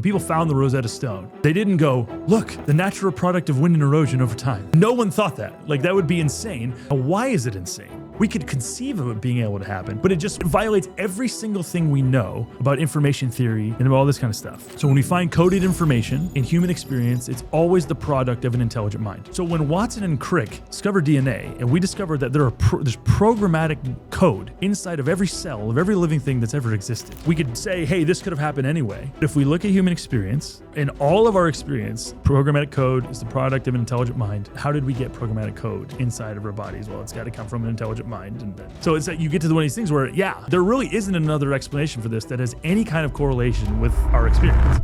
people found the Rosetta Stone, they didn't go, look, the natural product of wind and erosion over time. No one thought that. Like, that would be insane. Why is it insane? We could conceive of it being able to happen, but it just violates every single thing we know about information theory and about all this kind of stuff. So when we find coded information in human experience, it's always the product of an intelligent mind. So when Watson and Crick discovered DNA, and we discovered that there's programmatic code inside of every cell of every living thing that's ever existed, we could say, hey, this could have happened anyway. If we look at human experience, in all of our experience, programmatic code is the product of an intelligent mind. How did we get programmatic code inside of our bodies? Well, it's got to come from an intelligent mind. And so it's that you get to one of these things where, yeah, there really isn't another explanation for this that has any kind of correlation with our experience.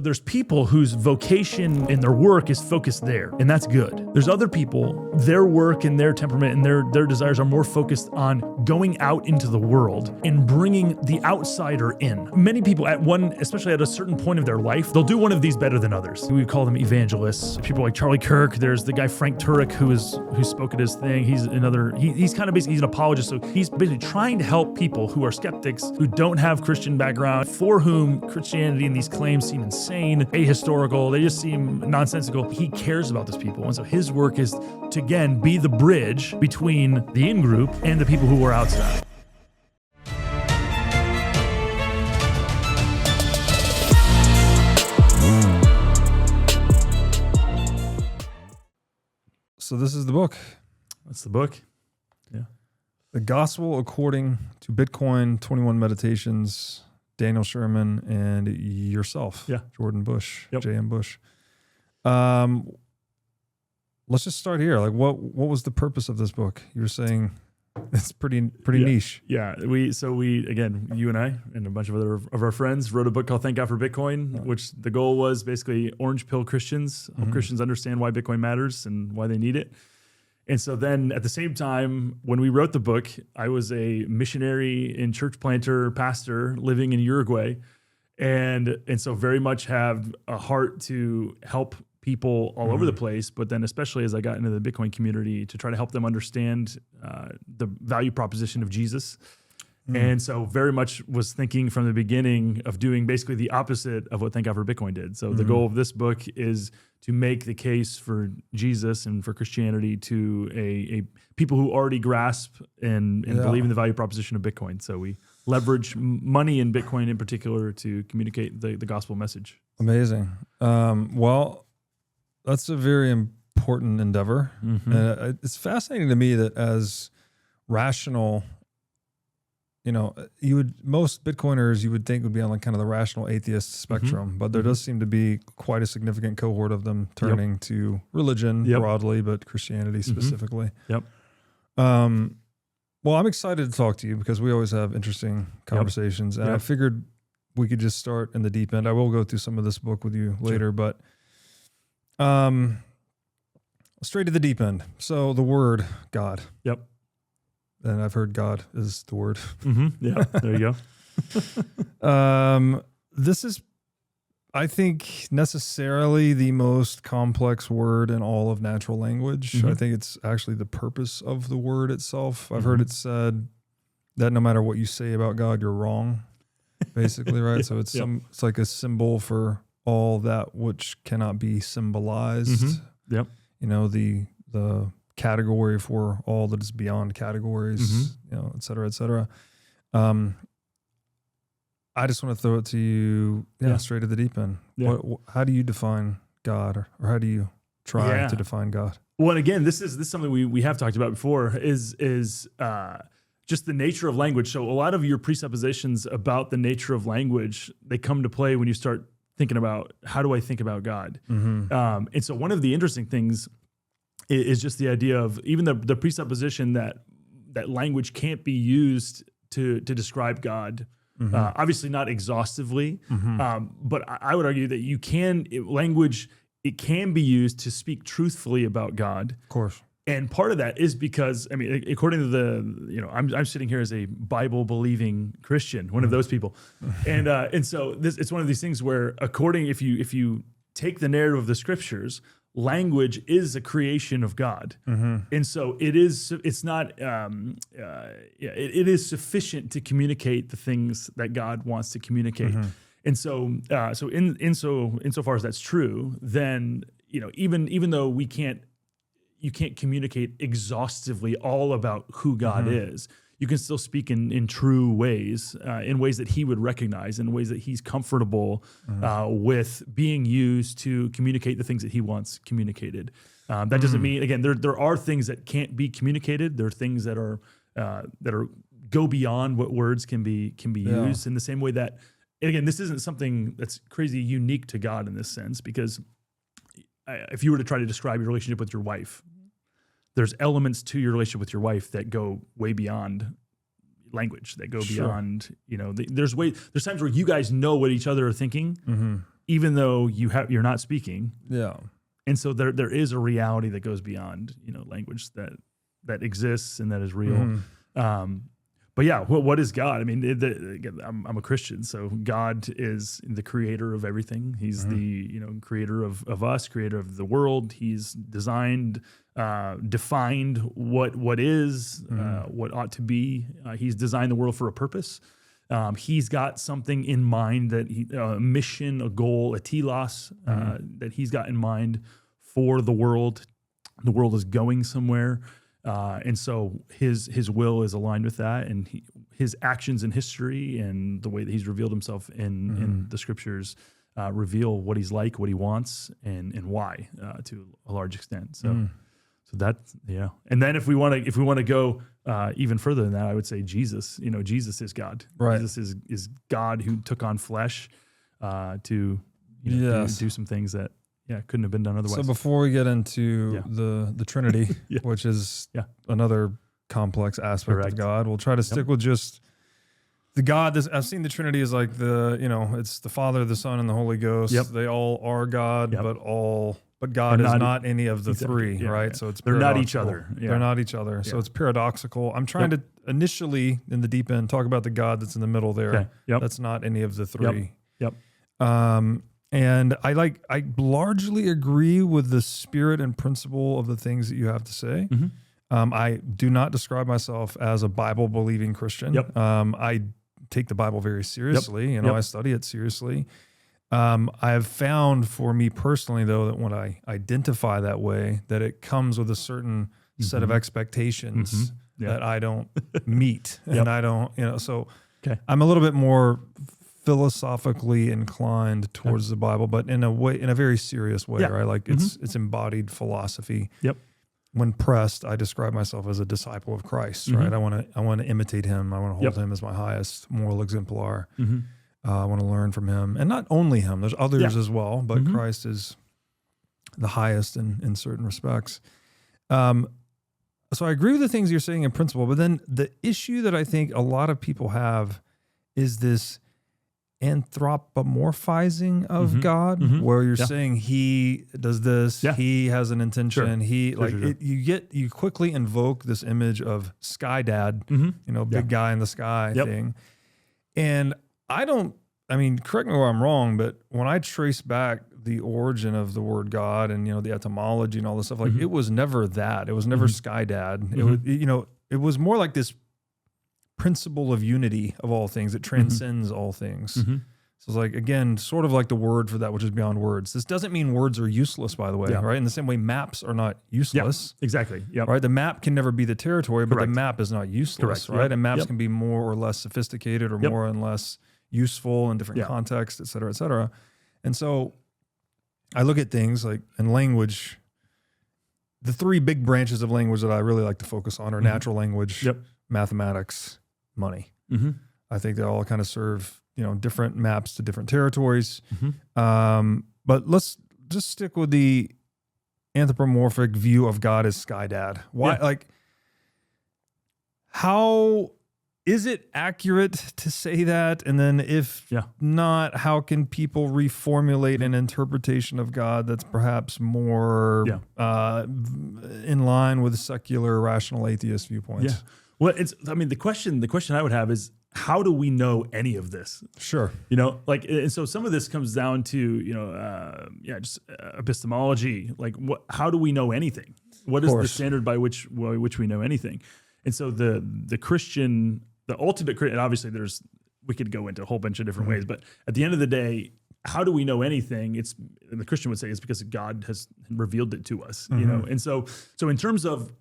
There's people whose vocation and their work is focused there, and that's good. There's other people, their work and their temperament and their desires are more focused on going out into the world and bringing the outsider in. Many people especially at a certain point of their life, they'll do one of these better than others. We call them evangelists. People like Charlie Kirk. There's the guy Frank Turek who spoke at his thing. He's kind of basically, he's an apologist. So he's basically trying to help people who are skeptics, who don't have Christian background, for whom Christianity and these claims seem insane, ahistorical, they just seem nonsensical. He cares about those people. And so his work is to, again, be the bridge between the in-group and the people who are outside. So this is the book. That's the book. Yeah. The Gospel According to Bitcoin, 21 Meditations, Daniel Sherman, and yourself, Jordan Bush, J.M. Bush. Let's just start here. Like, what was the purpose of this book? You were saying it's pretty niche. Yeah, we again, you and I and a bunch of other of our friends wrote a book called Thank God for Bitcoin, which the goal was basically orange pill Christians, help Christians understand why Bitcoin matters and why they need it. And so then at the same time, when we wrote the book, I was a missionary and church planter, pastor living in Uruguay. And so very much have a heart to help people all over the place, but then especially as I got into the Bitcoin community to try to help them understand the value proposition of Jesus. And so very much was thinking from the beginning of doing basically the opposite of what Thank God for Bitcoin did. So the goal of this book is to make the case for Jesus and for Christianity to a people who already grasp and believe in the value proposition of Bitcoin. So we leverage money in Bitcoin in particular to communicate the gospel message. Amazing. Well, that's a very important endeavor. It's fascinating to me that as rational, most Bitcoiners you would think would be on like kind of the rational atheist spectrum, but there does seem to be quite a significant cohort of them turning to religion broadly, but Christianity specifically. Well, I'm excited to talk to you because we always have interesting conversations, and I figured we could just start in the deep end. I will go through some of this book with you later, but straight to the deep end. So the word God. And I've heard God is the word. Yeah, there you go. This is, I think, necessarily the most complex word in all of natural language. I think it's actually the purpose of the word itself. I've heard it said that no matter what you say about God, you're wrong, basically, right? So it's it's like a symbol for all that which cannot be symbolized. The category for all that is beyond categories, et cetera, et cetera. I just want to throw it to you straight to the deep end. How do you define God, or how do you try to define God? Well, and again, this is something we have talked about before is just the nature of language. So a lot of your presuppositions about the nature of language, they come to play when you start thinking about how do I think about God? And so one of the interesting things is just the idea of even the presupposition that language can't be used to describe God. Obviously not exhaustively, but I would argue that language can be used to speak truthfully about God. Of course. And part of that is because, according to I'm sitting here as a Bible believing Christian, one of those people. And so it's one of these things where if you take the narrative of the scriptures, language is a creation of God. And so it is sufficient to communicate the things that God wants to communicate. And so, insofar as that's true, then even though you can't communicate exhaustively all about who God is, you can still speak in true ways, in ways that He would recognize, in ways that He's comfortable with being used to communicate the things that He wants communicated. That doesn't mean, again, there are things that can't be communicated. There are things that are go beyond what words can be used, in the same way that. And again, this isn't something that's crazy unique to God in this sense, because if you were to try to describe your relationship with your wife, there's elements to your relationship with your wife that go way beyond language, that go beyond, there's times where you guys know what each other are thinking, even though you're not speaking. Yeah. And so there is a reality that goes beyond, language that exists and that is real. But yeah, what is God? I mean, I'm a Christian, so God is the creator of everything. He's the creator of us, creator of the world. He's defined what is, what ought to be. He's designed the world for a purpose. He's got something in mind, a mission, a goal, a telos that He's got in mind for the world. The world is going somewhere. And so his will is aligned with that, and his actions in history and the way that He's revealed Himself in the scriptures reveal what He's like, what He wants, and why to a large extent. So that, And then if we want to go even further than that, I would say Jesus. Jesus is God. Right. Jesus is God who took on flesh to do some things that. Yeah, couldn't have been done otherwise. So before we get into the Trinity, which is another complex aspect of God, we'll try to stick with just the God. I've seen the Trinity as like it's the Father, the Son, and the Holy Ghost. Yep. They all are God, but God is not any of the three, right? So it's they're not each other. Yeah. They're not each other. So it's paradoxical. I'm trying to initially in the deep end talk about the God that's in the middle there. Okay. Yep. That's not any of the three. Yep. And I largely agree with the spirit and principle of the things that you have to say. I do not describe myself as a Bible believing Christian. I take the Bible very seriously. I study it seriously. I have found for me personally, though, that when I identify that way, that it comes with a certain set of expectations that I don't meet, and I don't, so I'm a little bit more philosophically inclined towards the Bible, but in a very serious way, right? Like it's embodied philosophy. When pressed, I describe myself as a disciple of Christ, right? I want to imitate Him. I want to hold Him as my highest moral exemplar. I want to learn from Him, and not only Him. There's others as well, but Christ is the highest in certain respects. So I agree with the things you're saying in principle, but then the issue that I think a lot of people have is this anthropomorphizing of God, where you're saying He does this, He has an intention, you quickly invoke this image of Sky Dad, big guy in the sky thing. And correct me where I'm wrong, but when I trace back the origin of the word God and the etymology and all this stuff, it was never that. It was never Sky Dad. It was, it was more like this principle of unity of all things that transcends all things. So it's like, again, sort of like the word for that which is beyond words. This doesn't mean words are useless, by the way, right? In the same way, maps are not useless. Exactly. Right? The map can never be the territory, but the map is not useless, right? And maps can be more or less sophisticated or more and less useful in different contexts, et cetera, et cetera. And so I look at things like in language, the three big branches of language that I really like to focus on are natural language, mathematics, money. I think they all kind of serve, different maps to different territories. But let's just stick with the anthropomorphic view of God as Sky Dad. Why, how is it accurate to say that? And then if not, how can people reformulate an interpretation of God that's perhaps more in line with secular, rational atheist viewpoints? Well, the question I would have is, how do we know any of this? Sure. And so some of this comes down to, just epistemology. How do we know anything? What is the standard by which we know anything? And so the Christian, the ultimate Christian, obviously we could go into a whole bunch of different ways, but at the end of the day, how do we know anything? And the Christian would say it's because God has revealed it to us, you know? And so in terms of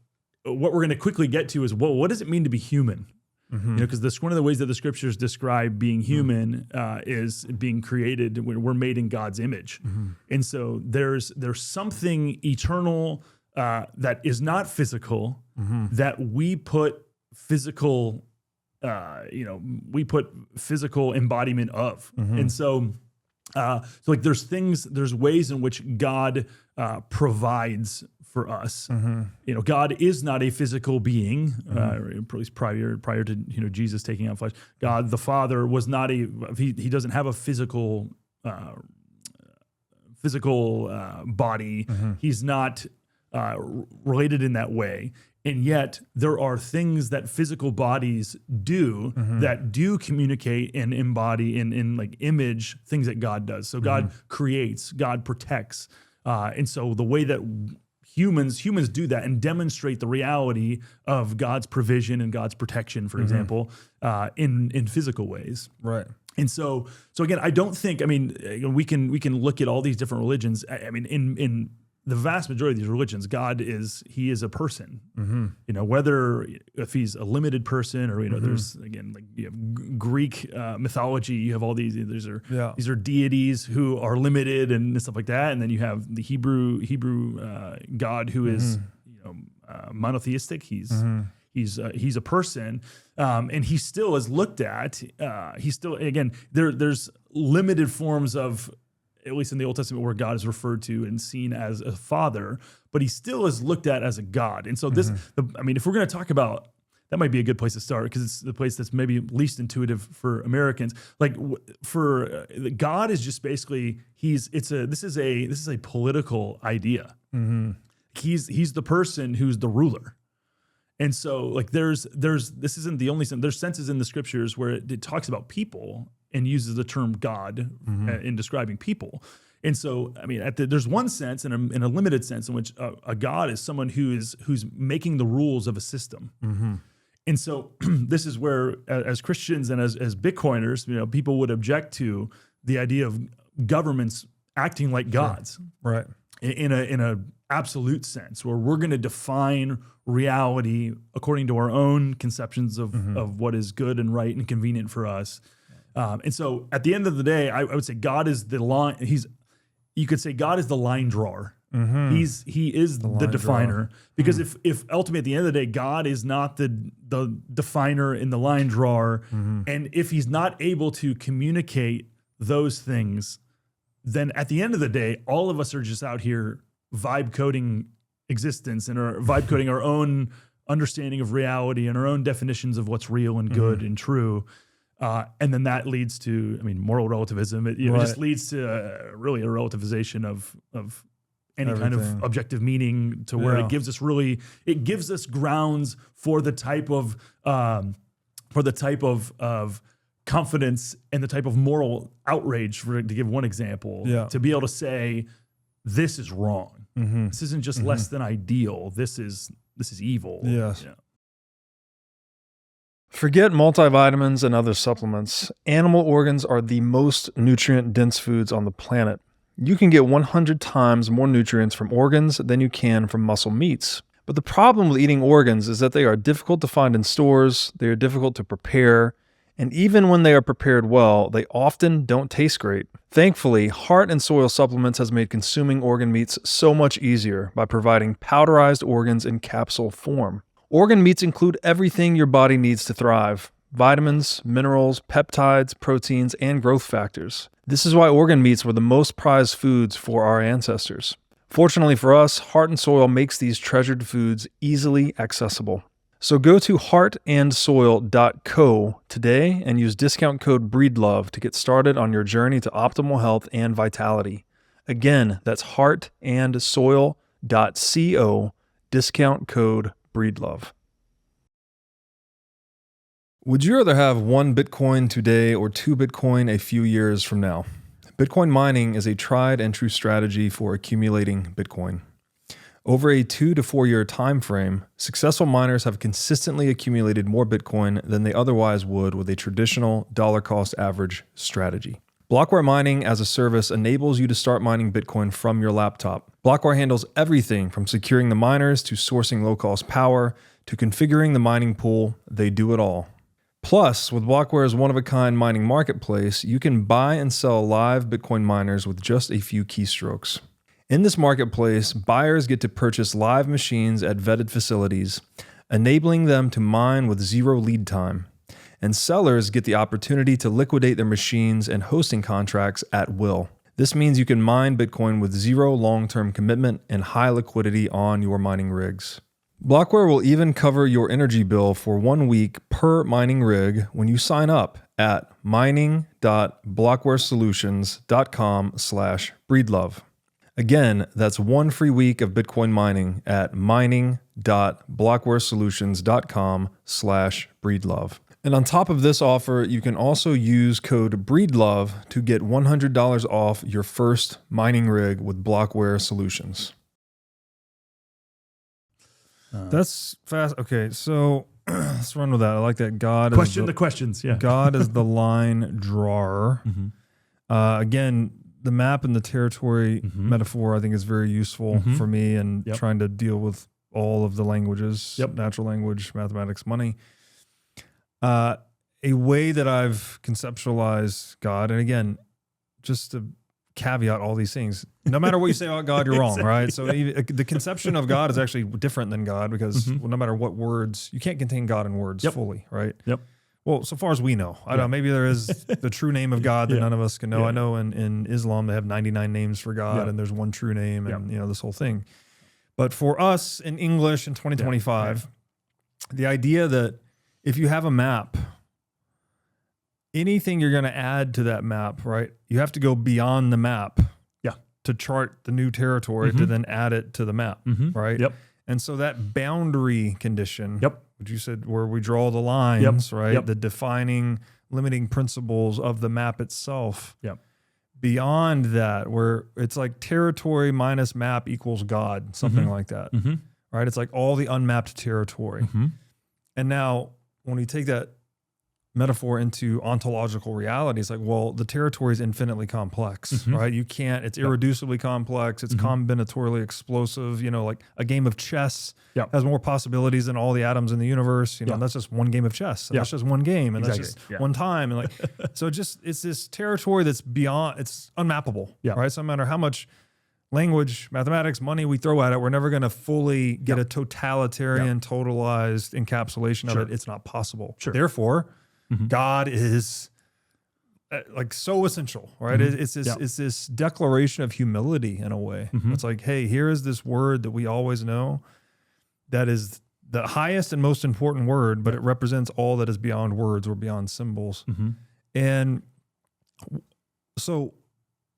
what we're going to quickly get to is, well, what does it mean to be human? You know, because one of the ways that the scriptures describe being human is being created. We're made in God's image, and so there's something eternal that is not physical that we put physical, we put physical embodiment of, and so like there's ways in which God provides for us. You know, God is not a physical being, at least prior to Jesus taking on flesh. God the Father was not he doesn't have a physical body. He's not related in that way. And yet there are things that physical bodies do that do communicate and embody in like image things that God does. So God creates, God protects. And so the way that humans do that and demonstrate the reality of God's provision and God's protection, for example, in physical ways. Right. And so again, I don't think, we can look at all these different religions. I mean, in the vast majority of these religions, God is a person. You know, whether if he's a limited person or there's again like you have Greek mythology, you have all these. These are deities who are limited and stuff like that, and then you have the Hebrew God who is monotheistic. He's a person, and he still is looked at. He's still again there's limited forms of, at least in the Old Testament, where God is referred to and seen as a father, but he still is looked at as a God. And so if we're going to talk about, that might be a good place to start because it's the place that's maybe least intuitive for Americans. Like God is just basically, this is a political idea. He's the person who's the ruler. And so like this isn't the only sense. There's senses in the scriptures where it talks about people and uses the term God in describing people. And so, I mean, there's one sense, in a limited sense, in which a God is someone who's making the rules of a system. And so, this is where, as Christians and as Bitcoiners, people would object to the idea of governments acting like gods, right? In a absolute sense, where we're going to define reality according to our own conceptions of what is good and right and convenient for us. And so at the end of the day, I would say God is the line. You could say God is the line drawer. He is the definer. Because if ultimately at the end of the day, God is not the definer and the line drawer, and if he's not able to communicate those things, then at the end of the day, all of us are just out here vibe coding existence and vibe coding our own understanding of reality and our own definitions of what's real and good and true. And then that leads to, moral relativism. It just leads to really a relativization of any kind of objective meaning, to where it gives us grounds for the type of confidence and the type of moral outrage, to give one example, to be able to say, this is wrong. This isn't just less than ideal. This is evil. Yes. Yeah. Forget multivitamins and other supplements. Animal organs are the most nutrient-dense foods on the planet. You can get 100 times more nutrients from organs than you can from muscle meats. But the problem with eating organs is that they are difficult to find in stores, they are difficult to prepare, and even when they are prepared well, they often don't taste great. Thankfully, Heart and Soil Supplements has made consuming organ meats so much easier by providing powderized organs in capsule form. Organ meats include everything your body needs to thrive: vitamins, minerals, peptides, proteins, and growth factors. This is why organ meats were the most prized foods for our ancestors. Fortunately for us, Heart and Soil makes these treasured foods easily accessible. So go to heartandsoil.co today and use discount code BREEDLOVE to get started on your journey to optimal health and vitality. Again, that's heartandsoil.co, discount code BREEDLOVE. Would you rather have 1 Bitcoin today or 2 Bitcoin a few years from now? Bitcoin mining is a tried and true strategy for accumulating Bitcoin. Over a 2 to 4 year time frame, successful miners have consistently accumulated more Bitcoin than they otherwise would with a traditional dollar cost average strategy. Blockware mining as a service enables you to start mining Bitcoin from your laptop. Blockware handles everything from securing the miners to sourcing low-cost power to configuring the mining pool. They do it all. Plus, with Blockware's one-of-a-kind mining marketplace, you can buy and sell live Bitcoin miners with just a few keystrokes. In this marketplace, buyers get to purchase live machines at vetted facilities, enabling them to mine with zero lead time. And sellers get the opportunity to liquidate their machines and hosting contracts at will. This means you can mine Bitcoin with zero long-term commitment and high liquidity on your mining rigs. Blockware will even cover your energy bill for 1 week per mining rig when you sign up at mining.blockwaresolutions.com/breedlove. Again, that's 1 free week of Bitcoin mining at mining.blockwaresolutions.com/breedlove. And on top of this offer, you can also use code BREEDLOVE to get $100 off your first mining rig with Blockware Solutions. That's fast. Okay, so let's run with that. I like that. God Question the questions. Yeah. God is the line drawer. Again, the map and the territory metaphor I think is very useful for me and trying to deal with all of the languages, natural language, mathematics, money. A way that I've conceptualized God, and again, just to caveat all these things, no matter what you say about God, you're wrong, right? So even, the conception of God is actually different than God because well, no matter what words, you can't contain God in words fully, right? Well, so far as we know, I don't know, maybe there is the true name of God that none of us can know. I know in Islam, they have 99 names for God and there's one true name and you know, this whole thing. But for us in English in 2025, the idea that if you have a map, anything you're going to add to that map, right? You have to go beyond the map to chart the new territory to then add it to the map, right? And so that boundary condition, which you said where we draw the lines, right? The defining limiting principles of the map itself. Beyond that, where it's like territory minus map equals God, something like that, right? It's like all the unmapped territory. And now when you take that metaphor into ontological reality, it's like, well, the territory is infinitely complex, right? You can't, it's irreducibly complex. It's combinatorially explosive, you know, like a game of chess has more possibilities than all the atoms in the universe. You know, that's just one game of chess. And that's just one game. And that's just one time. And like, so just, it's this territory that's beyond, it's unmappable, right? So no matter how much language, mathematics, money we throw at it, we're never going to fully get a totalitarian, totalized encapsulation of it. It's not possible. Therefore, God is like so essential, right? It's this declaration of humility in a way. It's like, hey, here is this word that we always know that is the highest and most important word, but it represents all that is beyond words or beyond symbols. And so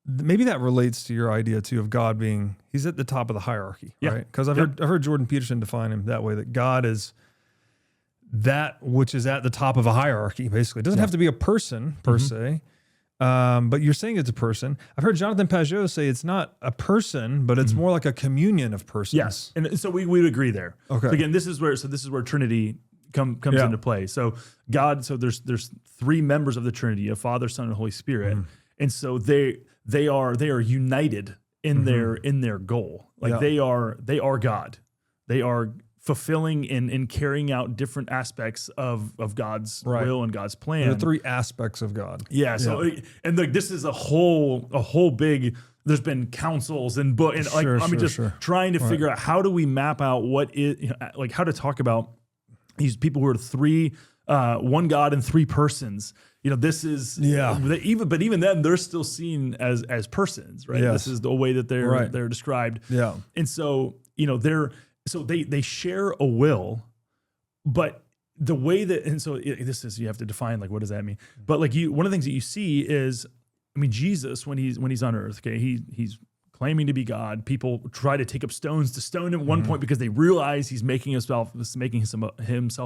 maybe that relates to your idea too of God being, he's at the top of the hierarchy, right? Because I've heard Jordan Peterson define him that way, that God is that which is at the top of a hierarchy, basically. It doesn't have to be a person per se, but you're saying it's a person. I've heard Jonathan Pajot say it's not a person, but it's more like a communion of persons. Yes, and so we would agree there. Okay. So again, this is where Trinity comes into play. So God, so there's 3 members of the Trinity: a Father, Son, and Holy Spirit, and so they are united in their goal. Like they are God. They are fulfilling and carrying out different aspects of God's will and God's plan. There are 3 aspects of God. So and like this is a whole big. There's been councils and book and trying to figure out how do we map out what is like how to talk about these people who are 3, one God and 3 persons. You know, this is even then they're still seen as persons, right? This is the way that they're described. And so you know they share a will, but the way that, and so this is, you have to define like, what does that mean? But like one of the things that you see is, I mean, Jesus, when he's on earth, okay, he's claiming to be God. People try to take up stones to stone him at one point because they realize he's making himself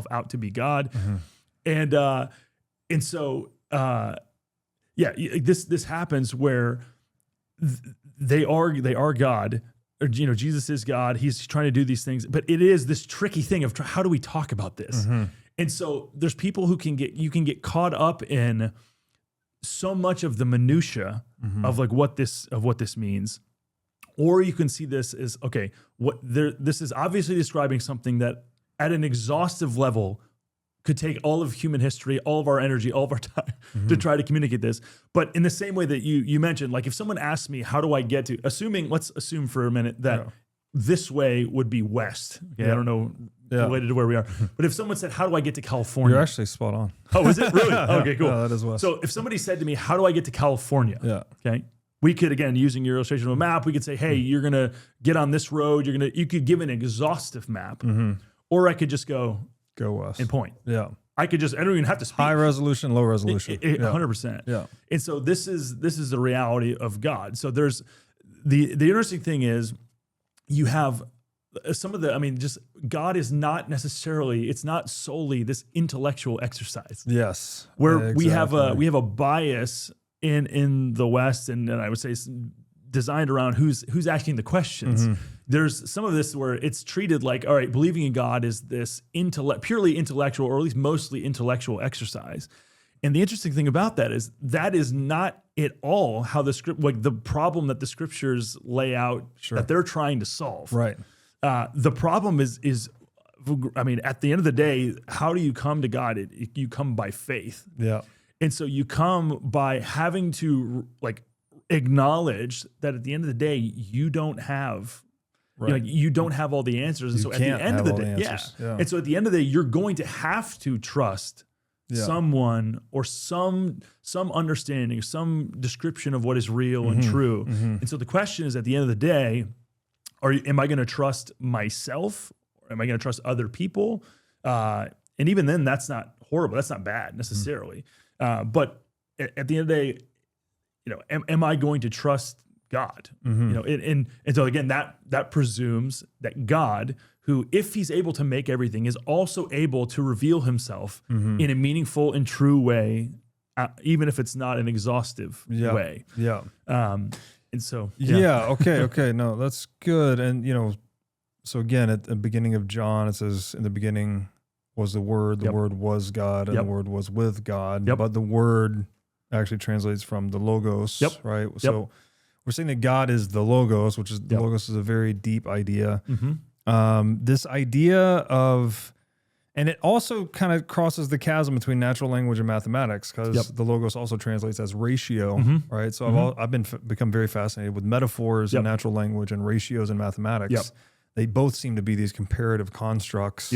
out to be God. And so this happens where they are God, or, Jesus is God. He's trying to do these things, but it is this tricky thing of how do we talk about this? Mm-hmm. And so there's people who can get caught up in so much of the minutia of like what this means, or you can see this as okay, this is obviously describing something that at an exhaustive level could take all of human history, all of our energy, all of our time to try to communicate this. But in the same way that you mentioned, like if someone asked me, how do I get to, let's assume for a minute that this way would be west. Okay, I don't know related to where we are. But if someone said, how do I get to California? You're actually spot on. Oh, is it? Really? Okay, cool. No, that is west. So if somebody said to me, how do I get to California? Okay. We could, again, using your illustration of a map, we could say, hey, you're going to get on this road. You could give an exhaustive map. Or I could just go west and point. Yeah. I don't even have to speak. High resolution, low resolution. 100%. Yeah. And so this is the reality of God. So there's the interesting thing is you have some of just God is not necessarily, it's not solely this intellectual exercise. Yes. Where we have a bias in the West, and I would say designed around who's asking the questions. There's some of this where it's treated like, all right, believing in God is this purely intellectual, or at least mostly intellectual exercise. And the interesting thing about that is not at all how the problem that the scriptures lay out that they're trying to solve. Right. The problem is at the end of the day, how do you come to God? You come by faith. Yeah. And so you come by having to acknowledge that at the end of the day, you don't have, you don't have all the answers. And so at the end of the day, And so at the end of the day, you're going to have to trust someone or some understanding, some description of what is real and true. And so the question is, at the end of the day, am I going to trust myself? Or am I going to trust other people? And even then, that's not horrible. That's not bad necessarily. But at the end of the day, am I going to trust God? And so again, that presumes that God, who, if he's able to make everything, is also able to reveal himself in a meaningful and true way, even if it's not an exhaustive way. Yeah. And so, Okay. No, that's good. And, so again, at the beginning of John, it says, in the beginning was the Word, the Word was God, and the Word was with God. But the Word actually translates from the Logos, right? So we're saying that God is the Logos, which is the Logos is a very deep idea. This idea of, and it also kind of crosses the chasm between natural language and mathematics, because the Logos also translates as ratio, right? So I've become very fascinated with metaphors in natural language and ratios in mathematics. They both seem to be these comparative constructs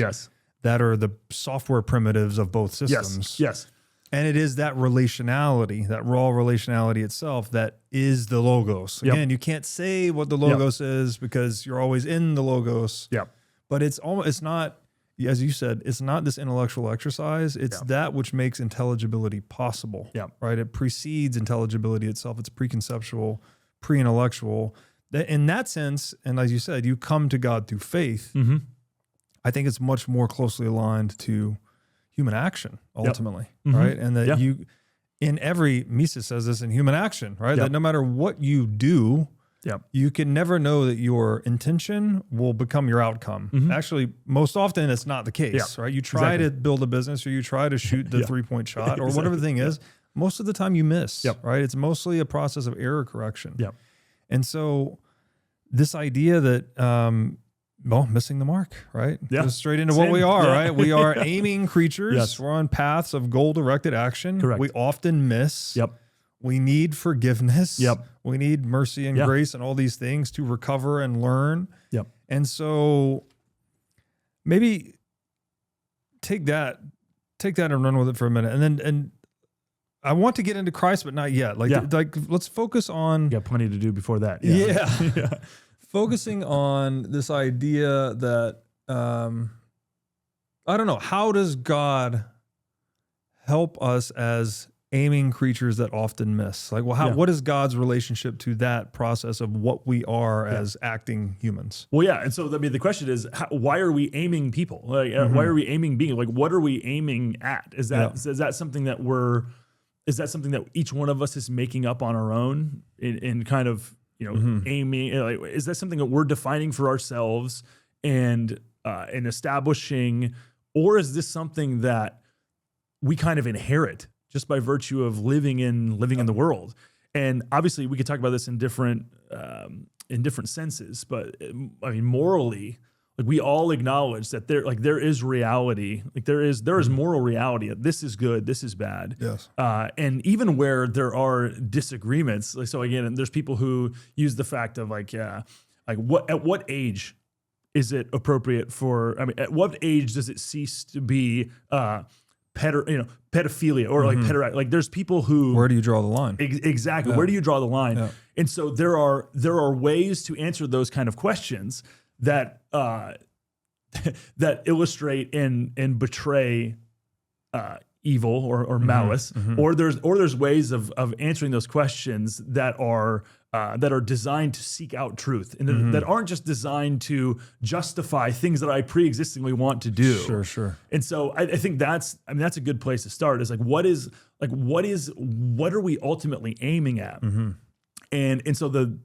that are the software primitives of both systems. Yes. And it is that relationality, that raw relationality itself, that is the Logos. Again, you can't say what the Logos is because you're always in the Logos. But it's not, as you said, it's not this intellectual exercise. It's that which makes intelligibility possible. Right? It precedes intelligibility itself. It's preconceptual, pre-intellectual. In that sense, and as you said, you come to God through faith. I think it's much more closely aligned to human action, ultimately, right? And that you, in every, Mises says this in Human Action, right? That no matter what you do, you can never know that your intention will become your outcome. Actually, most often it's not the case, right? You try to build a business, or you try to shoot the 3-point shot, or whatever the thing is. Most of the time you miss, right? It's mostly a process of error correction. And so this idea that, missing the mark, right? Goes straight into what we are, right? We are aiming creatures. We're on paths of goal-directed action. We often miss. We need forgiveness. We need mercy and grace and all these things to recover and learn. And so maybe take that and run with it for a minute. And I want to get into Christ, but not yet. Like let's focus on. You got plenty to do before that. Focusing on this idea that, I don't know, how does God help us as aiming creatures that often miss? Like, well, what is God's relationship to that process of what we are as acting humans? Well, and so, the question is, why are we aiming people? Like, why are we aiming being? Like, what are we aiming at? Is that something that each one of us is making up on our own in kind of, aiming? Like, is that something that we're defining for ourselves and establishing, or is this something that we kind of inherit just by virtue of living in the world? And obviously, we could talk about this in different senses, but I mean, morally, like we all acknowledge that there is reality, like there is moral reality. This is good, this is bad. Yes. And even where there are disagreements, like, so again, there's people who use the fact of at what age is it appropriate for? I mean, at what age does it cease to be pedophilia or like like there's people who, where do you draw the line? Exactly. Yeah. Where do you draw the line? Yeah. And so there are ways to answer those kind of questions that that illustrate and betray evil or malice, or there's ways of answering those questions that are designed to seek out truth and that aren't just designed to justify things that I pre-existingly want to do. Sure. And so I think that's a good place to start. Is what are we ultimately aiming at? And so the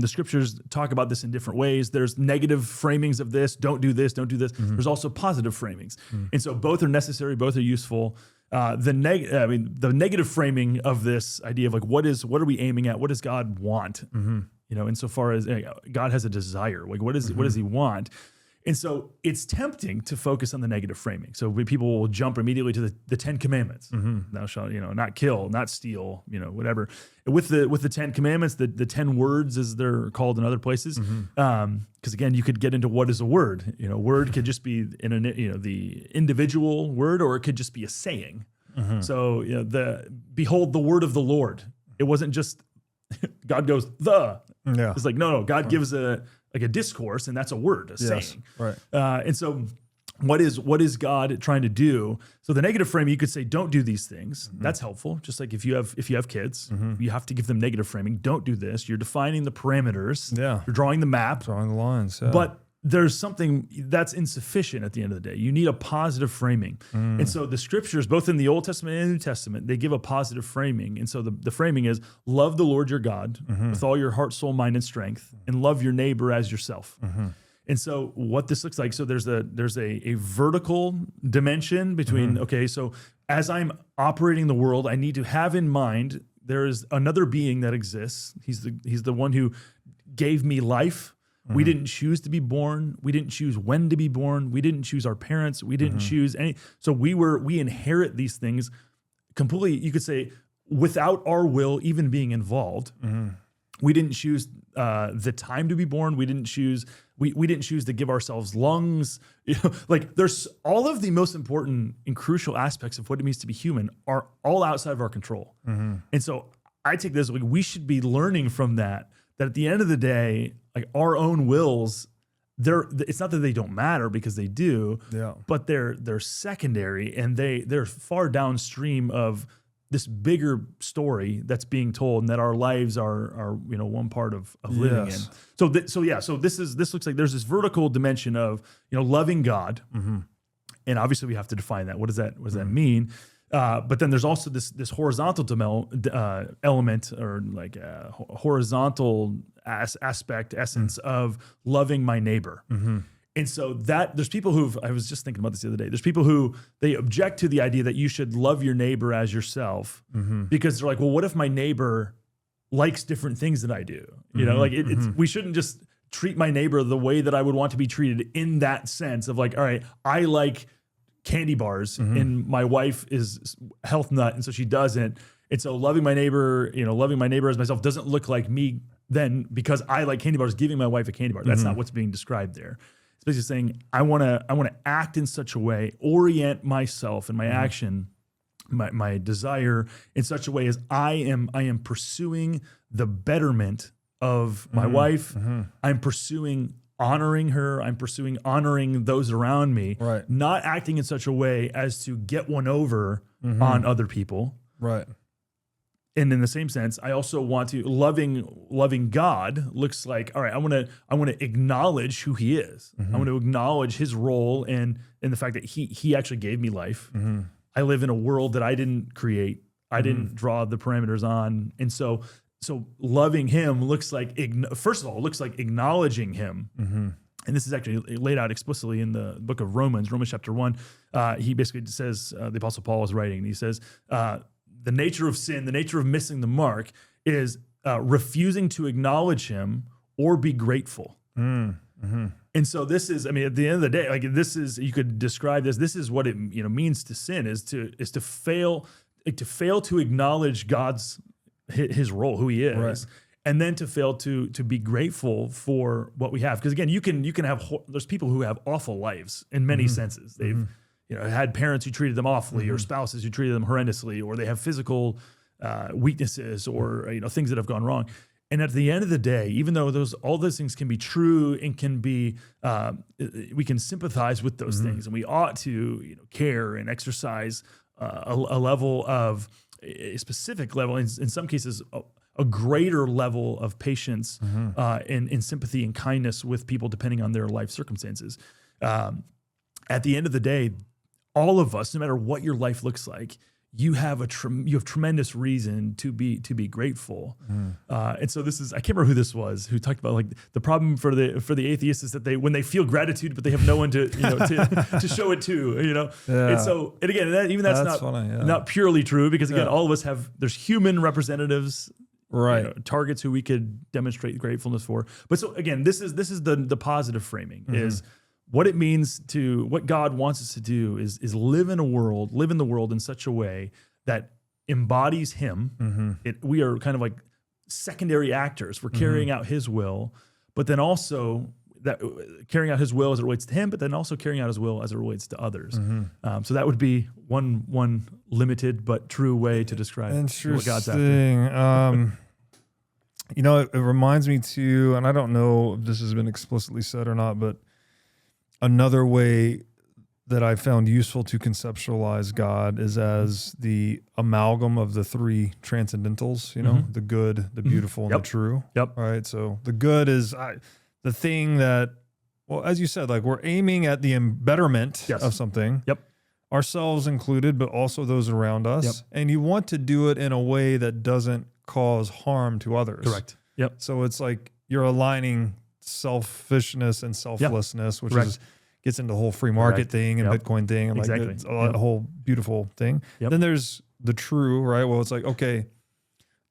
scriptures talk about this in different ways. There's negative framings of this. Don't do this. Don't do this. There's also positive framings. And so both are necessary. Both are useful. The negative framing of this idea of like, what are we aiming at? What does God want? Insofar as God has a desire, like what does he want? And so it's tempting to focus on the negative framing. So people will jump immediately to the 10 Commandments. Thou shalt, not kill, not steal, whatever. With the 10 Commandments, the 10 words, as they're called in other places. Because again, you could get into what is a word. Word could just be the individual word, or it could just be a saying. So behold the word of the Lord. It wasn't just God goes the. Yeah. It's like no. God gives a discourse, and that's a word, a saying. Right. And so what is God trying to do? So the negative framing, you could say, don't do these things. That's helpful. Just like if you have kids, you have to give them negative framing. Don't do this. You're defining the parameters. Yeah. You're drawing the map. Drawing the lines. Yeah. But there's something that's insufficient at the end of the day. You need a positive framing. And so the scriptures, both in the Old Testament and the New Testament, they give a positive framing. And so the framing is love the Lord your God with all your heart, soul, mind, and strength, and love your neighbor as yourself. And so what this looks like, so there's a vertical dimension between, so as I'm operating the world, I need to have in mind there is another being that exists. He's the one who gave me life. We didn't choose to be born. We didn't choose when to be born. We didn't choose our parents. We didn't choose any. So we inherit these things completely, you could say, without our will even being involved. We didn't choose the time to be born. We didn't choose to give ourselves lungs. Like there's all of the most important and crucial aspects of what it means to be human are all outside of our control. And so I take this, like, we should be learning from that at the end of the day, like our own wills, it's not that they don't matter, because they do, but they're secondary, and they're far downstream of this bigger story that's being told, and that our lives are one part of living in. So this looks like there's this vertical dimension of loving God, and obviously we have to define that. What does that mean? But then there's also this horizontal element, or like a horizontal essence of loving my neighbor. And so there's people I was just thinking about this the other day. There's people who they object to the idea that you should love your neighbor as yourself, because they're like, well, what if my neighbor likes different things than I do? We shouldn't just treat my neighbor the way that I would want to be treated, in that sense of like, all right, I like candy bars and my wife is health nut, and so she doesn't. And so loving my neighbor as myself doesn't look like me then, because I like candy bars, giving my wife a candy bar. That's not what's being described there. It's basically saying I want to act in such a way, orient myself and my action, my desire in such a way as I am pursuing the betterment of my wife. I'm pursuing honoring her. I'm pursuing honoring those around me, not acting in such a way as to get one over on other people. Right. And in the same sense, I also want to loving God looks like, all right, I want to acknowledge who he is. I want to acknowledge his role and the fact that he actually gave me life. I live in a world that I didn't create. I didn't draw the parameters on. And so So loving him looks like, first of all, it looks like acknowledging him. Mm-hmm. And this is actually laid out explicitly in the book of Romans chapter 1. He basically says, the Apostle Paul is writing, and he says, the nature of sin, the nature of missing the mark is refusing to acknowledge him or be grateful. Mm-hmm. And so this is, I mean, at the end of the day, like this is, you could describe this is what it means to sin, is to fail to acknowledge his role, who he is. Right. And then to fail to be grateful for what we have, because again, you can have there's people who have awful lives in many senses. They've had parents who treated them awfully, or spouses who treated them horrendously, or they have physical weaknesses, or things that have gone wrong. And at the end of the day, even though all those things can be true and can be, we can sympathize with those things, and we ought to care and exercise a level of a specific level, in some cases, a greater level of patience and sympathy and kindness with people depending on their life circumstances. At the end of the day, all of us, no matter what your life looks like, you have tremendous reason to be grateful. And so this is, I can't remember who this was who talked about, like, the problem for the atheists is that when they feel gratitude, but they have no one to to show it to, Yeah. And so, and again, that's not funny, yeah. not purely true, because again, all of us there's human representatives, Right. targets who we could demonstrate gratefulness for. But so again, this is the positive framing, is what it means what God wants us to do is live in the world in such a way that embodies him. We are kind of like secondary actors. We're carrying out his will, but then also that carrying out his will as it relates to him, but then also carrying out his will as it relates to others. So that would be one limited but true way to describe what God's after. It reminds me too, and I don't know if this has been explicitly said or not, but another way that I found useful to conceptualize God is as the amalgam of the three transcendentals, the good, the beautiful, and the true. Yep. Right. So the good is the thing that, well, as you said, like, we're aiming at the betterment of something. Yep. Ourselves included, but also those around us. Yep. And you want to do it in a way that doesn't cause harm to others. Correct. Yep. So it's like you're aligning selfishness and selflessness, which gets into the whole free market thing and Bitcoin thing, and Exactly. like it's a whole beautiful thing. Yep. Then there's the true, right? Well, it's like, okay,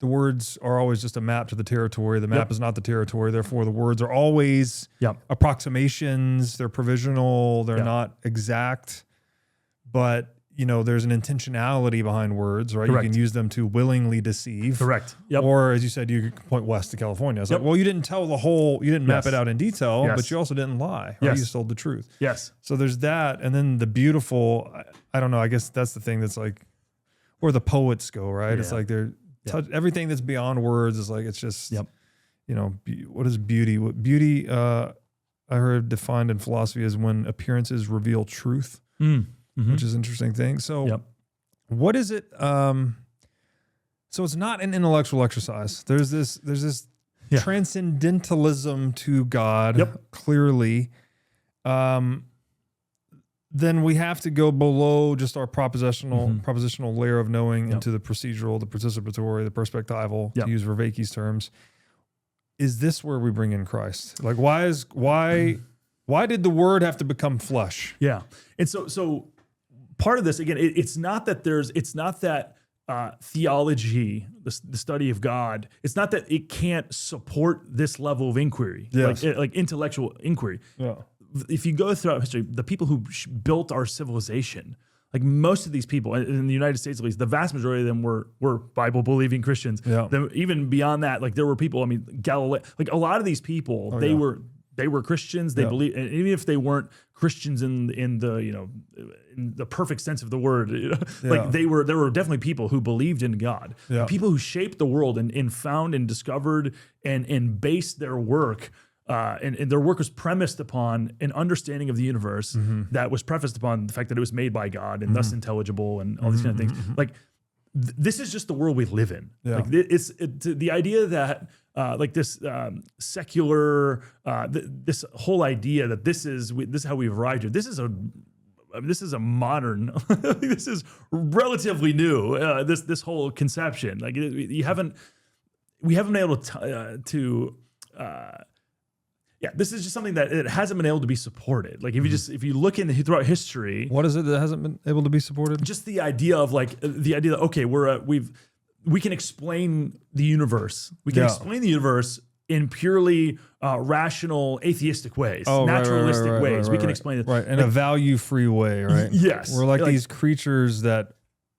the words are always just a map to the territory. The map is not the territory. Therefore, the words are always approximations. They're provisional. They're not exact. But, there's an intentionality behind words, right? Correct. You can use them to willingly deceive. Correct. Yep. Or, as you said, you could point west to California. It's like, well, you didn't tell you didn't map it out in detail, but you also didn't lie. Right? You told the truth. Yes. So there's that. And then the beautiful, I don't know, I guess that's the thing that's like, where the poets go, right? Yeah. It's like everything that's beyond words is like, it's just, what is beauty? What beauty, I heard defined in philosophy as when appearances reveal truth. Which is an interesting thing. So what is it? So it's not an intellectual exercise. There's this transcendentalism to God, clearly. Then we have to go below just our propositional layer of knowing into the procedural, the participatory, the perspectival, to use Vervaeke's terms. Is this where we bring in Christ? Like, why did the word have to become flesh? Yeah. And so part of this, again, it's not that theology, the study of God, it's not that it can't support this level of inquiry, like intellectual inquiry. Yeah. If you go throughout history, the people who built our civilization, like most of these people in the United States, at least, the vast majority of them were Bible-believing Christians. Yeah. Then even beyond that, like there were people, Galileo, like a lot of these people, they were Christians. They believed, and even if they weren't Christians in the perfect sense of the word, like there were definitely people who believed in God. Yeah. People who shaped the world and found and discovered and based their work. And their work was premised upon an understanding of the universe that was prefaced upon the fact that it was made by God and thus intelligible and all these kind of things. Like this is just the world we live in. Yeah. Like it's the idea that this secular this whole idea that this is how we've arrived here. This is a modern. This is relatively new. This whole conception, like you haven't. we haven't been able this is just something that it hasn't been able to be supported. Like if you look throughout history, what is it that hasn't been able to be supported? Just the idea of that okay, we can explain the universe. We can explain the universe in purely rational, atheistic ways, naturalistic ways. We can explain it in a value-free way, right? Yes, we're like these creatures that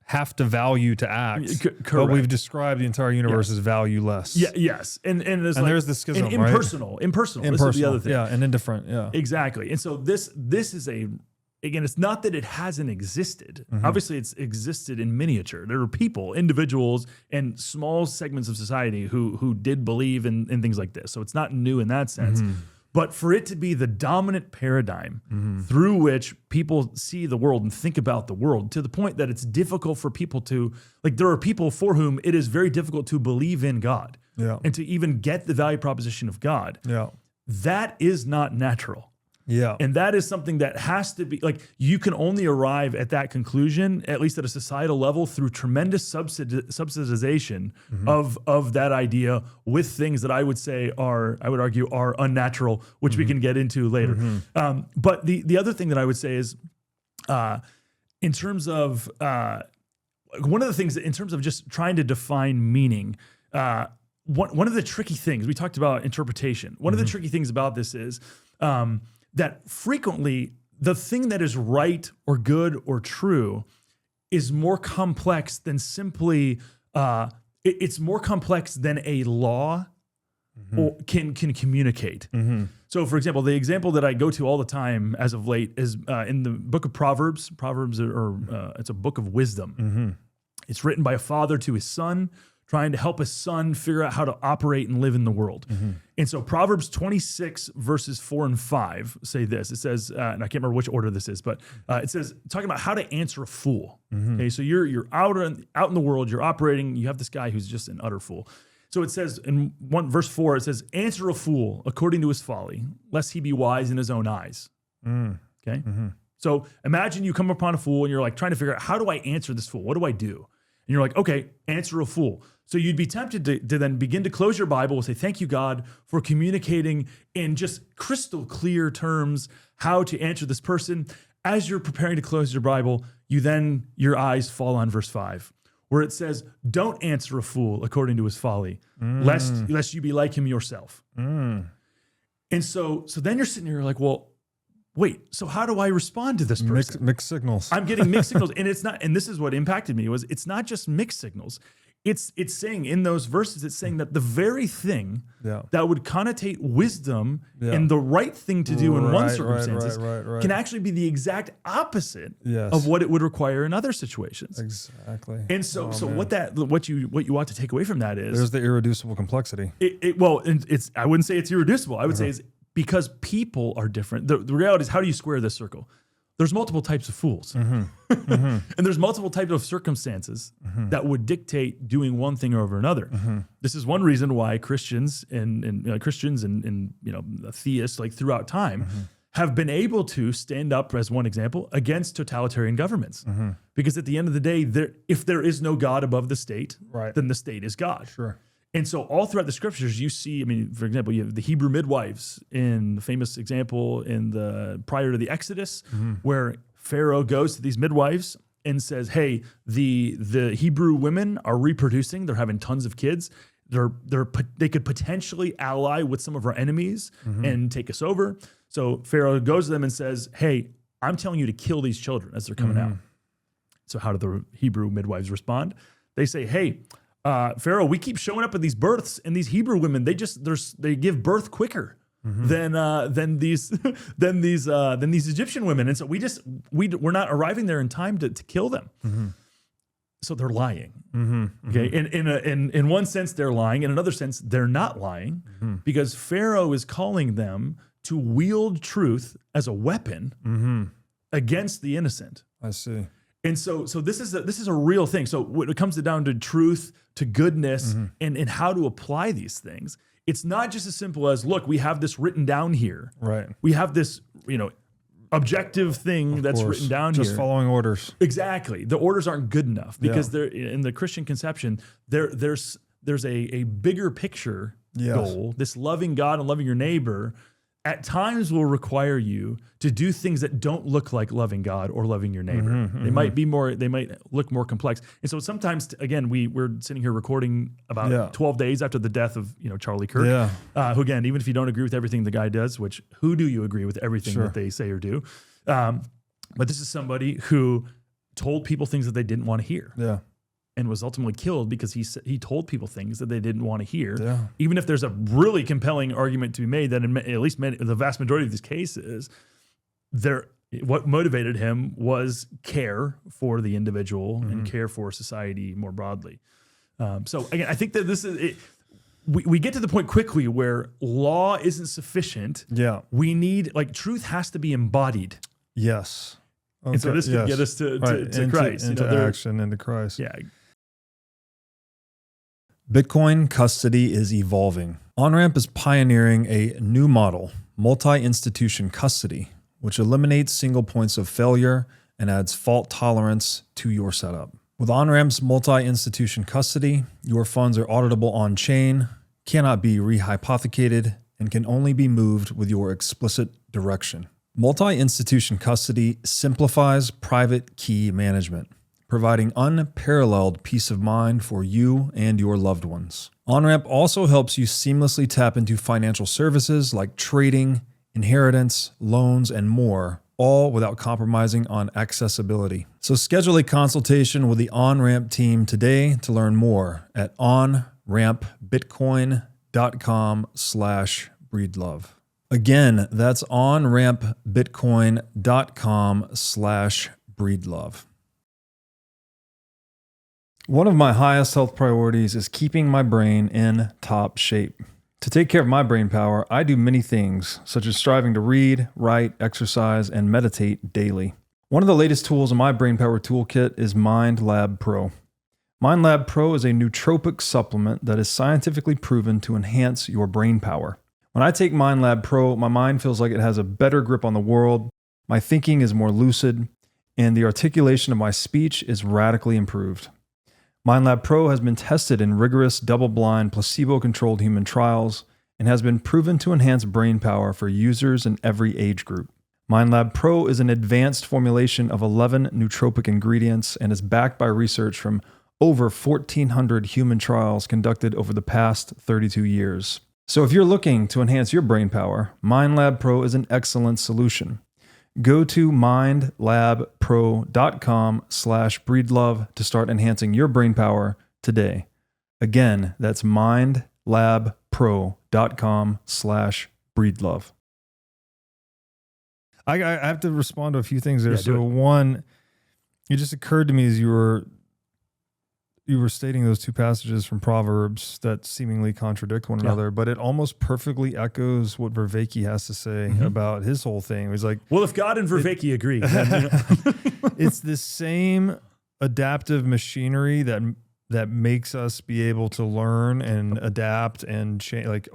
have to value to act. Correct. But we've described the entire universe as valueless. Yeah, yes. And there's the schism, and impersonal. Impersonal. This is the other thing. Yeah, and indifferent. Yeah. Exactly. And so this is again, it's not that it hasn't existed. Obviously, it's existed in miniature. There were people, individuals, and small segments of society who did believe in things like this. So it's not new in that sense. But for it to be the dominant paradigm through which people see the world and think about the world, to the point that it's difficult for people to, there are people for whom it is very difficult to believe in God and to even get the value proposition of God. Yeah. That is not natural. Yeah. And that is something that has to be, you can only arrive at that conclusion, at least at a societal level, through tremendous subsidization of that idea with things that I would argue are unnatural, which we can get into later. But the other thing that I would say is, in terms of, one of the things that, in terms of just trying to define meaning, one of the tricky things, we talked about interpretation. One of the tricky things about this is, that frequently the thing that is right or good or true is more complex than simply, it's more complex than a law or can communicate. So for example, the example that I go to all the time as of late is in the book of Proverbs. Proverbs it's a book of wisdom. It's written by a father to his son, trying to help his son figure out how to operate and live in the world. And so Proverbs 26 verses 4 and 5 say this. It says, and I can't remember which order this is, but it says, talking about how to answer a fool. Okay, so you're out in the world, you're operating, you have this guy who's just an utter fool. So it says in verse 4, it says, answer a fool according to his folly, lest he be wise in his own eyes. Okay? So imagine you come upon a fool and you're trying to figure out, how do I answer this fool? What do I do? And you're like, okay, answer a fool. So you'd be tempted to then begin to close your Bible and say, thank you, God, for communicating in just crystal clear terms how to answer this person. As you're preparing to close your Bible, your eyes fall on verse 5, where it says, don't answer a fool according to his folly, lest you be like him yourself. And so then you're sitting here like, well, wait, so how do I respond to this person? Mixed signals. I'm getting mixed signals. And it's not, and this is what impacted me, was it's not just mixed signals. It's saying in those verses, it's saying that the very thing that would connotate wisdom and the right thing to do in one circumstances can actually be the exact opposite of what it would require in other situations. Exactly. And so what you ought to take away from that is there's the irreducible complexity. I wouldn't say it's irreducible. I would say it's because people are different. The reality is, how do you square this circle? There's multiple types of fools. And there's multiple types of circumstances that would dictate doing one thing over another. This is one reason why Christians and theists throughout time have been able to stand up, as one example, against totalitarian governments. Because at the end of the day, if there is no God above the state, then the state is God. Sure. And so all throughout the scriptures, you see, for example, you have the Hebrew midwives in the famous example prior to the Exodus, where Pharaoh goes to these midwives and says, hey, the Hebrew women are reproducing. They're having tons of kids. They could potentially ally with some of our enemies and take us over. So Pharaoh goes to them and says, hey, I'm telling you to kill these children as they're coming out. So how do the Hebrew midwives respond? They say, hey, Pharaoh, we keep showing up at these births, and these Hebrew women, they give birth quicker than these Egyptian women, and so we're not arriving there in time to kill them. So they're lying. Okay, in one sense they're lying, in another sense they're not lying, because Pharaoh is calling them to wield truth as a weapon against the innocent. I see. And so this is a real thing. So when it comes down to truth, to goodness, and how to apply these things, it's not just as simple as, look, we have this written down here. Right. We have this, objective thing that's written down here. Just following orders. Exactly. The orders aren't good enough because they're in the Christian conception, there there's a bigger picture Yes. goal, this loving God and loving your neighbor, at times will require you to do things that don't look like loving God or loving your neighbor. They might be more, they might look more complex. And so sometimes, again, we're sitting here recording about 12 days after the death of, Charlie Kirk, who, again, even if you don't agree with everything the guy does, which who do you agree with everything that they say or do? But this is somebody who told people things that they didn't want to hear. Yeah. And was ultimately killed because he told people things that they didn't want to hear. Yeah. Even if there's a really compelling argument to be made that in at least the vast majority of these cases, what motivated him was care for the individual and care for society more broadly. So again, I think that this is we get to the point quickly where law isn't sufficient. Yeah. We need, truth has to be embodied. Yes. Okay. And so this could get us to Christ. Into action, into Christ. Yeah. Bitcoin custody is evolving. Onramp is pioneering a new model, multi-institution custody, which eliminates single points of failure and adds fault tolerance to your setup. With Onramp's multi-institution custody, your funds are auditable on-chain, cannot be rehypothecated, and can only be moved with your explicit direction. Multi-institution custody simplifies private key management, providing unparalleled peace of mind for you and your loved ones. Onramp also helps you seamlessly tap into financial services like trading, inheritance, loans, and more, all without compromising on accessibility. So schedule a consultation with the Onramp team today to learn more at onrampbitcoin.com/breedlove. Again, that's onrampbitcoin.com/breedlove. One of my highest health priorities is keeping my brain in top shape. To take care of my brain power, I do many things, such as striving to read, write, exercise, and meditate daily. One of the latest tools in my brain power toolkit is MindLab Pro. MindLab Pro is a nootropic supplement that is scientifically proven to enhance your brain power. When I take MindLab Pro, my mind feels like it has a better grip on the world, my thinking is more lucid, and the articulation of my speech is radically improved. MindLab Pro has been tested in rigorous, double-blind, placebo-controlled human trials and has been proven to enhance brain power for users in every age group. MindLab Pro is an advanced formulation of 11 nootropic ingredients and is backed by research from over 1,400 human trials conducted over the past 32 years. So if you're looking to enhance your brain power, MindLab Pro is an excellent solution. Go to mindlabpro.com/breedlove to start enhancing your brain power today. Again, that's mindlabpro.com/breedlove. I have to respond to a few things there. Yeah, so one, it just occurred to me as you were stating those two passages from Proverbs that seemingly contradict one another, but it almost perfectly echoes what Vervaeke has to say about his whole thing. He's like, well, if God and Vervaeke agree, then, it's the same adaptive machinery that makes us be able to learn and adapt and change, like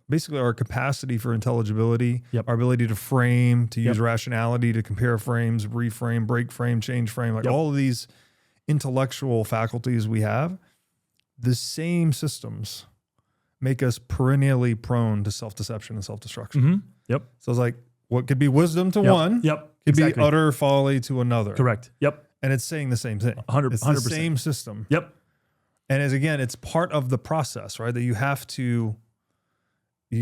basically our capacity for intelligibility, our ability to frame, to use rationality, to compare frames, reframe, break frame, change frame, like all of these intellectual faculties we have, the same systems make us perennially prone to self-deception and self-destruction. So it's like, what could be wisdom to one could be utter folly to another. Correct. And it's saying the same thing. 100%. It's the same system. And it's part of the process, right? That you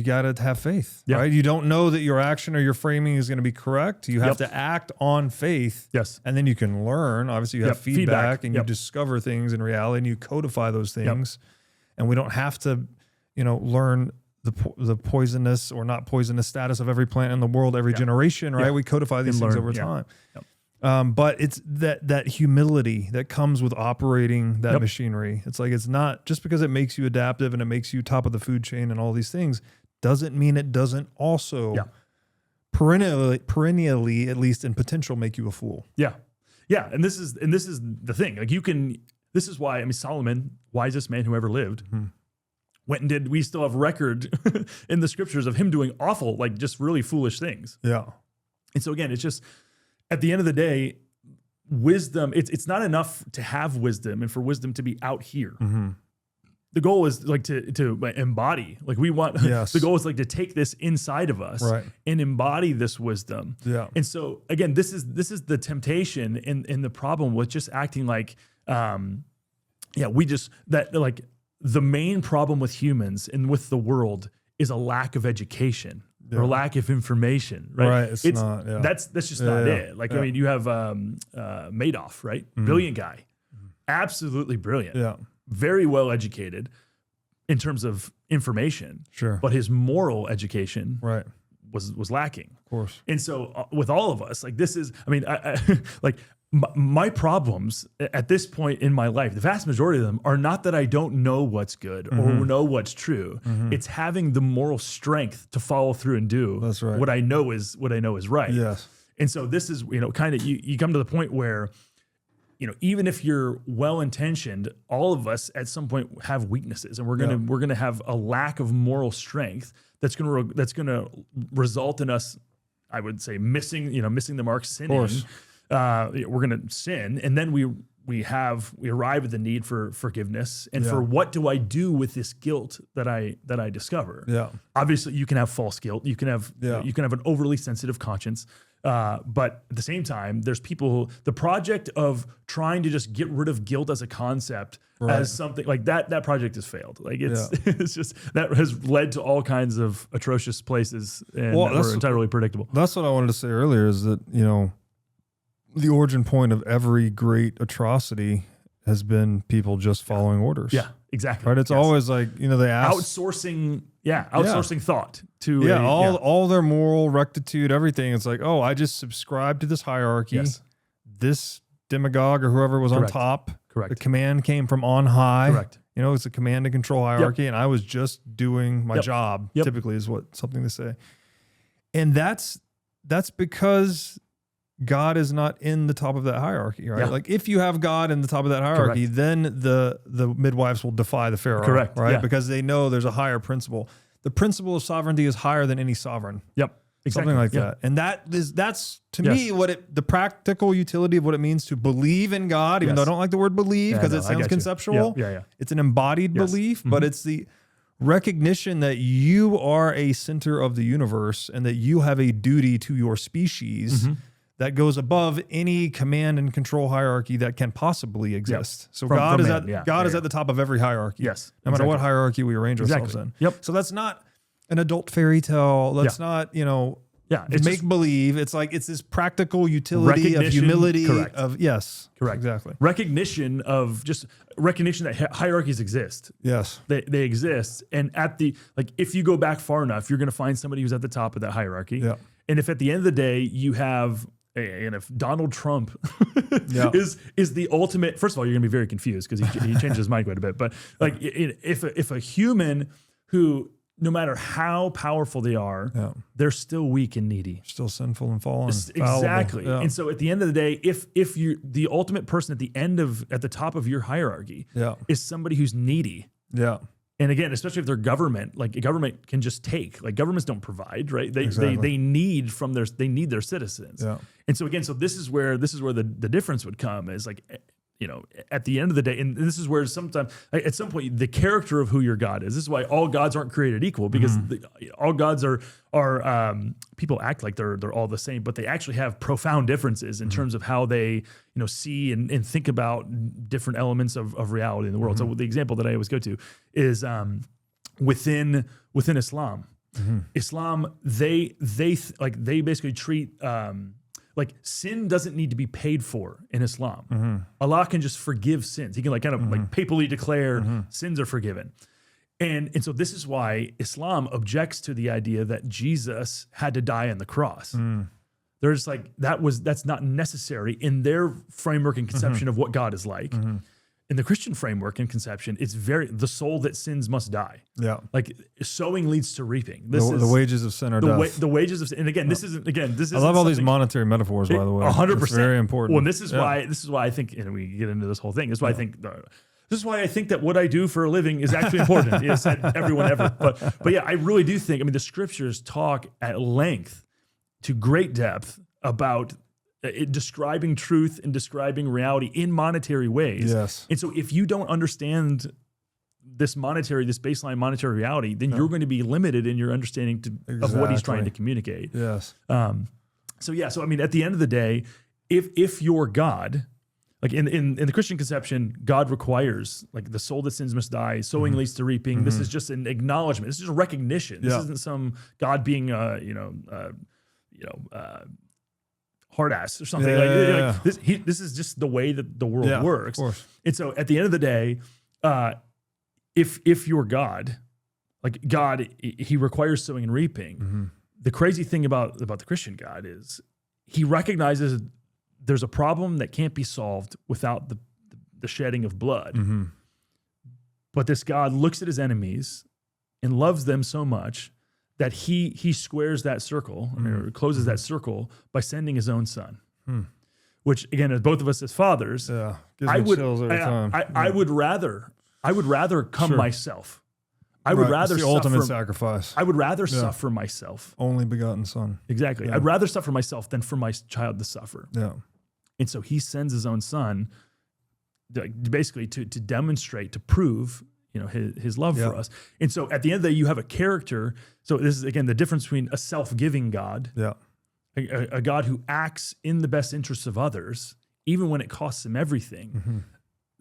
got to have faith, right? You don't know that your action or your framing is going to be correct. You have to act on faith. And then you can learn. Obviously, you have feedback and you discover things in reality and you codify those things. And we don't have to, learn the poisonous or not poisonous status of every plant in the world every generation, right? We codify these things over time. But it's that humility that comes with operating that machinery. It's like, it's not just because it makes you adaptive and it makes you top of the food chain and all these things, doesn't mean it doesn't also perennially, at least in potential, make you a fool. And this is the thing. Like this is why, Solomon, wisest man who ever lived, went and we still have record in the scriptures of him doing awful, like just really foolish things. And so again, it's just, at the end of the day, wisdom, it's not enough to have wisdom and for wisdom to be out here. the goal is like to embody, like we want, Yes. the goal is like to take this inside of us Right. and embody this wisdom. Yeah. And so again, this is the temptation and the problem with just acting like, like the main problem with humans and with the world is a lack of education or lack of information, right? Right. It's not, that's just not it. Like, I mean, you have Madoff, right? Brilliant guy, absolutely brilliant. Yeah. Very well educated in terms of information, Sure. but his moral education Right. was lacking. Of course. And so with all of us, like this is, I mean, I like my problems at this point in my life, the vast majority of them are not that I don't know what's good or know what's true. It's having the moral strength to follow through and do That's right. what I know is right. Yes. And so this is, kind of, you come to the point where, even if you're well-intentioned, all of us at some point have weaknesses, and we're gonna have a lack of moral strength that's gonna result in us, I would say, missing the mark, sinning. Of course. We're gonna sin, and then we arrive at the need for forgiveness and for what do I do with this guilt that I discover. Yeah. Obviously, you can have false guilt. You can have an overly sensitive conscience. But at the same time, there's people, the project of trying to just get rid of guilt as a concept as something like that project has failed. Like it's just, that has led to all kinds of atrocious places and that were entirely predictable. That's what I wanted to say earlier is that, the origin point of every great atrocity has been people just following orders. Yeah, exactly. Right. It's always like, they ask outsourcing thought to all their moral rectitude, everything. It's like, oh, I just subscribe to this hierarchy. Yes. This demagogue or whoever was on top. Correct. The command came from on high. Correct. It's a command and control hierarchy, and I was just doing my job. Yep. Typically, is something they say, and that's because God is not in the top of that hierarchy, right? Yeah. Like if you have God in the top of that hierarchy, then the midwives will defy the Pharaoh, Correct. right? Yeah. Because they know there's a higher principle. The principle of sovereignty is higher than any sovereign. Yep. Exactly. Something like that. And that's to me the practical utility of what it means to believe in God, even though I don't like the word believe because it sounds conceptual. Yeah. It's an embodied belief, but it's the recognition that you are a center of the universe and that you have a duty to your species that goes above any command and control hierarchy that can possibly exist. So God is at the top of every hierarchy. Yes. No matter what hierarchy we arrange ourselves in. Yep. So that's not an adult fairy tale. That's not, it's make believe. It's like it's this practical utility of humility. Correct. Correct. Exactly. Recognition that hierarchies exist. Yes. They exist. And if you go back far enough, you're going to find somebody who's at the top of that hierarchy. Yeah. And if at the end of the day you have, and if Donald Trump is the ultimate, first of all, you're going to be very confused because he changed his mind quite a bit. But like if a human who, no matter how powerful they are, they're still weak and needy. Still sinful and fallen. Exactly. Yeah. And so at the end of the day, if you're the ultimate person at the top of your hierarchy is somebody who's needy. Yeah. And again, especially if they're government, like a government can just take, like governments don't provide, right? They need their citizens. Yeah. And so again, this is where the difference would come is like, at the end of the day, and this is where sometimes, like at some point, the character of who your God is. This is why all gods aren't created equal, because all gods are people act like they're all the same, but they actually have profound differences in terms of how they see and think about different elements of reality in the world. So the example that I always go to is within Islam. Islam, they basically treat. Like sin doesn't need to be paid for in Islam. Allah can just forgive sins. He can papally declare sins are forgiven. And so this is why Islam objects to the idea that Jesus had to die on the cross. They're just like, that's not necessary in their framework and conception of what God is like. In the Christian framework and conception, it's the soul that sins must die. Yeah. Like sowing leads to reaping. The wages of sin are death. The wages of sin. And again, this isn't I love all these monetary metaphors, by the way. 100%. It's very important. Well, this is why I think, and we get into this whole thing, this is why I think that what I do for a living is actually important. Yes, said everyone ever. But yeah, I really do think, the scriptures talk at length, to great depth, about describing truth and describing reality in monetary ways. Yes. And so if you don't understand this baseline monetary reality, then you're going to be limited in your understanding of what he's trying to communicate. Yes. So I mean, at the end of the day, if you're God, like in the Christian conception, God requires, like, the soul that sins must die, sowing leads to reaping. This is just an acknowledgement. This is just a recognition. This isn't some God being hard ass or something. This is just the way that the world works. And so at the end of the day, if you're God, like God, he requires sowing and reaping. The crazy thing about the Christian God is he recognizes there's a problem that can't be solved without the shedding of blood. But this God looks at his enemies and loves them so much that he squares that circle, or closes that circle by sending his own son. Which, again, as both of us as fathers, I would rather come myself. I would rather the ultimate sacrifice. I would rather suffer myself. Only begotten son. Exactly. I'd rather suffer myself than for my child to suffer. Yeah. And so he sends his own son, basically to demonstrate, to prove, his love for us. And so at the end of the day, you have a character. So this is, again, the difference between a self-giving God, a God who acts in the best interests of others, even when it costs him everything.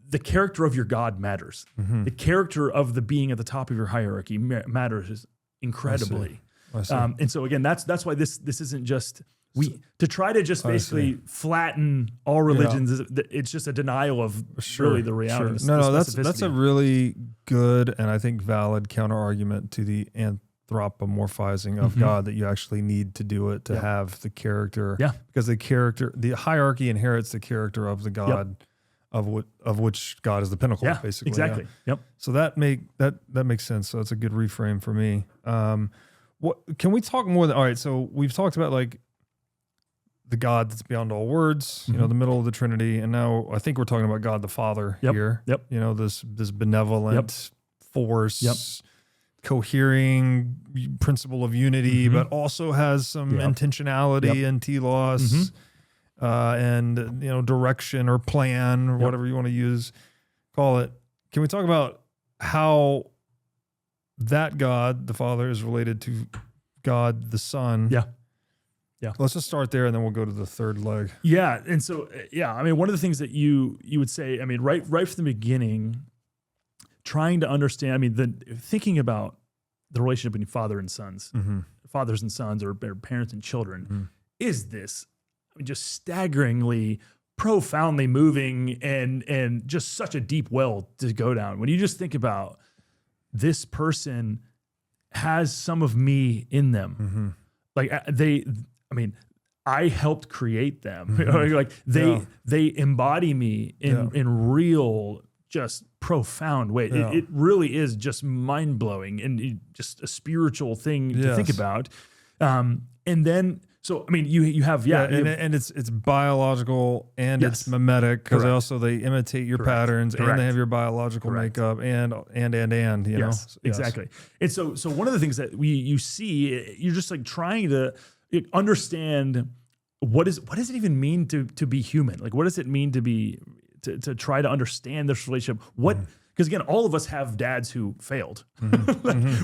The character of your God matters. The character of the being at the top of your hierarchy matters incredibly. I see. And so again, that's why this isn't just to try to just basically flatten all religions. It's just a denial of really the reality. No, that's a really good and I think valid counter argument to the anthropomorphizing of God, that you actually need to do it to have the character. Because the hierarchy inherits the character of the God. Of which God is the pinnacle, basically. Exactly. Yep. So that makes sense. So it's a good reframe for me. What can we talk more? All right. So we've talked about, like, the God that's beyond all words, the middle of the Trinity, and now I think we're talking about God the Father here. Yep. This benevolent force, cohering principle of unity, but also has some intentionality and telos. And direction or plan or whatever you want to call it. Can we talk about how that God, the Father, is related to God, the Son? Yeah. Let's just start there, and then we'll go to the third leg. Yeah, and so I mean, one of the things that you would say, I mean, right from the beginning, trying to understand. I mean, thinking about the relationship between father and sons, fathers and sons, or parents and children, is this. I mean, just staggeringly, profoundly moving, and just such a deep well to go down. When you just think about this person has some of me in them, like I helped create them. Like they embody me in real, just profound way. It really is just mind blowing and just a spiritual thing to think about. And then. So I mean, you have and it's biological and it's mimetic, because also they imitate your patterns and they have your biological makeup and you know. Exactly. And so one of the things that you see, you're just like trying to understand what does it even mean to be human? Like, what does it mean to try to understand this relationship? Because again, all of us have dads who failed.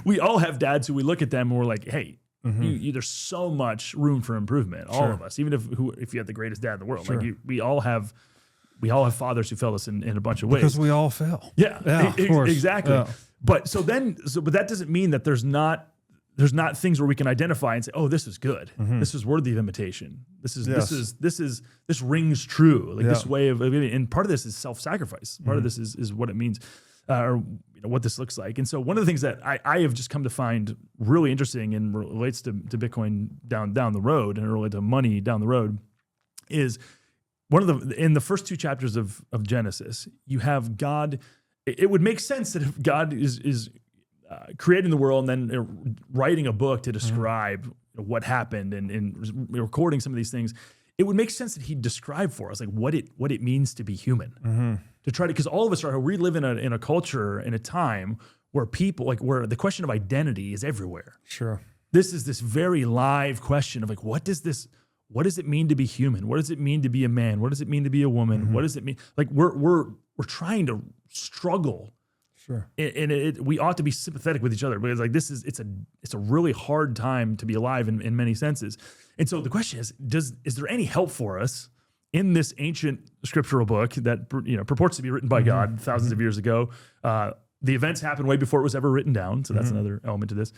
We all have dads who we look at them and we're like, hey. There's so much room for improvement. All of us, even if you have the greatest dad in the world, like we all have fathers who failed us in a bunch of ways. Because we all fail. Of course. Exactly. Yeah. But that doesn't mean that there's not things where we can identify and say, oh, this is good. This is worthy of imitation. This rings true. Like this way of, and part of this is self-sacrifice. Part of this is what it means. Or what this looks like. And so one of the things that I have just come to find really interesting and relates to Bitcoin down the road and related to money down the road is in the first two chapters of Genesis, you have God. It would make sense that if God is creating the world and then writing a book to describe what happened and recording some of these things, it would make sense that he'd describe for us like what it means to be human. To try to, because all of us we live in a culture, in a time where people, like, where the question of identity is everywhere. Sure. This is this very live question of like, what does it mean to be human? What does it mean to be a man? What does it mean to be a woman? What does it mean? Like we're trying to struggle Sure. And we ought to be sympathetic with each other, because like it's a really hard time to be alive in many senses. And so the question is there any help for us in this ancient scriptural book that purports to be written by God thousands of years ago? The events happened way before it was ever written down, so that's another element to this.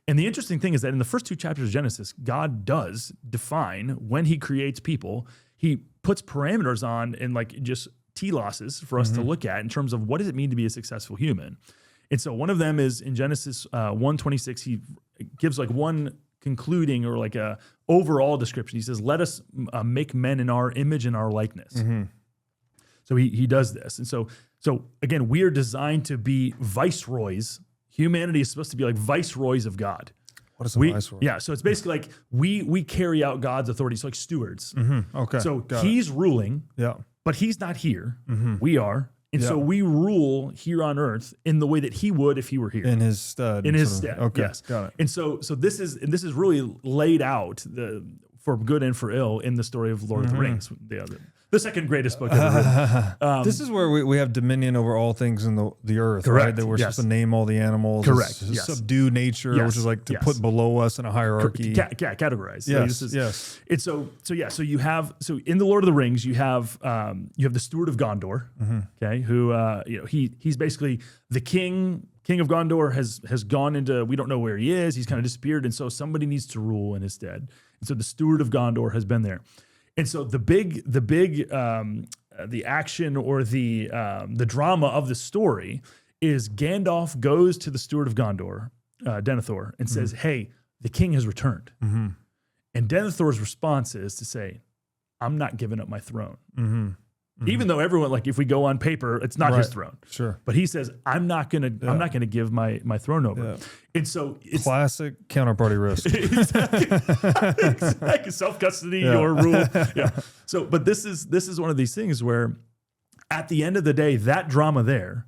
And the interesting thing is that in the first 2 chapters of Genesis, God does define when he creates people. He puts parameters on and like just teloses for us to look at in terms of what does it mean to be a successful human. And so one of them is in Genesis 1:26, he gives like one concluding or like a overall description. He says, let us make men in our image and our likeness. So he does this. And so again, we are designed to be viceroys. Humanity is supposed to be like viceroys of God. What is a viceroy? Yeah, so it's basically like we carry out God's authority. So like stewards. Okay. So he's ruling, but he's not here. We are. And so we rule here on earth in the way that he would if he were here. In his stead. In his stead, Okay, yes. got it. And so this is really laid out for good and for ill in the story of Lord of the Rings, the second greatest book ever written. This is where we have dominion over all things in the earth, Correct, right? That we're yes. supposed to name all the animals. Correct, Subdue nature, Yes, which is like to yes. put below us in a hierarchy. Categorize. Yes. And so you have in the Lord of the Rings you have the Steward of Gondor, okay, who he's basically the king. King of Gondor has gone into, we don't know where he is. He's kind of disappeared, and so somebody needs to rule in his stead. And so the Steward of Gondor has been there. And so the action or the drama of the story is Gandalf goes to the Steward of Gondor, Denethor, and says, "Hey, the king has returned." And Denethor's response is to say, "I'm not giving up my throne." Even though everyone, like if we go on paper, it's not his throne. Sure. But he says, I'm not gonna give my throne over. Yeah. And so it's classic counterparty risk. exactly. Self-custody or rule. Yeah. So, but this is one of these things where at the end of the day, that drama there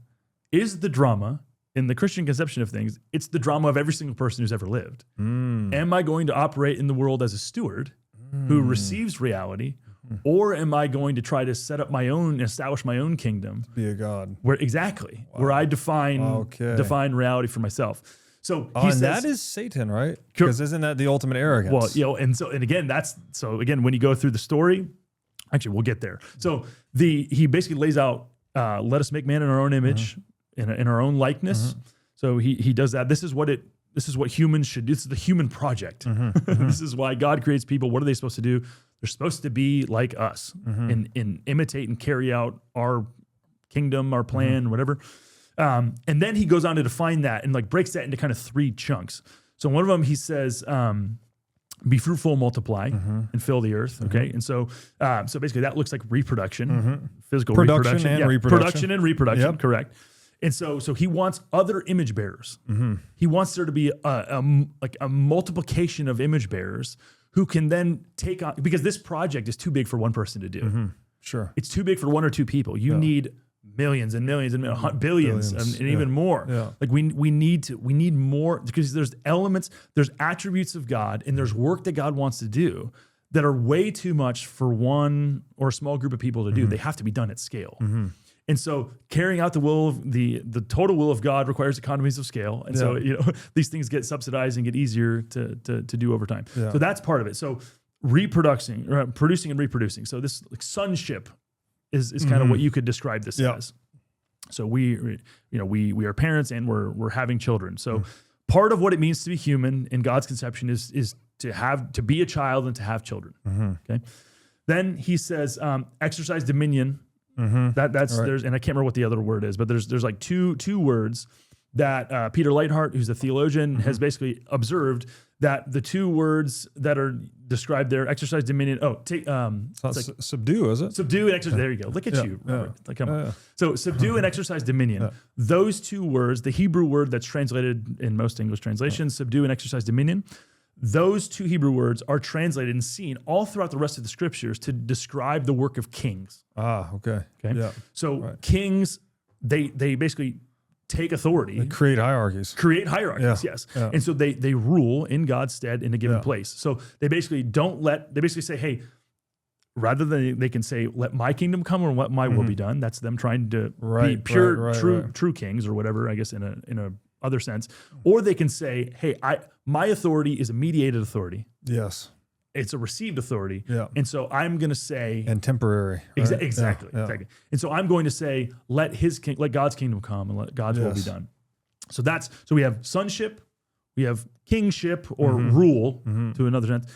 is the drama in the Christian conception of things. It's the drama of every single person who's ever lived. Am I going to operate in the world as a steward who receives reality? Or am I going to try to set up my own, establish my own kingdom? Be a god. Where I define reality for myself. So he says, that is Satan, right? Because isn't that the ultimate arrogance? Well, and again, when you go through the story, actually we'll get there. So he basically lays out, let us make man in our own image, in our own likeness. So he does that. This is what humans should do. This is the human project. This is why God creates people. What are they supposed to do? They're supposed to be like us and imitate and carry out our kingdom, our plan, whatever. And then he goes on to define that and like breaks that into kind of 3 chunks. So one of them, he says, be fruitful, multiply, and fill the earth. Okay. And so basically that looks like reproduction, physical production reproduction. and reproduction. Production and reproduction. Correct. And so he wants other image bearers. He wants there to be a multiplication of image bearers who can then take on, because this project is too big for one person to do. Sure. It's too big for 1 or 2 people. You need millions and millions and billions and even more. Like we need more, because there's attributes of God and there's work that God wants to do that are way too much for one or a small group of people to do. They have to be done at scale. And so carrying out the will of the total will of God requires economies of scale. And so, these things get subsidized and get easier to do over time. So that's part of it. So producing and reproducing. So this like sonship is kind of what you could describe this as. So we are parents and we're having children. So part of what it means to be human in God's conception is to be a child and to have children. Okay. Then he says, exercise dominion. That's right. There's, and I can't remember what the other word is, but there's like two words that Peter Leithart, who's a theologian, has basically observed that the 2 words that are described there, exercise dominion. It's like subdue, is it? Subdue and exercise. There you go. Look at you. Like, come on. So subdue and exercise dominion. Those 2 words, the Hebrew word that's translated in most English translations, subdue and exercise dominion. Those 2 Hebrew words are translated and seen all throughout the rest of the scriptures to describe the work of kings. Okay. Yeah. So kings, they basically take authority. They create hierarchies. Yes. Yeah. And so they rule in God's stead in a given place. So they basically say, hey, rather than they can say, let my kingdom come or let my will be done. That's them trying to be pure, true kings or whatever, I guess in a other sense. Or they can say, hey, my authority is a mediated authority. Yes. It's a received authority. Yeah. And so I'm going to say. And temporary. Right? Exactly. And so I'm going to say, let God's kingdom come and let God's will be done. So we have sonship, we have kingship or rule to another sense.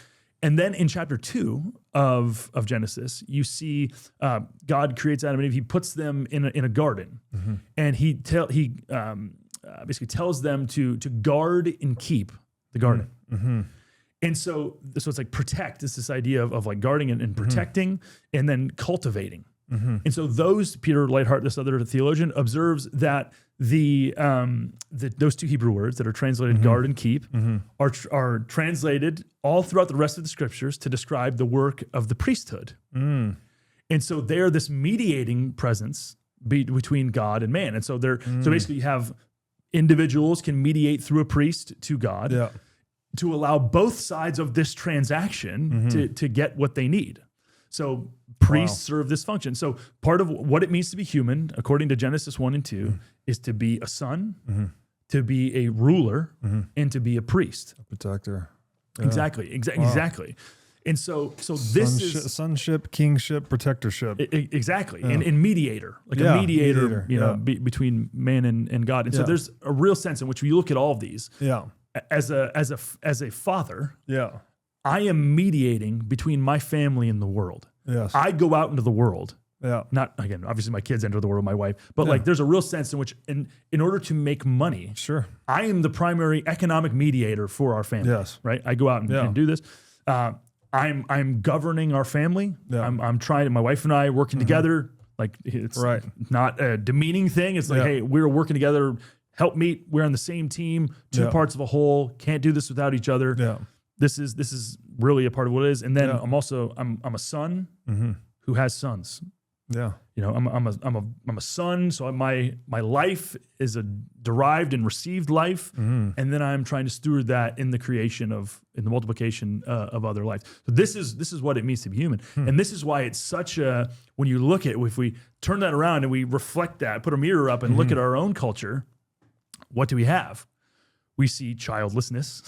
And then in chapter 2 of Genesis, you see God creates Adam and Eve. He puts them in a garden, and he basically tells them to guard and keep the garden. And so it's like protect. It's this idea of like guarding and protecting, and then cultivating. And so Peter Leithart, this other theologian, observes that those two Hebrew words that are translated guard and keep are translated all throughout the rest of the scriptures to describe the work of the priesthood. And so they're this mediating presence between God and man. And so so basically you have individuals can mediate through a priest to God to allow both sides of this transaction to get what they need. So priests serve this function. So part of what it means to be human, according to Genesis 1 and 2, is to be a son, to be a ruler, and to be a priest. A protector. Yeah. Exactly. Exactly. And so this is sonship, kingship, protectorship. Exactly. And mediator, like a mediator, between man and God. And so there's a real sense in which we look at all of these. Yeah. As a father, I am mediating between my family and the world. Yes. I go out into the world. Yeah. Not, again, obviously my kids enter the world, my wife, but like there's a real sense in which in order to make money, I am the primary economic mediator for our family. Yes. Right? I go out and do this. I'm governing our family. Yeah. I'm trying, my wife and I working together. Like it's not a demeaning thing. It's like, hey, we're working together, help meet. We're on the same team, two parts of a whole, can't do this without each other. Yeah. This is really a part of what it is. And then I'm a son who has sons. Yeah. You know, I'm a son. So my life is a derived and received life. And then I'm trying to steward that in the creation in the multiplication of other lives. So this is what it means to be human. And this is why it's such a, when you look at, if we turn that around and we reflect that, put a mirror up and look at our own culture, what do we have? We see childlessness.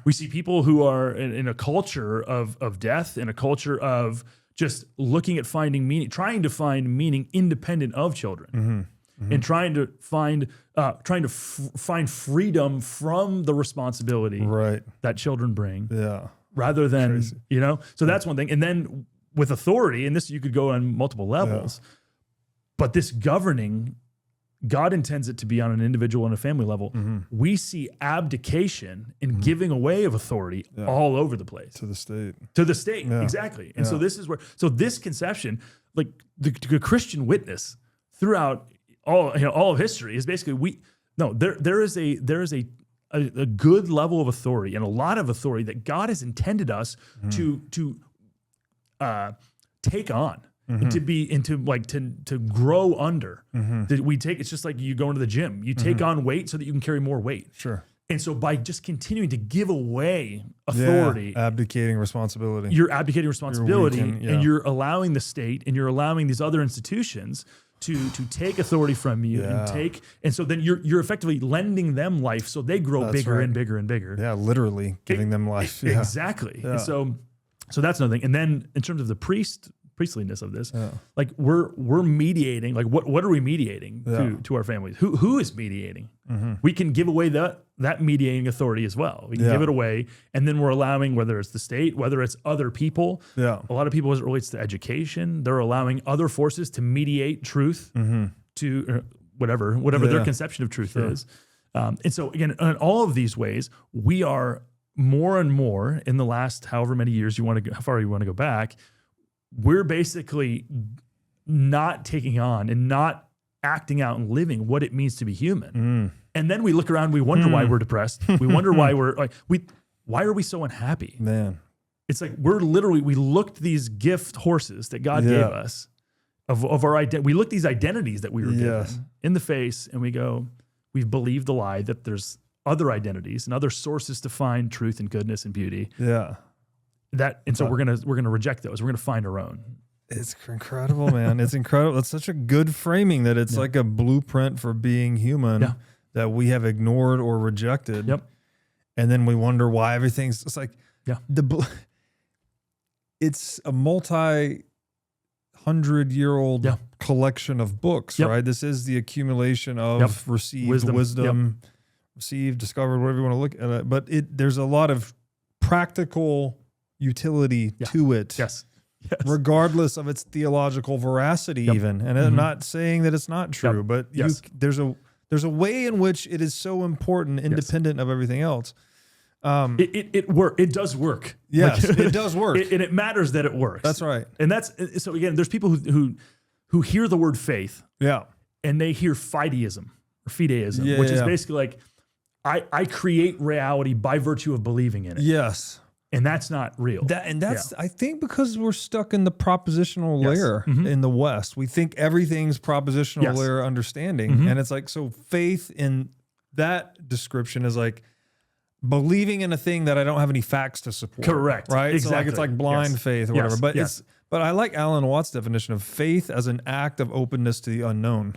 We see people who are in a culture of death, in a culture of just looking at finding meaning, trying to find meaning independent of children, and trying to find freedom from the responsibility that children bring. Yeah, rather than So that's one thing. And then with authority, and this you could go on multiple levels, but this governing. God intends it to be on an individual and a family level. We see abdication and giving away of authority all over the place. To the state, exactly. And so this is where, this conception, like the Christian witness throughout all of history is basically there is a good level of authority and a lot of authority that God has intended us to take on. To grow under. It's just like you go into the gym. You take on weight so that you can carry more weight. Sure. And so by just continuing to give away authority, abdicating responsibility, you're abdicating responsibility, and you're allowing the state and you're allowing these other institutions to take authority from you and so then you're effectively lending them life so they grow bigger and bigger and bigger. Yeah, literally giving them life. Exactly. Yeah. And so that's another thing. And then in terms of the priestliness of this, like we're mediating, like what are we mediating to our families? Who is mediating? We can give away that mediating authority as well. We can give it away, and then we're allowing, whether it's the state, whether it's other people. A lot of people, as it relates to education, they're allowing other forces to mediate truth to whatever their conception of truth is. And so again, in all of these ways, we are more and more in the last however many years how far you want to go back. We're basically not taking on and not acting out and living what it means to be human. And then we look around, we wonder why we're depressed. We wonder why why are we so unhappy? Man. It's like we looked these gift horses that God gave us of our identity. We look these identities that we were given in the face and we go, we've believed the lie that there's other identities and other sources to find truth and goodness and beauty. Yeah. So we're gonna reject those. We're gonna find our own. It's incredible, man. It's incredible. It's such a good framing that it's like a blueprint for being human that we have ignored or rejected. Yep. And then we wonder why everything's it's like it's a multi-100-year-old collection of books, right? This is the accumulation of received wisdom, received, discovered, whatever you want to look at it. But there's a lot of practical utility to it. Yes. Regardless of its theological veracity, even. And I'm not saying that it's not true, but there's a way in which it is so important, independent of everything else. It does work. Yes, it does work. And it matters that it works. That's right. And so again, there's people who hear the word faith, and they hear fideism or fideism, which is basically like I create reality by virtue of believing in it. Yes. And that's not real. That's I think because we're stuck in the propositional layer in the West. We think everything's propositional layer understanding. And it's like, so faith in that description is like believing in a thing that I don't have any facts to support. Correct. Right? Exactly. So like it's like blind faith or whatever. But but I like Alan Watts' definition of faith as an act of openness to the unknown.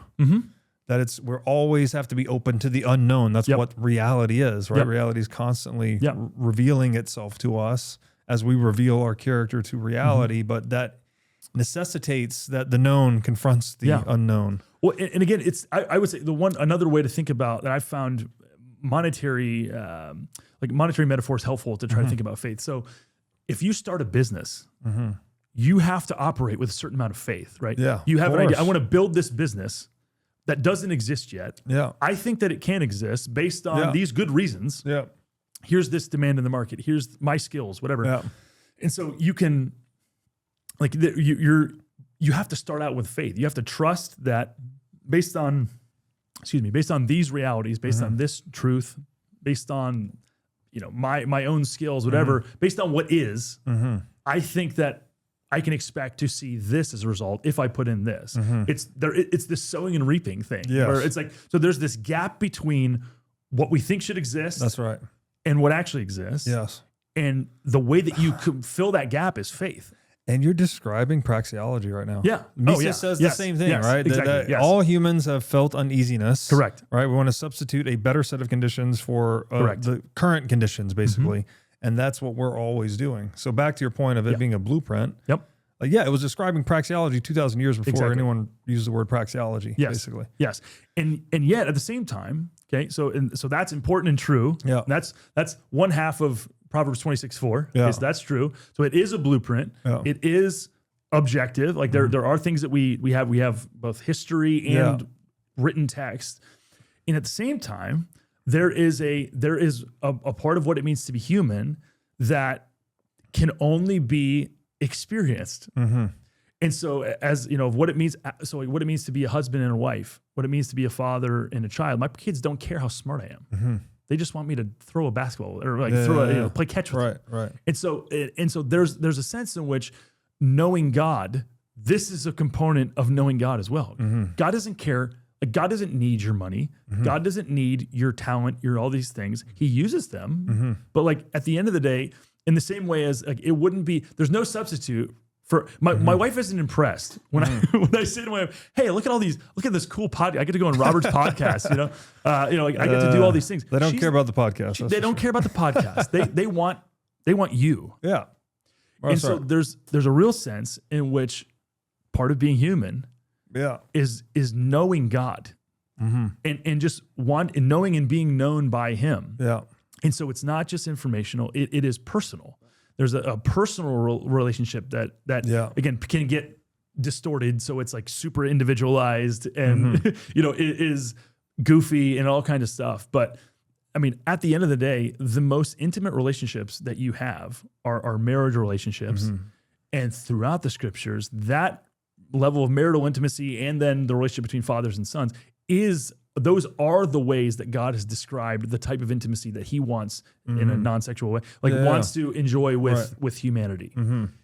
That we always have to be open to the unknown. That's what reality is, right? Reality is constantly revealing itself to us as we reveal our character to reality, but that necessitates that the known confronts the unknown. Well, and again, I would say another way to think about that I found monetary metaphors helpful to try to think about faith. So if you start a business, you have to operate with a certain amount of faith, right? Yeah, you have an idea. I want to build this business that doesn't exist yet. Yeah. I think that it can exist based on these good reasons. Yeah. Here's this demand in the market. Here's my skills, whatever. Yeah. And so you can, like, you have to start out with faith. You have to trust that based on these realities, based on this truth, based on, my own skills, whatever, based on what is, I think that I can expect to see this as a result if I put in this. It's this sowing and reaping thing. Where it's like, so there's this gap between what we think should exist. That's right. And what actually exists. Yes. And the way that you could fill that gap is faith. And you're describing praxeology right now. Yeah. Mises says the same thing, right? Exactly. All humans have felt uneasiness. Correct. Right? We want to substitute a better set of conditions for the current conditions, basically. And that's what we're always doing. So back to your point of it being a blueprint. Yep. Like, it was describing praxeology 2,000 years before anyone used the word praxeology, basically. Yes. And yet at the same time, okay, so that's important and true. Yeah. That's one half of Proverbs 26:4. Yeah. Okay, so that's true. So it is a blueprint. Yeah. It is objective. Like there are things that we have both history and written text. And at the same time, there is a part of what it means to be human that can only be experienced. And so as what it means to be a husband and a wife, what it means to be a father and a child. My kids don't care how smart I am. They just want me to throw a basketball or play catch with them. Right. And so there's a sense in which knowing God, this is a component of knowing God as well. God doesn't care. Like, God doesn't need your money. God doesn't need your talent, all these things. He uses them. But like at the end of the day, in the same way as like it wouldn't be, there's no substitute for my wife isn't impressed when I say to my wife, hey, look at this cool podcast. I get to go on Robert's podcast, I get to do all these things. They don't care about the podcast. They don't care about the podcast. They want you. Yeah. Well, and so there's a real sense in which part of being human is knowing God and just knowing and being known by him. Yeah. And so it's not just informational, it is personal. There's a personal relationship that again can get distorted. So it's like super individualized and it is goofy and all kind of stuff. But I mean, at the end of the day, the most intimate relationships that you have are marriage relationships. And throughout the scriptures, that level of marital intimacy and then the relationship between fathers and sons those are the ways that God has described the type of intimacy that he wants in a non-sexual way, wants to enjoy with humanity.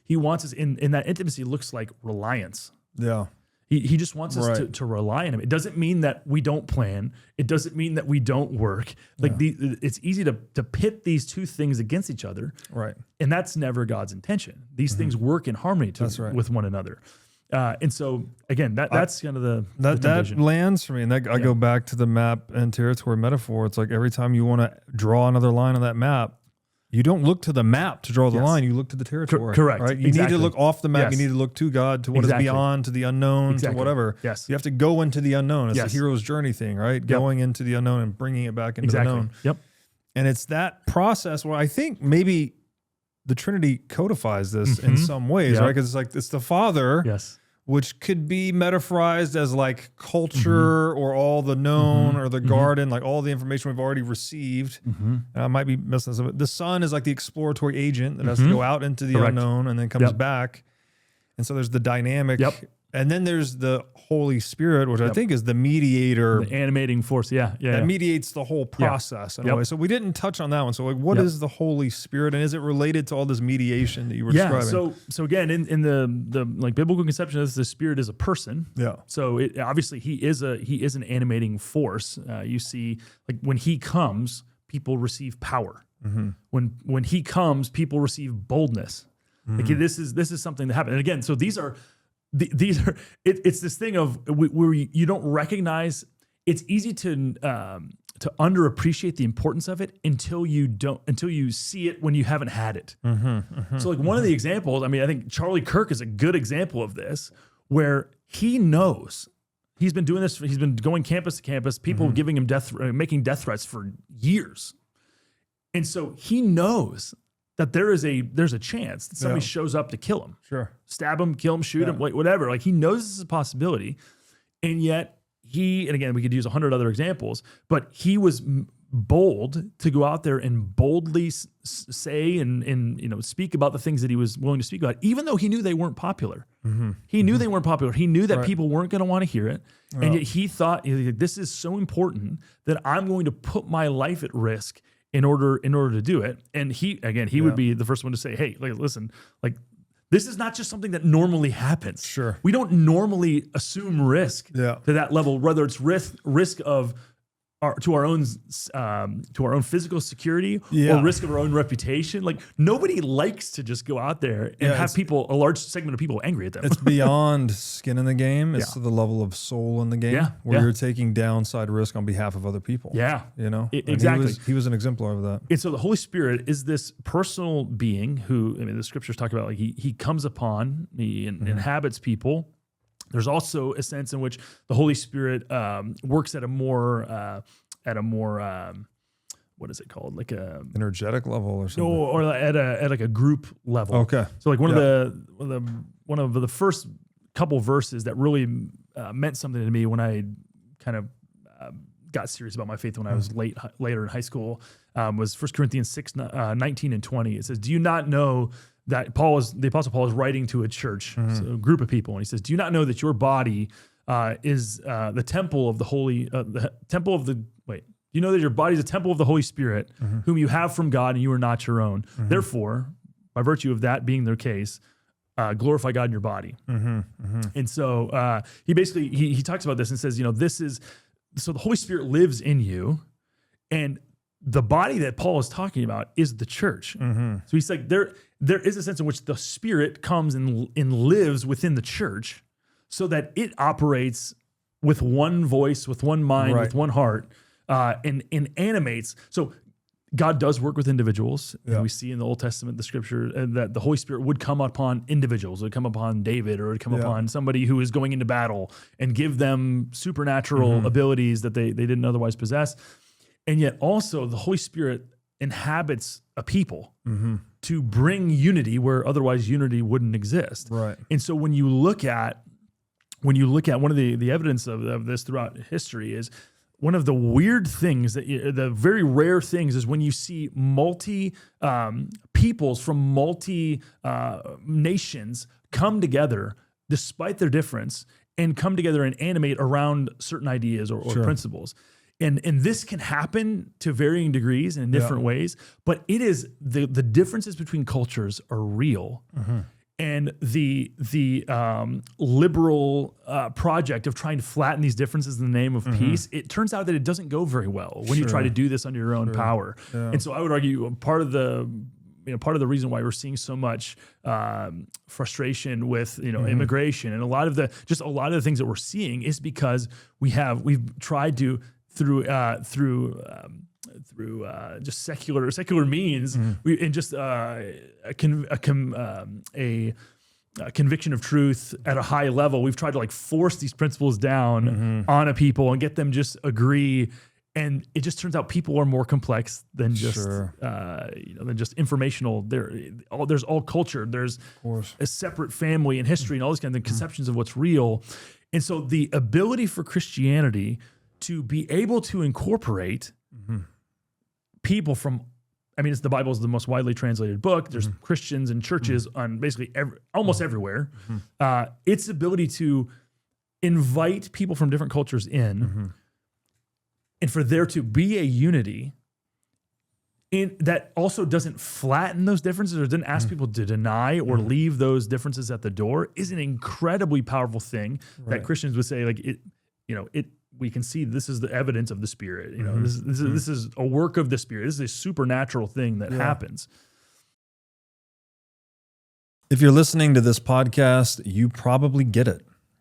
He wants us in that intimacy looks like reliance. Yeah. He just wants us Right. to rely on him. It doesn't mean that we don't plan. It doesn't mean that we don't work. Like it's easy to pit these two things against each other. Right. And that's never God's intention. These things work in harmony with one another. And so again, that's kind of that lands for me. And I go back to the map and territory metaphor. It's like every time you want to draw another line on that map, you don't look to the map to draw the line. You look to the territory. Correct. Right? You need to look off the map. Yes. You need to look to God, to what is beyond, to the unknown, to whatever. Yes. You have to go into the unknown. It's a hero's journey thing, right? Yep. Going into the unknown and bringing it back into the known. Yep. And it's that process where I think maybe the Trinity codifies this in some ways, right? Because it's like it's the Father. Yes. Which could be metaphorized as like culture or all the known or the garden, like all the information we've already received. And I might be missing this. The Son is like the exploratory agent that has to go out into the unknown and then comes back. And so there's the dynamic. And then there's the Holy Spirit, which I think is the mediator. The animating force. That mediates the whole process in a way. So we didn't touch on that one. So like, what is the Holy Spirit, and is it related to all this mediation that you were describing? So again, in the like biblical conception of this, the Spirit is a person. Yeah. So obviously he is an animating force. You see, like when he comes, people receive power. When he comes, people receive boldness. Like this is something that happened. And again, so these are it's this thing of where you don't recognize. It's easy to underappreciate the importance of it until you see it when you haven't had it. So like one of the examples, I mean, I think Charlie Kirk is a good example of this, where he knows he's been doing this. He's been going campus to campus, people giving him making death threats for years, and so he knows that there's a chance that somebody shows up to kill him. Sure. Stab him, kill him, shoot him, like whatever. Like he knows this is a possibility. And yet and again, we could use 100 other examples, but he was bold to go out there and boldly say and speak about the things that he was willing to speak about, even though he knew they weren't popular. He knew they weren't popular. He knew that people weren't going to want to hear it. And yet he thought, this is so important that I'm going to put my life at risk in order to do it. And he would be the first one to say, hey, like, listen, like this is not just something that normally happens. Sure. We don't normally assume risk to that level, whether it's risk of to our own physical security or risk of our own reputation. Like nobody likes to just go out there and have a large segment of people angry at them. It's beyond skin in the game. It's to the level of soul in the game where you're taking downside risk on behalf of other people. Exactly. He was an exemplar of that. And so the Holy Spirit is this personal being who, I mean, the scriptures talk about like he comes upon, he inhabits people. There's also a sense in which the Holy Spirit works at a more what is it called? Like a energetic level or something, or at like a group level. Okay. So like one of the first couple verses that really meant something to me when I kind of got serious about my faith when I was later in high school was 1 Corinthians 6, 19 and 20. It says, "Do you not know that the Apostle Paul is writing to a church, so a group of people, and he says, do you not know that your body is the temple of the Holy, you know that your body is a temple of the Holy Spirit, whom you have from God, and you are not your own. Therefore, by virtue of that being their case, glorify God in your body." And so he basically, he talks about this and says, so the Holy Spirit lives in you, and the body that Paul is talking about is the church. So he's like, there is a sense in which the Spirit comes and lives within the church so that it operates with one voice, with one mind, with one heart, and animates. So God does work with individuals. And we see in the Old Testament, the scripture, that the Holy Spirit would come upon individuals. It would come upon David, or it would come upon somebody who is going into battle and give them supernatural abilities that they didn't otherwise possess. And yet also the Holy Spirit inhabits a people to bring unity where otherwise unity wouldn't exist. Right. And so when you look at one of the evidence of this throughout history is one of the weird things the very rare things is when you see multi peoples from multi nations come together despite their difference and come together and animate around certain ideas or principles. And this can happen to varying degrees and in different ways, but it is the differences between cultures are real. and the liberal project of trying to flatten these differences in the name of peace, it turns out that it doesn't go very well when you try to do this under your own power. Yeah. And so I would argue part of the reason why we're seeing so much frustration with immigration and a lot of the things that we're seeing is because we've tried to through just secular means, and just a conviction of truth at a high level, we've tried to like force these principles down on a people and get them just agree. And it just turns out people are more complex than just than just informational. There's all culture. There's a separate family and history and all these kinds of conceptions of what's real. And so the ability for Christianity to be able to incorporate people from, it's the Bible is the most widely translated book. There's Christians and churches on basically almost everywhere. Its ability to invite people from different cultures in, and for there to be a unity that also doesn't flatten those differences or doesn't ask people to deny or leave those differences at the door is an incredibly powerful thing that Christians would say, like, we can see this is the evidence of the Spirit. This is a work of the Spirit. This is a supernatural thing that happens. If you're listening to this podcast, you probably get it.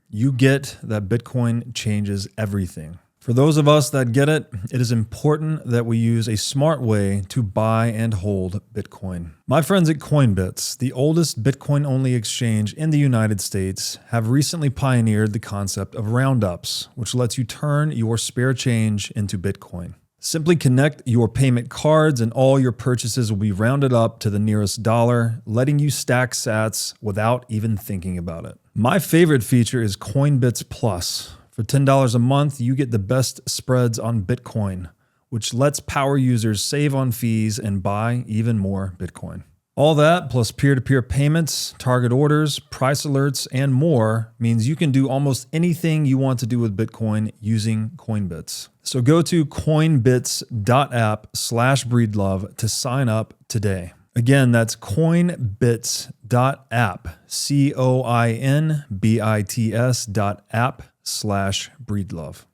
You get that Bitcoin changes everything. For those of us that get it, it is important that we use a smart way to buy and hold Bitcoin. My friends at Coinbits, the oldest Bitcoin-only exchange in the United States, have recently pioneered the concept of roundups, which lets you turn your spare change into Bitcoin. Simply connect your payment cards and all your purchases will be rounded up to the nearest dollar, letting you stack sats without even thinking about it. My favorite feature is Coinbits Plus. For $10 a month, you get the best spreads on Bitcoin, which lets power users save on fees and buy even more Bitcoin. All that, plus peer-to-peer payments, target orders, price alerts, and more means you can do almost anything you want to do with Bitcoin using Coinbits. So go to coinbits.app/breedlove to sign up today. Again, that's coinbits.app, coinbits.app/breedlove.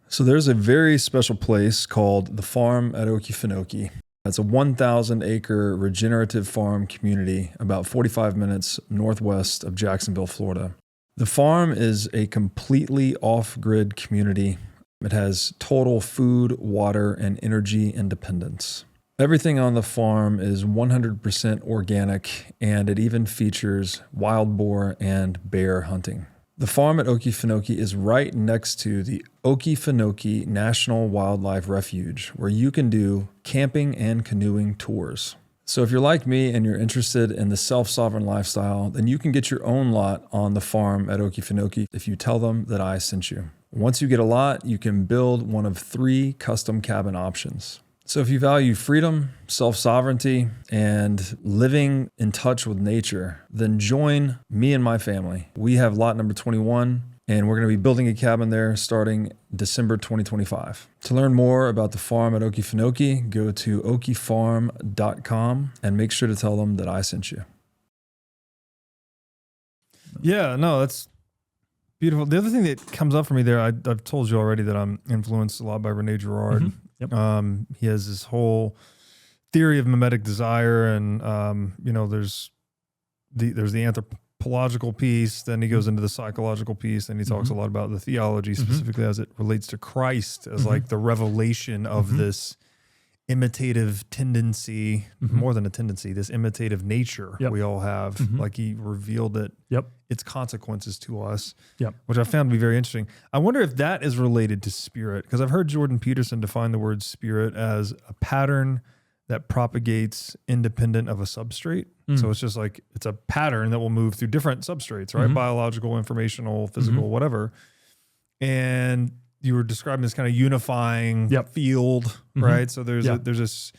So there's a very special place called the farm at Okefenokee. It's a 1,000-acre regenerative farm community about 45 minutes northwest of Jacksonville, Florida. The farm is a completely off-grid community. It has total food, water, and energy independence. Everything on the farm is 100% organic, and it even features wild boar and bear hunting. The farm at Okefenokee is right next to the Okefenokee National Wildlife Refuge, where you can do camping and canoeing tours. So if you're like me and you're interested in the self-sovereign lifestyle, then you can get your own lot on the farm at Okefenokee if you tell them that I sent you. Once you get a lot, you can build one of 3 custom cabin options. So if you value freedom, self-sovereignty, and living in touch with nature, then join me and my family. We have lot number 21, and we're going to be building a cabin there starting December 2025. To learn more about the farm at Okefenokee, go to okefarm.com and make sure to tell them that I sent you. Yeah, no, that's beautiful. The other thing that comes up for me there, I've told you already that I'm influenced a lot by Rene Girard. Mm-hmm. Yep. He has this whole theory of mimetic desire, and there's the anthropological piece. Then he goes into the psychological piece, and he talks a lot about the theology, specifically as it relates to Christ as like the revelation of this imitative tendency, more than a tendency, this imitative nature we all have. Like he revealed it, its consequences to us, which I found to be very interesting. I wonder if that is related to spirit, because I've heard Jordan Peterson define the word spirit as a pattern that propagates independent of a substrate. So it's just like, it's a pattern that will move through different substrates, right? Biological, informational, physical, whatever. And you were describing this kind of unifying field, right? So there's this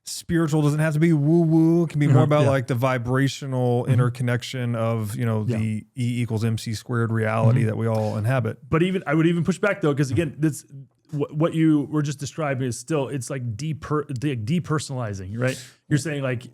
spiritual, doesn't have to be woo-woo. It can be more about like the vibrational interconnection of, the E = MC squared reality that we all inhabit. But I would even push back though, because again, this what you were just describing is still, it's like depersonalizing, right? You're saying like,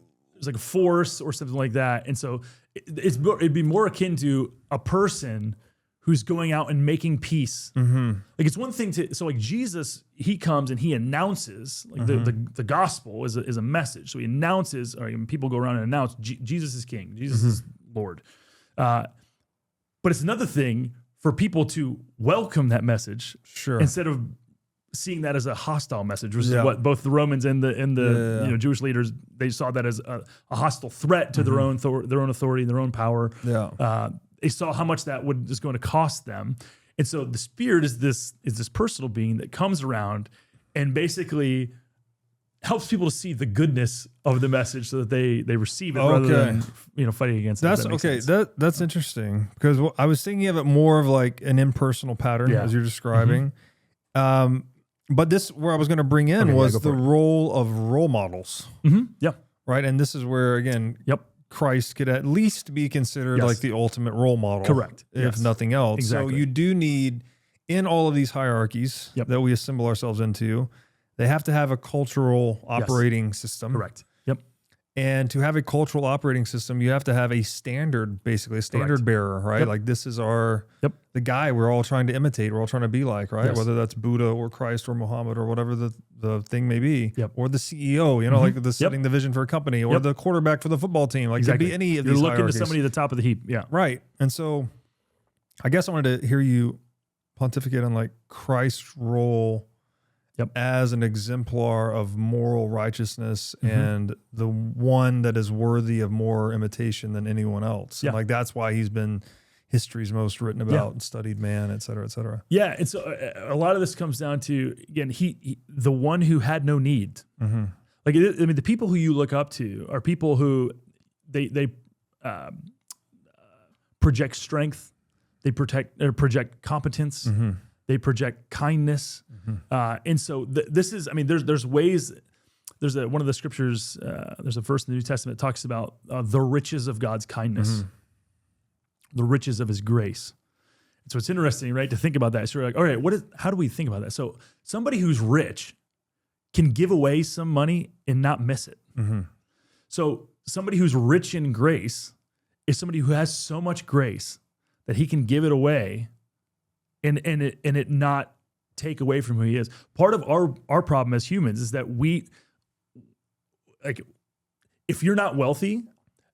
it's like a force or something like that. And so it'd be more akin to a person who's going out and making peace. Like it's one thing so like Jesus, he comes and he announces, like the gospel is a message. So he announces, or people go around and announce Jesus is king, Jesus is Lord. But it's another thing for people to welcome that message, instead of seeing that as a hostile message, which is what both the Romans and the Jewish leaders, they saw that as a hostile threat to their own authority and their own power. They saw how much that is going to cost them. And so the Spirit is this personal being that comes around and basically helps people to see the goodness of the message so that they receive it rather than fighting against it. That's interesting, because I was thinking of it more of like an impersonal pattern as you're describing. But this, where I was going to bring in was the role of role models. Right. And this is where, again, Christ could at least be considered like the ultimate role model. Correct. If nothing else. Exactly. So you do need, in all of these hierarchies that we assemble ourselves into, they have to have a cultural operating system. Correct. And to have a cultural operating system, you have to have a standard, basically a standard bearer, right? Like this is the guy we're all trying to imitate, we're all trying to be like, right? Whether that's Buddha or Christ or Muhammad or whatever the thing may be, or the CEO, like the setting the vision for a company, or the quarterback for the football team. Like it could be any of these looking hierarchies. to somebody at the top of the heap. Right. And so I guess I wanted to hear you pontificate on like Christ's role as an exemplar of moral righteousness and the one that is worthy of more imitation than anyone else. And like that's why he's been history's most written about and studied man, et cetera, et cetera. Yeah. And so a lot of this comes down to, again, he the one who had no need. Like, the people who you look up to are people who they project strength, they project competence, they project kindness. And so this is, there's ways, there's one of the scriptures, there's a verse in the New Testament that talks about the riches of God's kindness, the riches of his grace. And so it's interesting, right, to think about that. So you're like, all right, how do we think about that? So somebody who's rich can give away some money and not miss it. So somebody who's rich in grace is somebody who has so much grace that he can give it away and it not take away from who he is. Part of our problem as humans is that if you're not wealthy,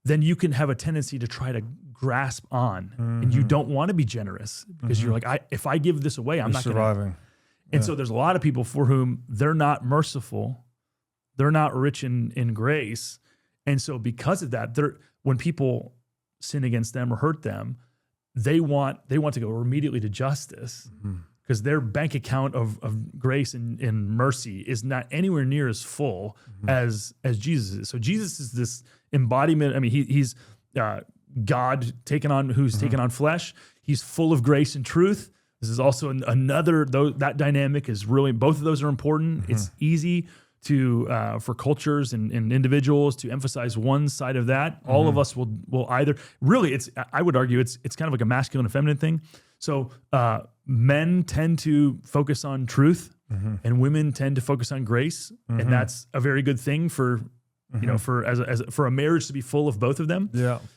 then you can have a tendency to try to grasp on, and you don't want to be generous because you're like, if I give this away, I'm not surviving. And so there's a lot of people for whom they're not merciful, they're not rich in grace, and so because of that, when people sin against them or hurt them, they want to go immediately to justice. Because their bank account of grace and mercy is not anywhere near as full as Jesus is. So Jesus is this embodiment. He's God taken on flesh. He's full of grace and truth. This is also another, though that dynamic is really, both of those are important. It's easy for cultures and individuals to emphasize one side of that. All of us will either, really, I would argue it's kind of like a masculine and feminine thing. So men tend to focus on truth and women tend to focus on grace. And that's a very good thing for for a marriage to be full of both of them.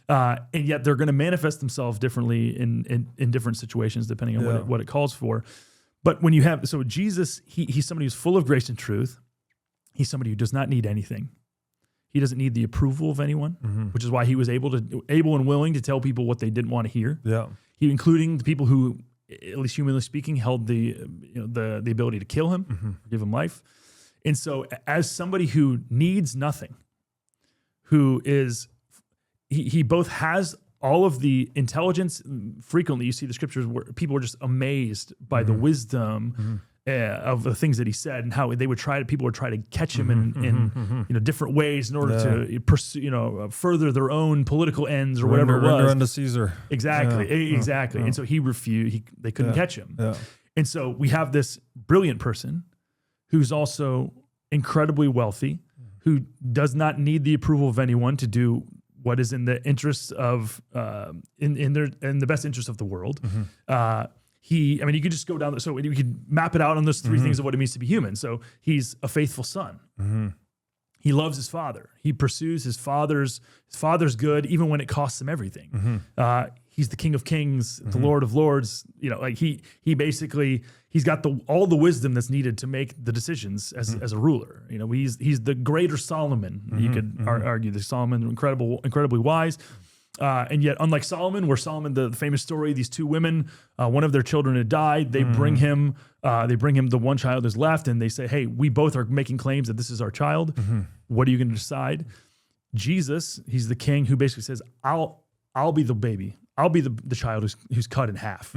And yet they're going to manifest themselves differently in different situations depending on what it calls for. But when you have, so Jesus, he's somebody who's full of grace and truth. He's somebody who does not need anything. He doesn't need the approval of anyone, which is why he was able and willing to tell people what they didn't want to hear. Including the people who, at least humanly speaking, held the ability to kill him, give him life. And so, as somebody who needs nothing, who is, he both has all of the intelligence. Frequently, you see the scriptures where people are just amazed by the wisdom of the things that he said, and how people would try to catch him in different ways in order to pursue, further their own political ends or whatever it was. Render unto Caesar. Exactly. And so he refused. They couldn't catch him. And so we have this brilliant person who's also incredibly wealthy, who does not need the approval of anyone to do what is in the interest of in the best interest of the world. You could just go down. So you could map it out on those three things of what it means to be human. So he's a faithful son. He loves his Father. He pursues his Father's good, even when it costs him everything. He's the King of Kings, the Lord of Lords. You know, like he basically, he's got all the wisdom that's needed to make the decisions as a ruler. You know, he's the greater Solomon. You could argue that Solomon incredibly wise. And yet, unlike Solomon, where Solomon, the famous story, these two women, one of their children had died. They bring him the one child who's left, and they say, "Hey, we both are making claims that this is our child. What are you going to decide?" Jesus, he's the king who basically says, "I'll be the baby. I'll be the child who's cut in half."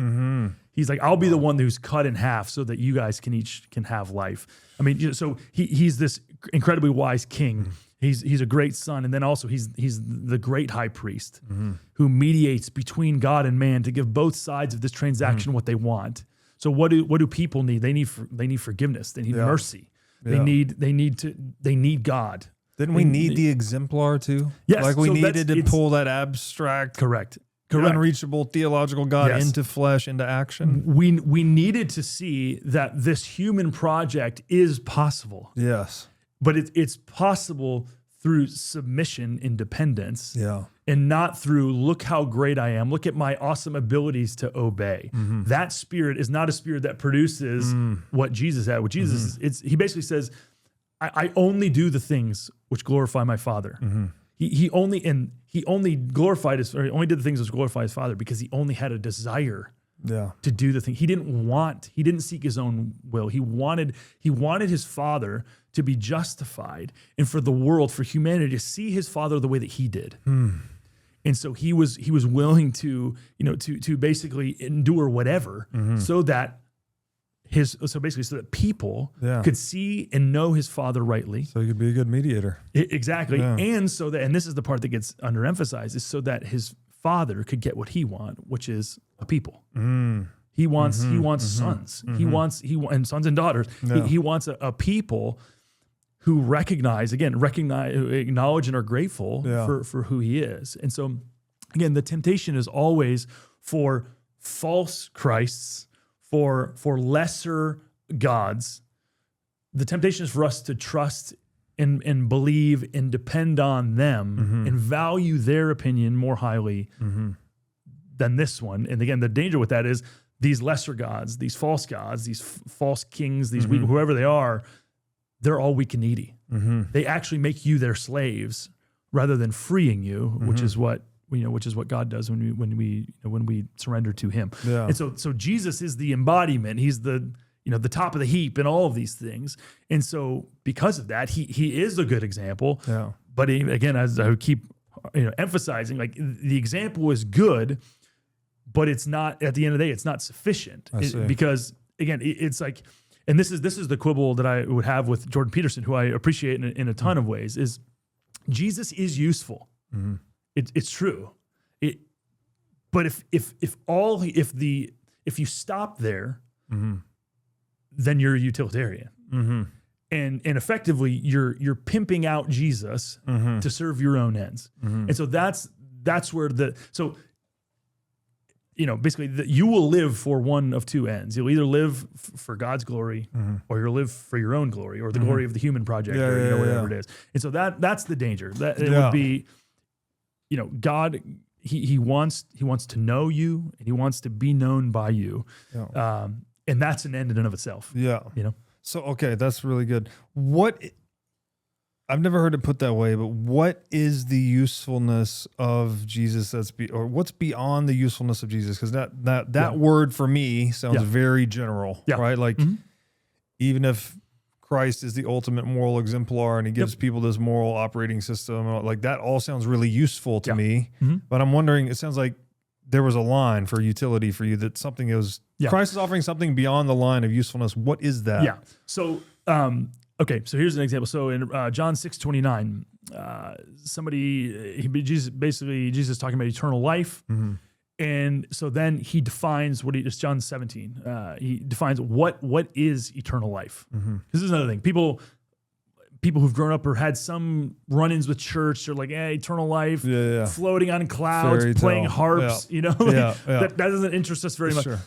He's like, "I'll be the one who's cut in half so that you guys can have life." I mean, you know, so he's this incredibly wise king. He's a great son, and then also he's the great high priest who mediates between God and man to give both sides of this transaction what they want. So what do people need? They need forgiveness. They need mercy. They need God. Didn't we need the exemplar too? Yes, like we so needed to pull that abstract, correct, unreachable theological God into flesh, into action. We needed to see that this human project is possible. Yes. But it's possible through submission and dependence, and not through, look how great I am, look at my awesome abilities to obey. That spirit is not a spirit that produces what Jesus had. What Jesus is, he basically says, I only do the things which glorify my Father. He only did the things which glorify his Father because he only had a desire to do the thing. He didn't seek his own will. He wanted his Father to be justified, and for the world, for humanity to see his Father the way that he did. And so he was willing to basically endure whatever so that people could see and know his Father rightly. So he could be a good mediator. Exactly. Yeah. And so that, and this is the part that gets underemphasized, is so that his Father could get what he wants, which is a people. He wants sons. He wants sons and daughters. He wants a people who acknowledge and are grateful for who he is. And so again, the temptation is always for false Christs, for lesser gods. The temptation is for us to trust and believe and depend on them and value their opinion more highly than this one. And again, the danger with that is these lesser gods, these false kings, these whoever they are, they're all weak and needy. They actually make you their slaves rather than freeing you, which is what God does when we surrender to him. Yeah. And so Jesus is the embodiment. He's the top of the heap in all of these things. And so because of that, he is a good example. Yeah. But again, as I would keep emphasizing, like the example is good, but it's not, at the end of the day, it's not sufficient. Because again, it's like, and this is the quibble that I would have with Jordan Peterson, who I appreciate in a ton of ways, is Jesus is useful. It's true. But if you stop there, then you're a utilitarian. And effectively you're pimping out Jesus to serve your own ends. And so that's where basically you will live for one of two ends. You'll either live for God's glory or you'll live for your own glory or the glory of the human project or whatever it is. And so that's the danger. That it would be, God, he wants to know you and he wants to be known by you. And that's an end in and of itself. Yeah. So, okay, that's really good. I've never heard it put that way, but what is the usefulness of Jesus or what's beyond the usefulness of Jesus? Because that word for me sounds very general, right? Like even if Christ is the ultimate moral exemplar and he gives people this moral operating system, like that all sounds really useful to me. But I'm wondering, it sounds like there was a line for utility for you, that something is, Christ is offering something beyond the line of usefulness. What is that? Yeah. So, okay, so here's an example. So in John 6:29, Jesus talking about eternal life. And so then he defines it's John 17. He defines what is eternal life. This is another thing. People who've grown up or had some run-ins with church, they're like, eternal life, floating on clouds, playing harps, that doesn't interest us very much. Sure.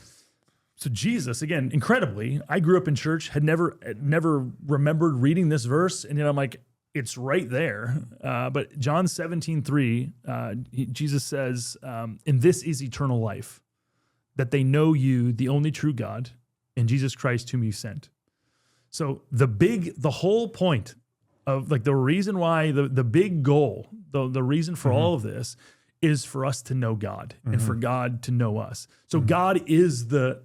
So Jesus, again, incredibly, I grew up in church, had never remembered reading this verse, and I'm like, it's right there. But John 17:3, Jesus says, "And this is eternal life, that they know you, the only true God, and Jesus Christ whom you sent." So the whole point of like the reason why the big goal, the reason for all of this is for us to know God and for God to know us. So God is the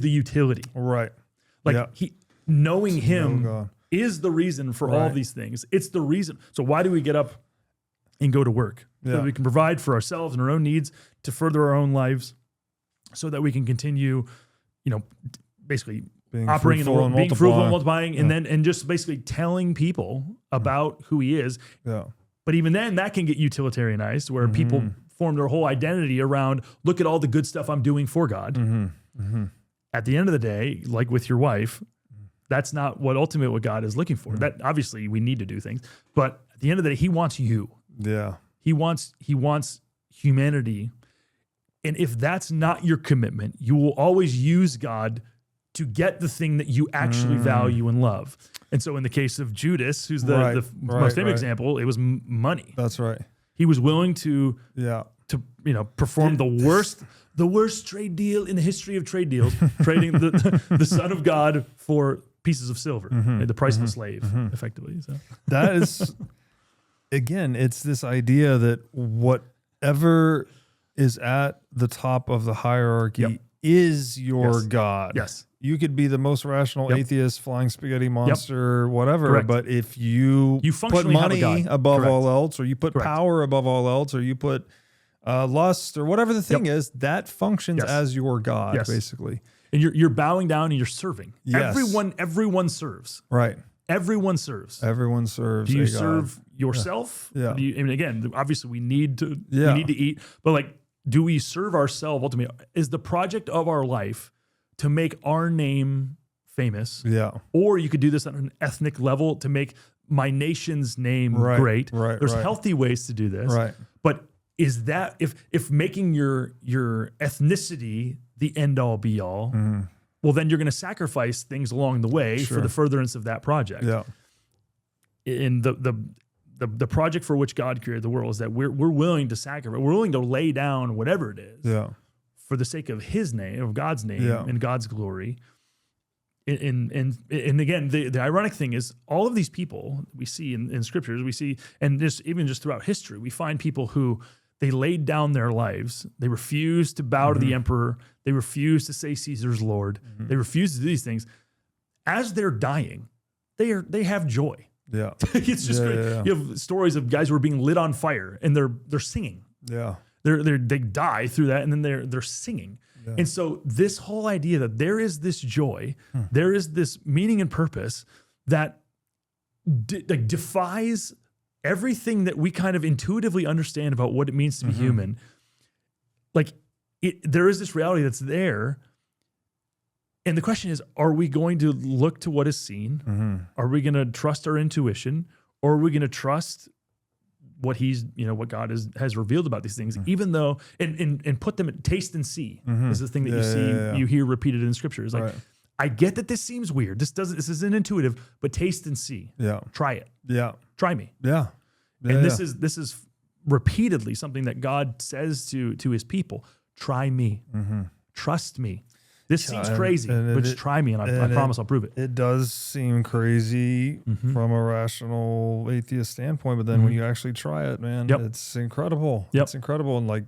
utility. Right. Like knowing him is the reason for all of these things. It's the reason. So why do we get up and go to work? So that we can provide for ourselves and our own needs to further our own lives so that we can continue, basically being operating in the world, being fruitful and multiplying, and just basically telling people about who he is. Yeah. But even then, that can get utilitarianized, where people form their whole identity around, look at all the good stuff I'm doing for God. At the end of the day, like with your wife, that's not what God is looking for. That obviously we need to do things, but at the end of the day, he wants you. Yeah. He wants humanity. And if that's not your commitment, you will always use God to get the thing that you actually value and love. And so in the case of Judas, who's the most famous example, it was money. That's right. He was willing to perform the worst trade deal in the history of trade deals, trading the Son of God for pieces of silver, the price of a slave, effectively. So that is, again, it's this idea that whatever is at the top of the hierarchy is your God. Yes. You could be the most rational atheist, flying spaghetti monster, whatever. Correct. But if you put money above all else, or you put power above all else, or you put lust or whatever the thing is, that functions as your God, basically. And you're bowing down and you're serving. Yes. Everyone serves. Right. Everyone serves. Everyone serves. Do you serve yourself? Yeah. Again, obviously we need to eat, but like, do we serve ourselves ultimately? Is the project of our life to make our name famous? Yeah. Or you could do this on an ethnic level to make my nation's name great. Right. There's healthy ways to do this. Right. But is that if making your ethnicity the end all be all, well, then you're going to sacrifice things along the way for the furtherance of that project. Yeah. In the project for which God created the world is that we're willing to sacrifice, we're willing to lay down whatever it is for the sake of his name, of God's name and God's glory. And again, the ironic thing is all of these people we see in scriptures, we see, and even just throughout history, we find people who they laid down their lives. They refused to bow to the emperor. They refused to say Caesar's Lord. They refused to do these things. As they're dying, they have joy. Yeah. It's just great. Yeah. You have stories of guys who are being lit on fire and they're singing. Yeah. They die through that and then they're singing. Yeah. And so this whole idea that there is this joy, there is this meaning and purpose that defies everything that we kind of intuitively understand about what it means to be human. Like there is this reality that's there. And the question is, are we going to look to what is seen? Are we going to trust our intuition? Or are we going to trust what what God has revealed about these things, even though, and put them at taste and see is the thing that you hear repeated in scripture. It's like, I get that this seems weird. This isn't intuitive, but taste and see. Yeah. Try it. Yeah. Try me. Yeah. And this is repeatedly something that God says to his people. Try me. Trust me. This seems crazy, but just try me, and I promise I'll prove it. It does seem crazy from a rational atheist standpoint, but then when you actually try it, man, it's incredible. It's incredible, and like,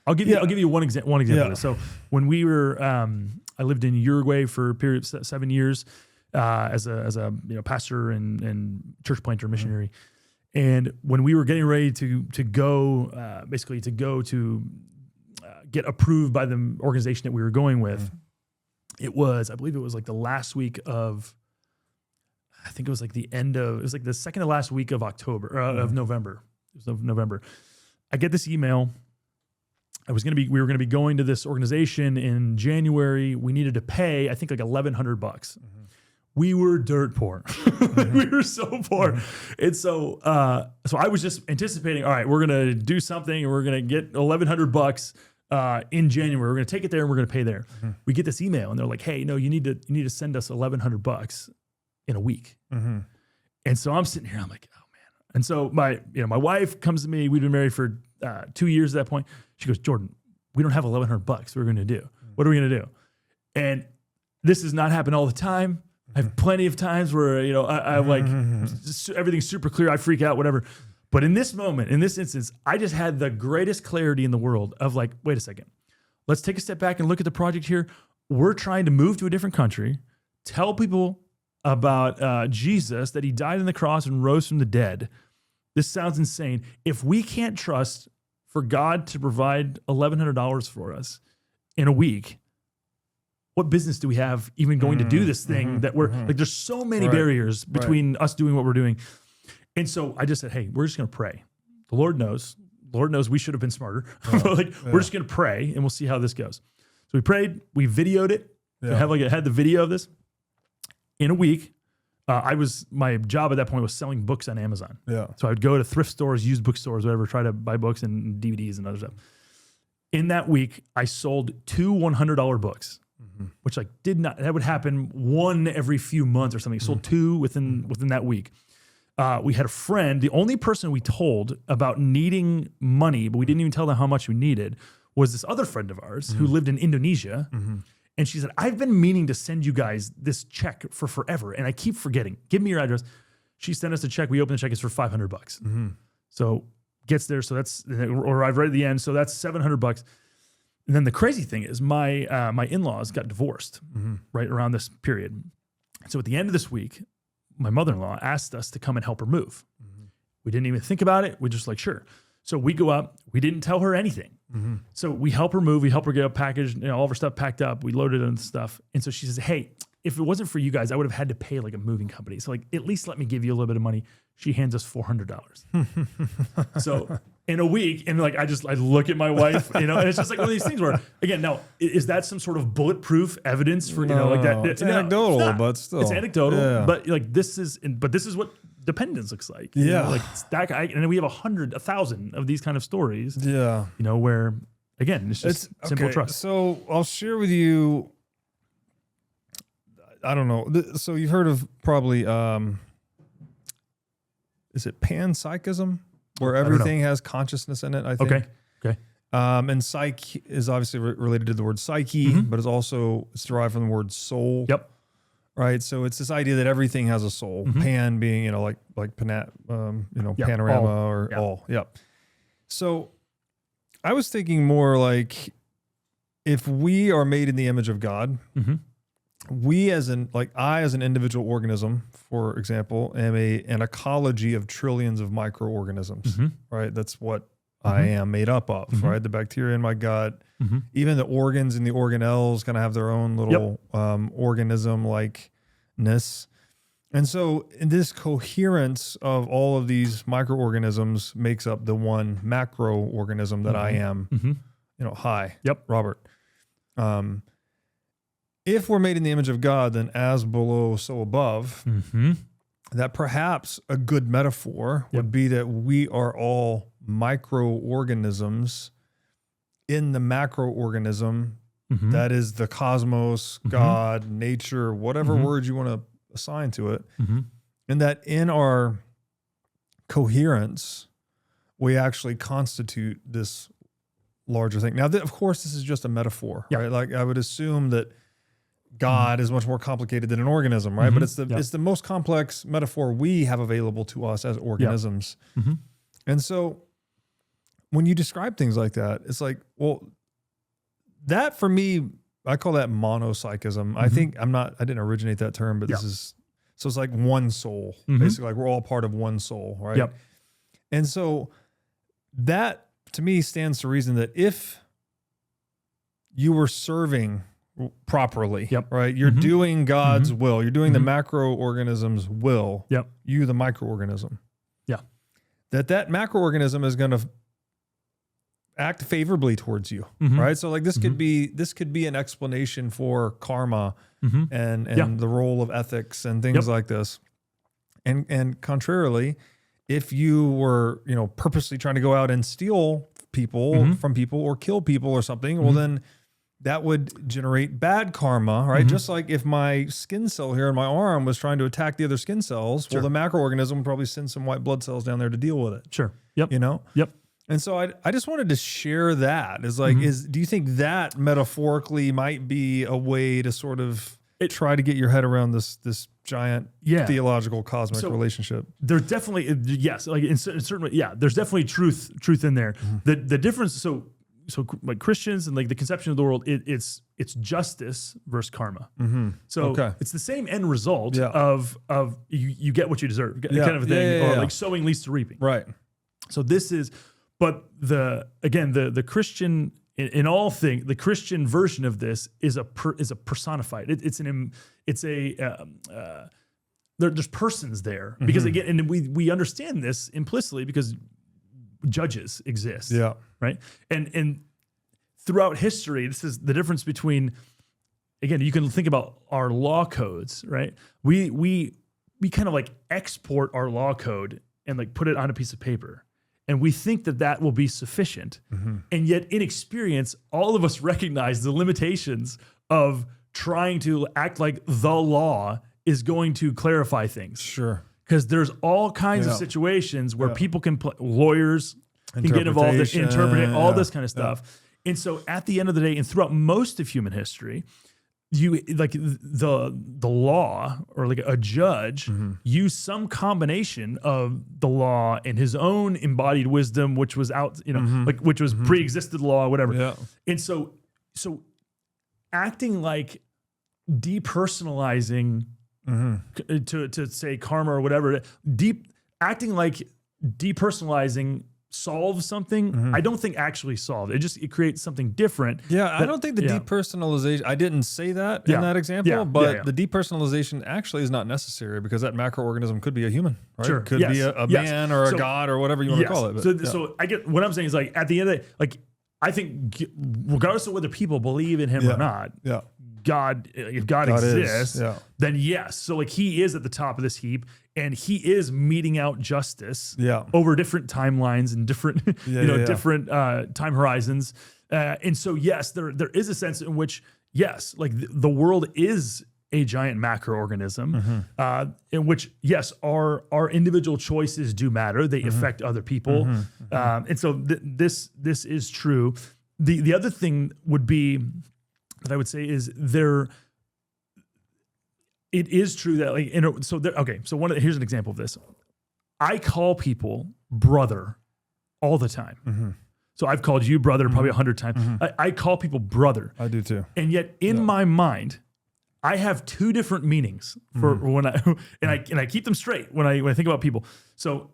I'll give you one example. Of this. So when we were, I lived in Uruguay for a period of 7 years as a pastor and church planter missionary, and when we were getting ready to go, basically to go to get approved by the organization that we were going with, I believe it was like the last week of, I think it was like the second to last week of October, of November. It was of November. I get this email. We were going to be going to this organization in January. We needed to pay, I think like $1,100. We were dirt poor. We were so poor. And so I was just anticipating, all right, we're going to do something and we're going to get $1,100 in January. We're going to take it there and we're going to pay there. We get this email and they're like, hey, no, you need to send us $1,100 in a week. And so I'm sitting here, I'm like, oh man. And so my wife comes to me. We'd been married for 2 years at that point. She goes, Jordan, we don't have $1,100. What are we going to do? What are we going to do? And this does not happen all the time. I have plenty of times where, I'm like, everything's super clear. I freak out, whatever. But in this moment, in this instance, I just had the greatest clarity in the world of like, wait a second. Let's take a step back and look at the project here. We're trying to move to a different country, tell people about Jesus, that he died on the cross and rose from the dead. This sounds insane. If we can't trust for God to provide $1,100 for us in a week, what business do we have even going to do this thing that we're like, there's so many barriers between us doing what we're doing. And so I just said, hey, we're just going to pray. The Lord knows we should have been smarter. We're just going to pray and we'll see how this goes. So we prayed, we videoed it. I had the video of this in a week. My job at that point was selling books on Amazon. Yeah. So I would go to thrift stores, used bookstores, whatever, try to buy books and DVDs and other stuff. In that week, I sold 2 $100 books. Which that would happen one every few months or something. Sold 2 within that week. We had a friend, the only person we told about needing money, but we didn't even tell them how much we needed, was this other friend of ours who lived in Indonesia. And she said, I've been meaning to send you guys this check for forever. And I keep forgetting. Give me your address. She sent us a check. We opened the check. It's for $500. So gets there. So that's, or I've read at the end. So that's $700. And then the crazy thing is my in-laws got divorced right around this period. So at the end of this week, my mother-in-law asked us to come and help her move. We didn't even think about it. We're just like, sure. So we go up. We didn't tell her anything. So we help her move. We help her get a package, all of her stuff packed up. We loaded it and stuff. And so she says, hey, if it wasn't for you guys, I would have had to pay like a moving company. So at least let me give you a little bit of money. She hands us $400. So in a week, and I look at my wife, and it's just like one of these things where, again, now, is that some sort of bulletproof evidence for, like that? It's anecdotal, but still. It's anecdotal, but this is what dependence looks like. Yeah. It's that guy, and then we have 1,000 of these kind of stories. Yeah. Where, again, it's just simple trust. So I'll share with you, I don't know. So you've heard of probably, is it panpsychism? Where everything has consciousness in it, I think. Okay. And psyche is obviously related to the word psyche, but it's derived from the word soul. Yep. Right. So it's this idea that everything has a soul. Pan being, panorama all. Or all. Yep. So I was thinking more like if we are made in the image of God, we as an individual organism, for example, am an ecology of trillions of microorganisms, right? That's what I am made up of, right? The bacteria in my gut, even the organs and the organelles kind of have their own little organism likeness. And so in this coherence of all of these microorganisms makes up the one macroorganism that I am, hi, Robert. If we're made in the image of God, then as below, so above, that perhaps a good metaphor would be that we are all microorganisms in the macroorganism that is the cosmos, God, nature, whatever word you want to assign to it. And that in our coherence, we actually constitute this larger thing. Now, of course, this is just a metaphor, right? Like I would assume that God is much more complicated than an organism, right? But it's the most complex metaphor we have available to us as organisms. And so when you describe things like that, it's like, well, that for me, I call that monopsychism. I think I didn't originate that term, but so it's like one soul, basically, like we're all part of one soul, right? And so that to me stands to reason that if you were serving properly, right? You're doing God's will. You're doing the macroorganism's will. You, the microorganism. That macroorganism is going to act favorably towards you, right? So this could be an explanation for karma and the role of ethics and things like this. And contrarily, if you were, purposely trying to go out and steal people from people or kill people or something, well then that would generate bad karma, right? Just like if my skin cell here in my arm was trying to attack the other skin cells, well, the macroorganism would probably send some white blood cells down there to deal with it. Sure. Yep. You know? Yep. And so I just wanted to share that. Is like, do you think that metaphorically might be a way to sort of try to get your head around this giant theological cosmic relationship? There's definitely, yes, like in certain, there's definitely truth in there. The difference, so like Christians and like the conception of the world, it's justice versus karma. So it's the same end result of you get what you deserve, kind of a thing, or like sowing leads to reaping. Right. So this is, but the Christian in all things, the Christian version of this is a personified. There's persons there because again, and we understand this implicitly because judges exist. Yeah. Right. And throughout history, this is the difference between, again, you can think about our law codes, right? We kind of like export our law code and like put it on a piece of paper. And we think that will be sufficient. And yet in experience, all of us recognize the limitations of trying to act like the law is going to clarify things. Sure. Because there's all kinds of situations where people can lawyers can get involved in interpreting all this kind of stuff. And so at the end of the day, and throughout most of human history, you like the law or like a judge use some combination of the law and his own embodied wisdom, which was out, like which was pre-existed law, whatever. Yeah. And so acting like depersonalizing to say karma or whatever, acting like depersonalizing solve something, I don't think actually solved. It creates something different. Yeah, I don't think the depersonalization, I didn't say that in that example, but the depersonalization actually is not necessary because that macroorganism could be a human, right? Sure. Could be a man or a god or whatever you want to call it. But, so I get, what I'm saying is like at the end of the day, like I think regardless of whether people believe in him or not, God, if God exists, then yes. So like he is at the top of this heap and he is meting out justice over different timelines and different, different time horizons. And so, yes, there is a sense in which, yes, like the world is a giant macroorganism in which, yes, our individual choices do matter. They affect other people. And so this is true. The other thing would be, that I would say is it is true that like, here's an example of this. I call people brother all the time. So I've called you brother probably 100 times. I call people brother. I do too. And yet in my mind, I have two different meanings for when I keep them straight when I think about people. So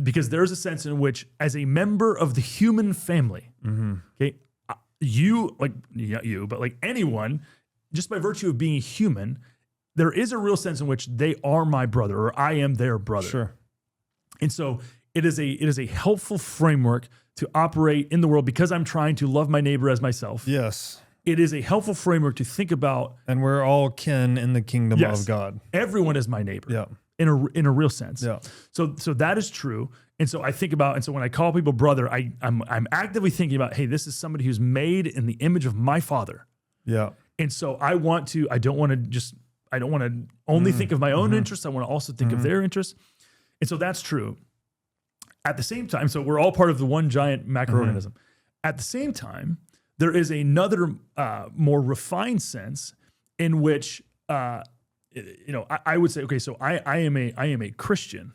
because there's a sense in which as a member of the human family, okay, you, like, not you, but like anyone, just by virtue of being human, there is a real sense in which they are my brother or I am their brother. Sure. And so it is a helpful framework to operate in the world because I'm trying to love my neighbor as myself. Yes. It is a helpful framework to think about. And we're all kin in the kingdom of God. Everyone is my neighbor. Yeah. In a real sense. Yeah. So that is true. And so I think about, and so when I call people brother, I'm actively thinking about, hey, this is somebody who's made in the image of my Father. Yeah. And so I don't want to only think of my own interests. I want to also think of their interests. And so that's true. At the same time, so we're all part of the one giant macroorganism. At the same time, there is another more refined sense in which, I would say, okay, so I am a Christian.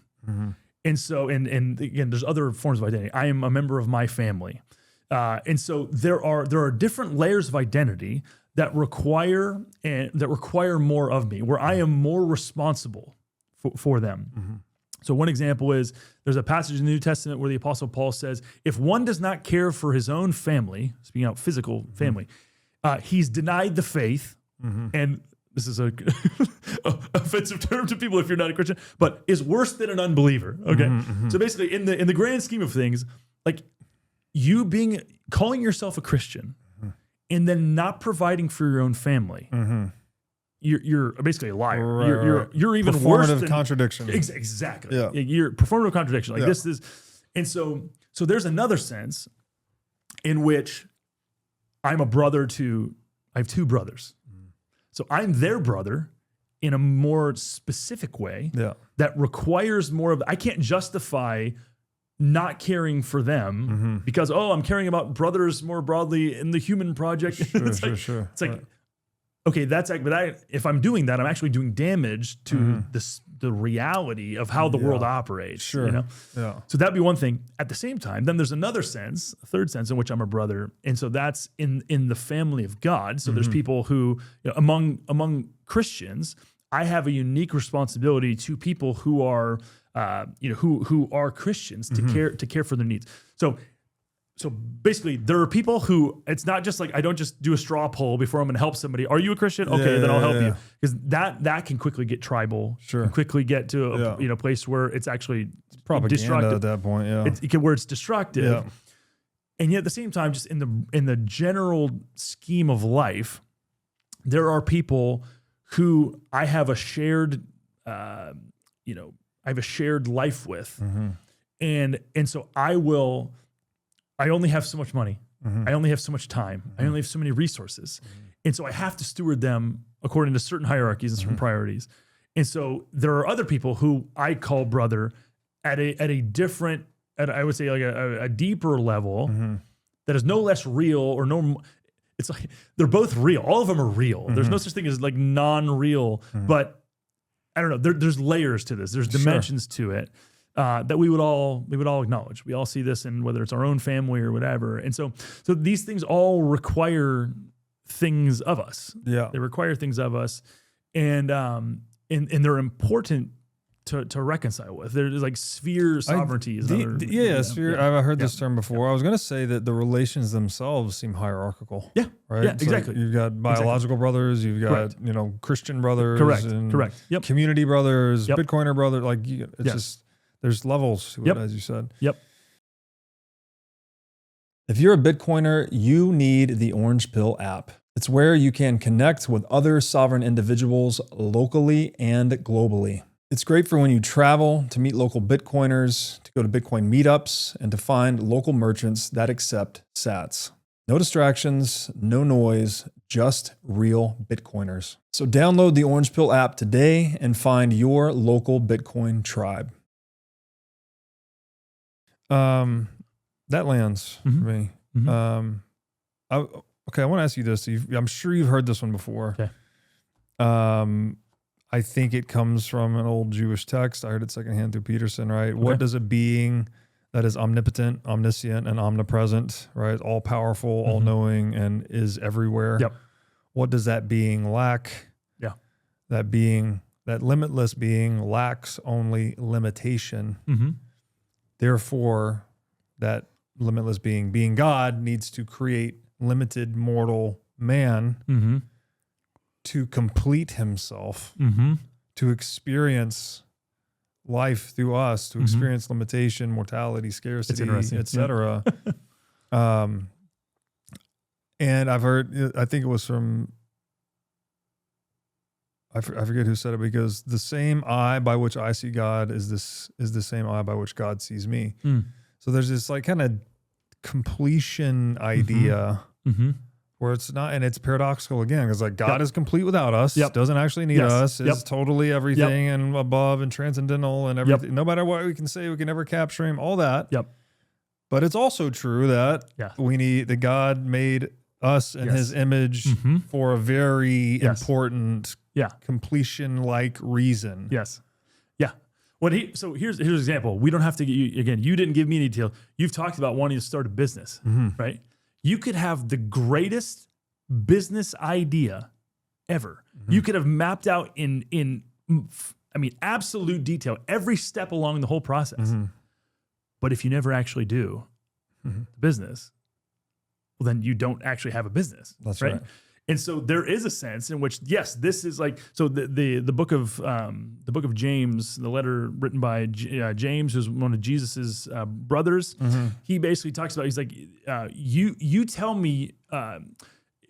And so, and again, there's other forms of identity. I am a member of my family. And so there are different layers of identity that require more of me, where I am more responsible for them. So one example is there's a passage in the New Testament where the Apostle Paul says, if one does not care for his own family, speaking out physical family, he's denied the faith. And this is a offensive term to people if you're not a Christian, but is worse than an unbeliever. Okay. So basically in the grand scheme of things, like you calling yourself a Christian and then not providing for your own family, you're basically a liar. Right, you're even worse than contradiction. Exactly. Yeah. You're performative contradiction. Like this is, and so there's another sense in which I'm a brother to I have two brothers. So I'm their brother in a more specific way that requires more of, I can't justify not caring for them because, I'm caring about brothers more broadly in the human project. Sure. It's like, okay, that's like, but if I'm doing that, I'm actually doing damage to the reality of how the world operates. Sure. You know? Yeah. So that'd be one thing. At the same time, then there's another sense, a third sense in which I'm a brother. And so that's in the family of God. So there's people who, among Christians, I have a unique responsibility to people who are, who are Christians to care for their needs. So basically, there are people who, it's not just like, I don't just do a straw poll before I'm going to help somebody. Are you a Christian? Okay, then I'll help you. Because that can quickly get tribal. Sure. Can quickly get to a place where it's actually propaganda destructive. at that point. Where it's destructive. Yeah. And yet at the same time, just in the general scheme of life, there are people who I have a shared, I have a shared life with. And so I only have so much money. I only have so much time. I only have so many resources. And so I have to steward them according to certain hierarchies and certain priorities. And so there are other people who I call brother at a different, I would say like a deeper level that is no less real or no, it's like, they're both real. All of them are real. There's no such thing as like non-real, but I don't know. There's layers to this. There's dimensions to it. That we would all acknowledge. We all see this in whether it's our own family or whatever. And so these things all require things of us. Yeah. They require things of us. And they're important to reconcile with. There's like sphere sovereignty. Sphere. I've heard this term before. I was going to say that the relations themselves seem hierarchical. Yeah. Right. Yeah, it's exactly. Like you've got biological brothers, you've got, Christian brothers. Correct. Yep. Community brothers, Yep. Bitcoiner brothers. Like it's just, there's levels to it, as you said. Yep. If you're a Bitcoiner, you need the Orange Pill app. It's where you can connect with other sovereign individuals locally and globally. It's great for when you travel, to meet local Bitcoiners, to go to Bitcoin meetups, and to find local merchants that accept sats. No distractions, no noise, just real Bitcoiners. So download the Orange Pill app today and find your local Bitcoin tribe. That lands for me. I want to ask you this. I'm sure you've heard this one before. Okay. I think it comes from an old Jewish text. I heard it secondhand through Peterson, right? Okay. What does a being that is omnipotent, omniscient, and omnipresent, right? All powerful, all knowing, and is everywhere. Yep. What does that being lack? Yeah. That being, that limitless being lacks only limitation. Therefore, that limitless being God, needs to create limited mortal man to complete himself, to experience life through us, to experience limitation, mortality, scarcity, etc. And I've heard, I think it was from, I forget who said it, because the same eye by which I see God is the same eye by which God sees me. So there's this like kind of completion idea where it's not, and it's paradoxical again, because like God is complete without us, doesn't actually need us, is totally everything and above and transcendental and everything. No matter what we can say, we can never capture him, all that. But it's also true that we need, that God made us in his image for a very important completion-like reason. So here's an example. We don't have to get you, again, you didn't give me any detail. You've talked about wanting to start a business, right? You could have the greatest business idea ever. You could have mapped out in absolute detail every step along the whole process. But if you never actually do the business, well, then you don't actually have a business. That's right. And so there is a sense in which, yes, this is like, so the book of James, the letter written by James, who's one of Jesus's brothers, he basically talks about, he's like, you tell me,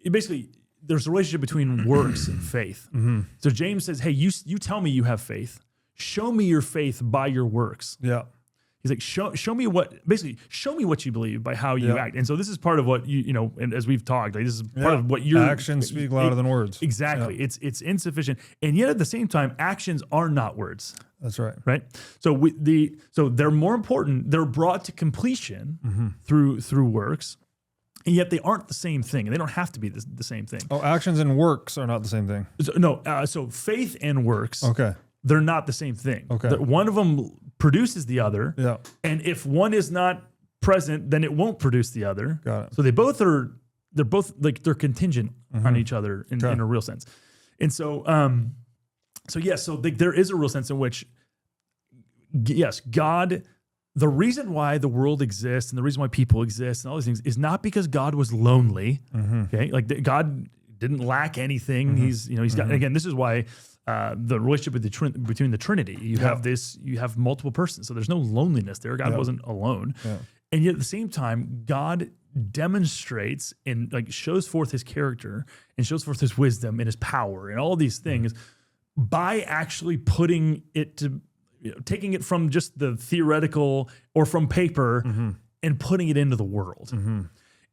basically there's a relationship between works and faith. So James says, hey, you tell me you have faith. Show me your faith by your works. He's like, show me what you believe by how you act. And so this is part of what you know, and as we've talked, like this is part of what your actions speak louder than words. Exactly. Yeah. It's insufficient. And yet at the same time, actions are not words. That's right. Right. So so they're more important. They're brought to completion through works. And yet they aren't the same thing. And they don't have to be the same thing. Oh, actions and works are not the same thing. So faith and works. Okay. They're not the same thing. Okay. One of them produces the other. Yeah. And if one is not present, then it won't produce the other. Got it. So they're both like they're contingent on each other in a real sense. And so, there is a real sense in which, yes, God, the reason why the world exists and the reason why people exist and all these things is not because God was lonely. Okay. Like God didn't lack anything. He's got, again, this is why, the relationship between the Trinity, you have multiple persons. So there's no loneliness there. God wasn't alone. Yeah. And yet at the same time, God demonstrates and like shows forth his character and shows forth his wisdom and his power and all these things by actually putting it to, taking it from just the theoretical or from paper and putting it into the world.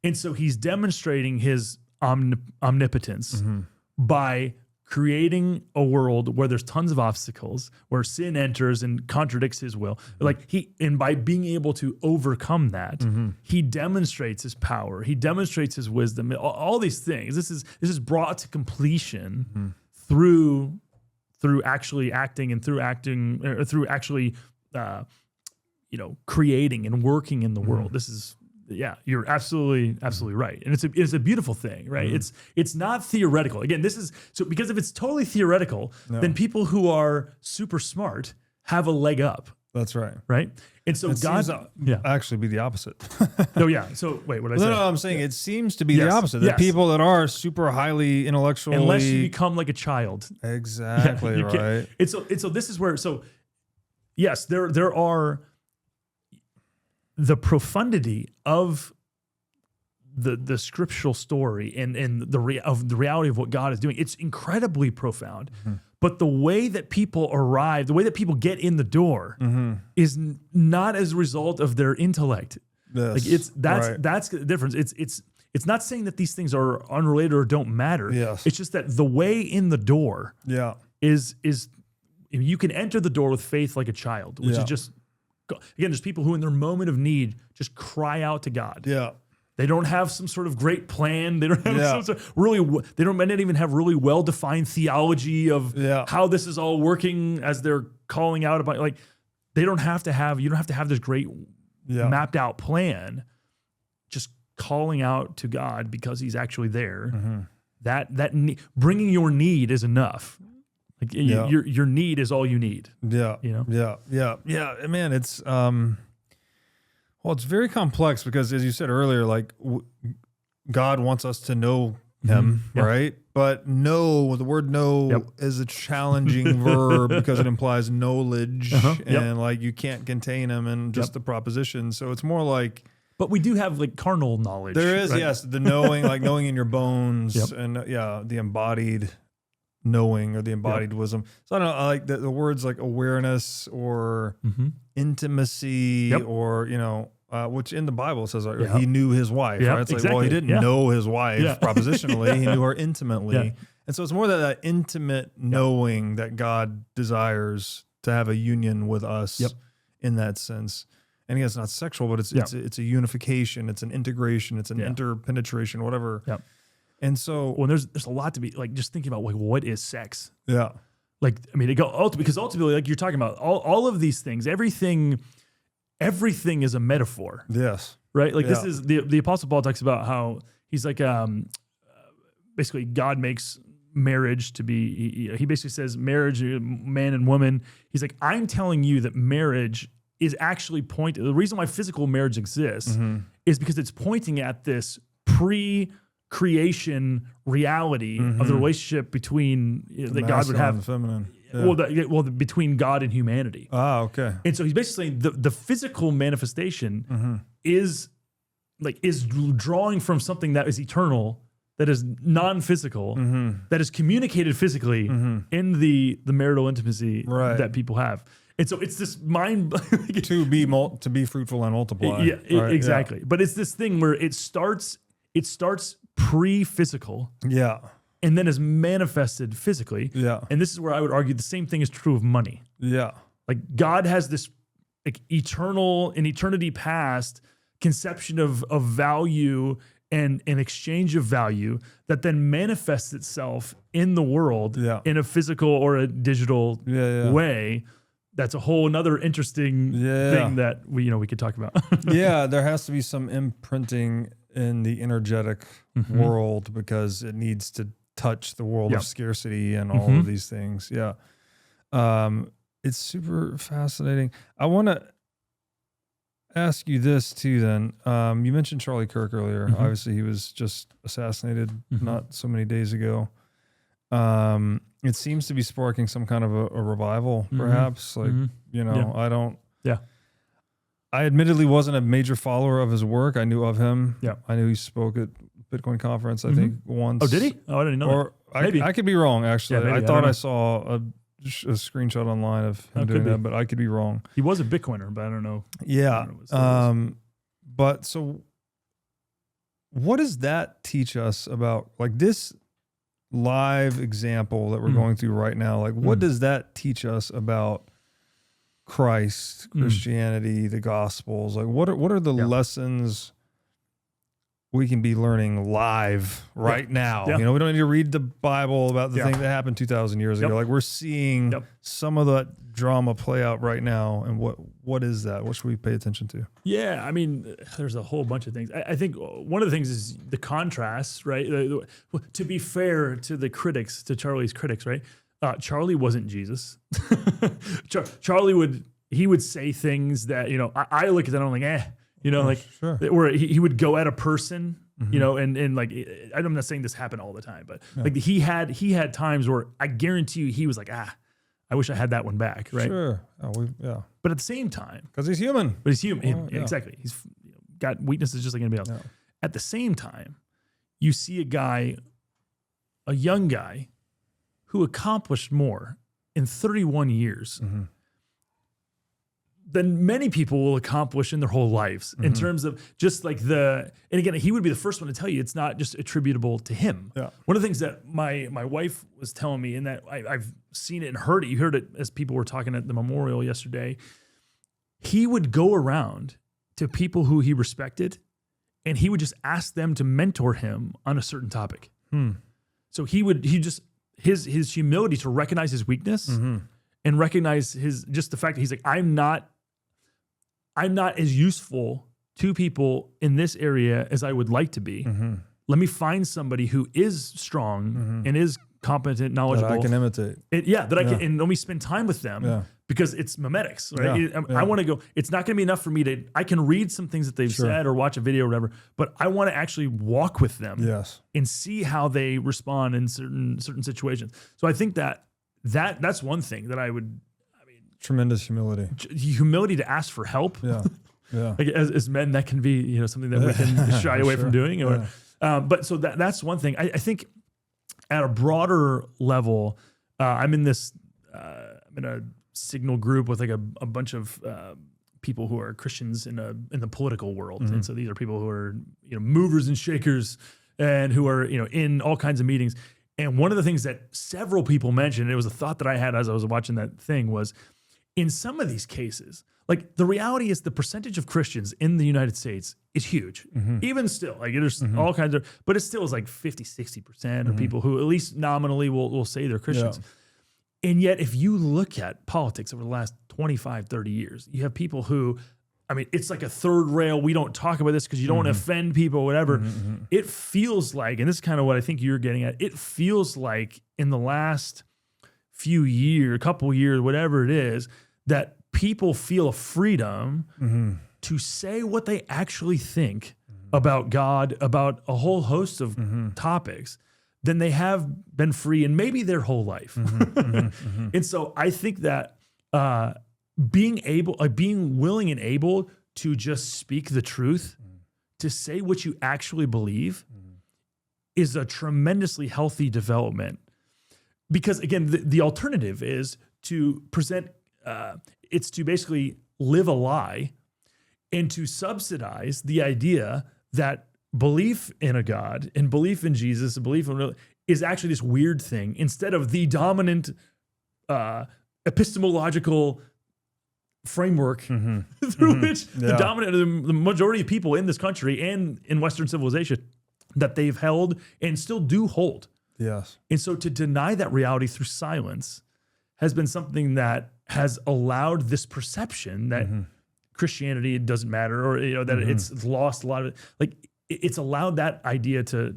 And so he's demonstrating his omnipotence by creating a world where there's tons of obstacles, where sin enters and contradicts his will. And by being able to overcome that, he demonstrates his power. He demonstrates his wisdom. All these things. This is brought to completion through actually acting and through actually creating and working in the world. This is. Yeah, you're absolutely right, and it's a beautiful thing, right? It's not theoretical. Again, this is so because if it's totally theoretical, then people who are super smart have a leg up. That's right, right? And so God, actually be the opposite. No, yeah. So wait, what did I say? No, I'm saying it seems to be the opposite. That people that are super highly intellectually, unless you become like a child, exactly right. And so this is where yes, there are. The profundity of the scriptural story and the reality of what God is doing, it's incredibly profound. But the way that people arrive, the way that people get in the door is not as a result of their intellect. Yes, like that's the difference. It's not saying that these things are unrelated or don't matter. Yes. It's just that the way in the door is you can enter the door with faith like a child, which is just. Again, there's people who in their moment of need just cry out to God. Yeah. They don't have some sort of great plan. They don't have they might not even have really well-defined theology of how this is all working as they're calling out about, like, you don't have to have this great mapped out plan. Just calling out to God because he's actually there. Bringing your need is enough. Like your need is all you need. Yeah. Man, it's it's very complex because, as you said earlier, like God wants us to know him, right? But the word know is a challenging verb because it implies knowledge and like you can't contain him in just the proposition. So it's more like. But we do have like carnal knowledge. There is, yes, the knowing, like knowing in your bones and the embodied knowing or the embodied wisdom. So I don't know, I like the words like awareness or intimacy or, which in the Bible says he knew his wife, right? It's like, well, he didn't know his wife propositionally, he knew her intimately. And so it's more that intimate knowing that God desires to have a union with us in that sense. And again, it's not sexual, but it's a unification, it's an integration, it's an interpenetration, whatever. And so, there's a lot to be like just thinking about, like, what is sex? Yeah, like I mean, because ultimately, like you're talking about all of these things, everything is a metaphor. Yes, right. Like this is the Apostle Paul talks about how he's like basically God makes marriage to be. He basically says marriage, man and woman. He's like, I'm telling you that marriage is actually the reason why physical marriage exists is because it's pointing at this pre-creation reality of the relationship between that God would have, and feminine. Between God and humanity. Ah, okay. And so he's basically saying the physical manifestation is drawing from something that is eternal, that is non-physical, that is communicated physically in the marital intimacy that people have. And so it's this mind to be fruitful and multiply. Yeah, right? exactly. But it's this thing where it starts pre-physical. Yeah. And then is manifested physically. Yeah. And this is where I would argue the same thing is true of money. Yeah. Like God has this like eternity past conception of value and an exchange of value that then manifests itself in the world in a physical or a digital way. That's a whole another interesting thing that we could talk about. Yeah, there has to be some imprinting in the energetic world because it needs to touch the world of scarcity and all of these things. Yeah. It's super fascinating. I want to ask you this too then. You mentioned Charlie Kirk earlier. Obviously he was just assassinated not so many days ago. It seems to be sparking some kind of a revival perhaps. Like, I admittedly wasn't a major follower of his work. I knew of him. Yeah. I knew he spoke at Bitcoin conference, I think once. Oh, did he? Oh, I didn't know that. Maybe. I could be wrong actually. Yeah, I thought I saw a screenshot online of him doing that, but I could be wrong. He was a Bitcoiner, but I don't know. Yeah. But so what does that teach us about like this live example that we're going through right now? Like what does that teach us about Christ, Christianity, the Gospels? Like what are the lessons we can be learning live right now? Yeah. We don't need to read the Bible about the thing that happened 2,000 years ago. Like we're seeing some of that drama play out right now. And what is that? What should we pay attention to? Yeah, I mean, there's a whole bunch of things. I think one of the things is the contrast, right? To be fair to the critics, to Charlie's critics, right? Charlie wasn't Jesus. Charlie would say things that, I look at that and I'm like, where he would go at a person, and like, I'm not saying this happened all the time, but like he had times where I guarantee you he was like, I wish I had that one back. Right. Sure. But at the same time, because he's human, exactly. He's got weaknesses just like anybody else. Yeah. At the same time, you see a young guy who accomplished more in 31 years than many people will accomplish in their whole lives in terms of just like and again, he would be the first one to tell you it's not just attributable to him. Yeah. One of the things that my wife was telling me, and that I've seen it and heard it, you heard it as people were talking at the memorial yesterday, he would go around to people who he respected and he would just ask them to mentor him on a certain topic. So his humility to recognize his weakness and recognize just the fact that he's like, I'm not as useful to people in this area as I would like to be. Let me find somebody who is strong and is competent, knowledgeable. That I can imitate. I can, and let me spend time with them because it's memetics, right? I want to go, it's not going to be enough for me I can read some things that they've said or watch a video or whatever, but I want to actually walk with them and see how they respond in certain situations. So I think that's one thing that tremendous humility to ask for help. Like as men, that can be something that we can shy away from doing. But so that's one thing. I think at a broader level, I'm in a Signal group with like a bunch of people who are Christians in the political world, and so these are people who are movers and shakers, and who are in all kinds of meetings. And one of the things that several people mentioned, and it was a thought that I had as I was watching that thing, was in some of these cases, like the reality is the percentage of Christians in the United States is huge. Even still, like there's all kinds of, but it still is like 50, 60% of people who at least nominally will say they're Christians. And yet if you look at politics over the last 25, 30 years, you have people who, it's like a third rail. We don't talk about this because you don't want to offend people, whatever. It feels like, and this is kind of what I think you're getting at, it feels like in the last few years, couple years, whatever it is, that people feel a freedom to say what they actually think about God, about a whole host of topics, than they have been free in maybe their whole life. And so I think that being willing and able to just speak the truth, to say what you actually believe, is a tremendously healthy development. Because again, the alternative is to present it's to basically live a lie and to subsidize the idea that belief in a God and belief in Jesus, belief in is actually this weird thing instead of the dominant epistemological framework through which the majority of people in this country and in Western civilization that they've held and still do hold. Yes. And so to deny that reality through silence has been something that has allowed this perception that Christianity doesn't matter, or that it's lost a lot of it's allowed that idea to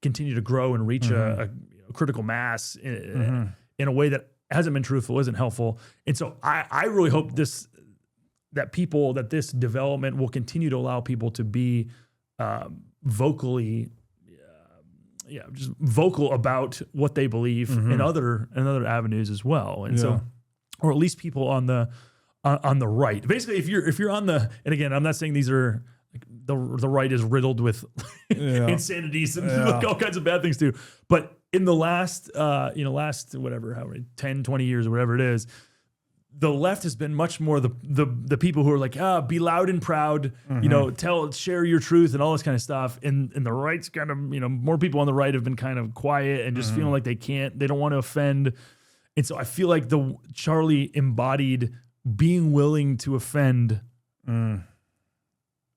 continue to grow and reach a critical mass in a way that hasn't been truthful, isn't helpful. And so I really hope this development will continue to allow people to be vocally just vocal about what they believe in other avenues as well. And so, or at least people on the right. Basically, if you're on the, and again, I'm not saying these are the right is riddled with insanities and all kinds of bad things too. But in the last whatever, how many 10, 20 years or whatever it is, the left has been much more the people who are like, be loud and proud, share your truth and all this kind of stuff. And the right's kind of, more people on the right have been kind of quiet and just feeling like they don't want to offend. And so I feel like Charlie embodied being willing to offend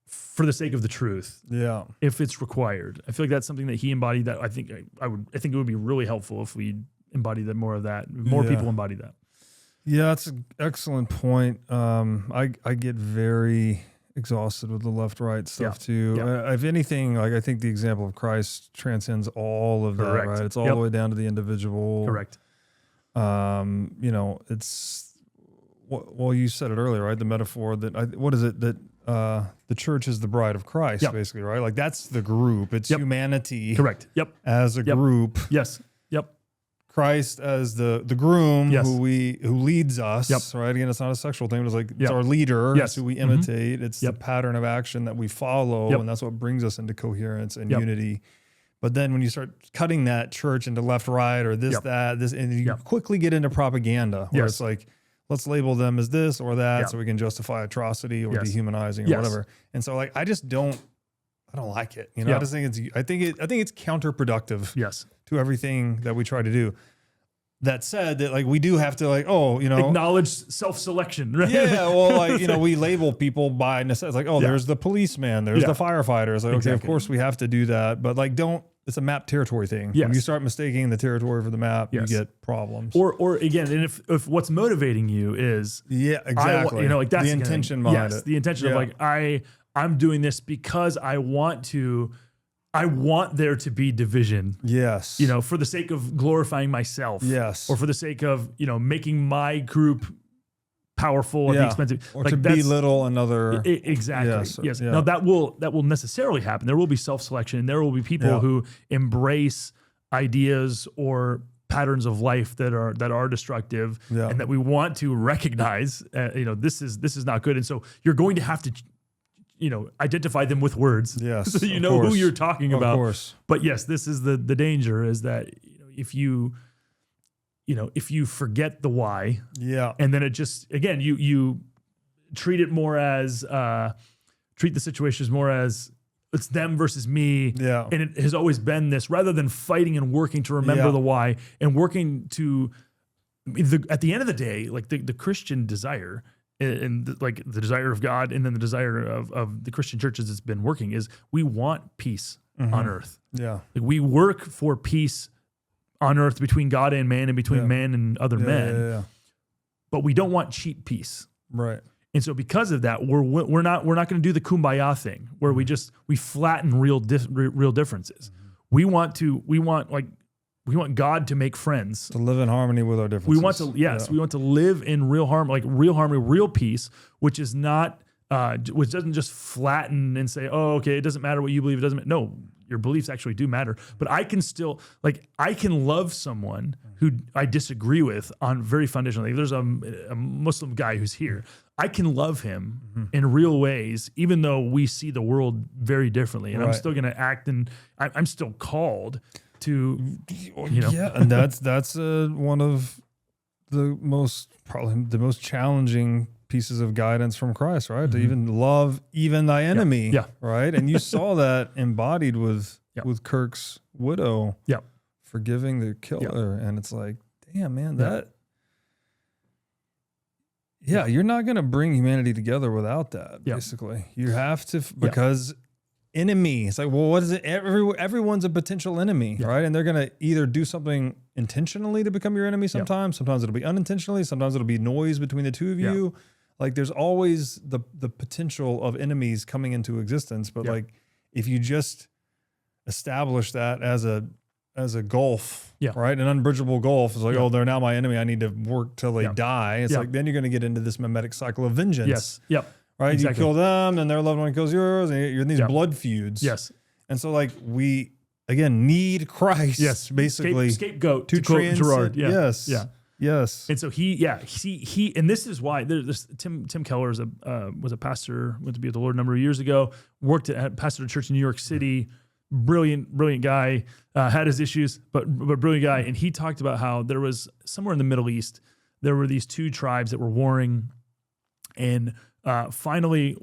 for the sake of the truth. Yeah. If it's required. I feel like that's something that he embodied that I think it would be really helpful if we embodied that more of that. More people embody that. Yeah, that's an excellent point. I get very exhausted with the left-right stuff too. If anything, I think the example of Christ transcends all of that, right? It's all the way down to the individual. Correct. It's, well, you said it earlier, right? The metaphor that, what is it? That the church is the bride of Christ, basically, right? Like that's the group. It's humanity. Correct. Yep. As a group. Yes. Yep. Christ as the groom who leads us, right? Again, it's not a sexual thing. It's like it's our leader. It's who we imitate. It's the pattern of action that we follow, and that's what brings us into coherence and unity. But then when you start cutting that church into left, right, or this, and you quickly get into propopaganda, where it's like, let's label them as this or that, so we can justify atrocity or dehumanizing or whatever. And so, like, I don't like it. I just think I think it's counterproductive. To everything that we try to do. That said, that like we do have to acknowledge self-selection, right? Yeah, well, we label people by necessity. It's like, there's the policeman, there's the firefighter. It's like, okay, of course we have to do that, but like it's a map territory thing. When you start mistaking the territory for the map, you get problems. Or again, and if what's motivating you is exactly, that's the intention behind it. The intention of like I'm doing this because I want there to be division. Yes. For the sake of glorifying myself. Yes. Or for the sake of, making my group powerful at the expense of, or to belittle another. Exactly. Yes. Now that will necessarily happen. There will be self-selection. There will be people who embrace ideas or patterns of life that are destructive and that we want to recognize, this is not good. And so you're going to have to identify them with words. Yes. So that you know who you're talking about. Of course. But yes, this is the danger is that if you forget the why, and then it just, again, you treat it more as treat the situations more as it's them versus me. Yeah. And it has always been this, rather than fighting and working to remember the why and working to at the end of the day, like the Christian desire and the desire of God, and then the desire of the Christian churches that's been working is we want peace on earth. Yeah. Like we work for peace on earth between God and man and between man and other men. Yeah. But we don't want cheap peace. Right. And so because of that, we're not going to do the kumbaya thing where we flatten real differences. We want God to make friends, to live in harmony with our differences. We want to live in real harmony, real peace, which is not, which doesn't just flatten and say, oh, okay, it doesn't matter what you believe. It doesn't. No, your beliefs actually do matter. But I can still I can love someone who I disagree with on very foundational. If there's a Muslim guy who's here, I can love him in real ways, even though we see the world very differently, and I'm still going to act, and I'm still called to, and that's one of probably the most challenging pieces of guidance from Christ, right? To even love even thy enemy, right? And you saw that embodied with Kirk's widow, forgiving the killer, and it's like, damn, man, that. Yeah, you're not going to bring humanity together without that. Basically, you have to because enemy. It's like, well, what is it? Everyone's a potential enemy, right? And they're going to either do something intentionally to become your enemy. Sometimes it'll be unintentionally. Sometimes it'll be noise between the two of you. Like, there's always the potential of enemies coming into existence. But like, if you just establish that as a gulf, right? An unbridgeable gulf. It's like, oh, they're now my enemy. I need to work till they die. It's like, then you're going to get into this mimetic cycle of vengeance. Right? Exactly. You kill them, and their loved one kills yours, and you're in these blood feuds. And so, like, we, again, need Christ, basically. Scapegoat, to quote Gerard. Yes. And so he, and this is why Tim Keller was a pastor, went to be with the Lord a number of years ago, pastored a church in New York City, brilliant guy, had his issues, but brilliant guy. And he talked about how there was somewhere in the Middle East, there were these two tribes that were warring, and finally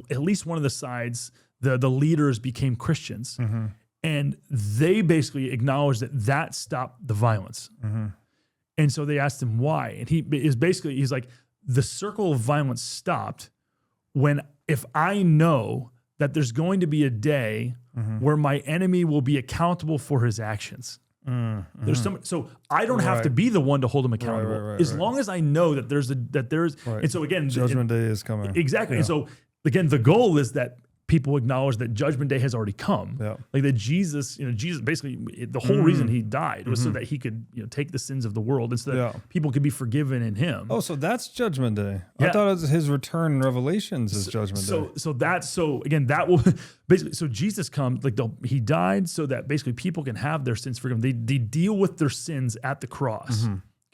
at least one of the sides, the leaders became Christians, and they basically acknowledged that stopped the violence. And so they asked him why, and he's like, the circle of violence stopped if I know that there's going to be a day where my enemy will be accountable for his actions. There's so I don't have to be the one to hold him accountable. As long as I know that there's and so again, judgment day is coming. Exactly. And so again, the goal is that people acknowledge that judgment day has already come. Like that Jesus basically, the whole reason he died was so that he could, take the sins of the world and so that people could be forgiven in him. Oh, so that's judgment day. I thought it was his return in Revelations is judgment day. So again, that will basically, so Jesus comes, he died so that basically people can have their sins forgiven. They deal with their sins at the cross.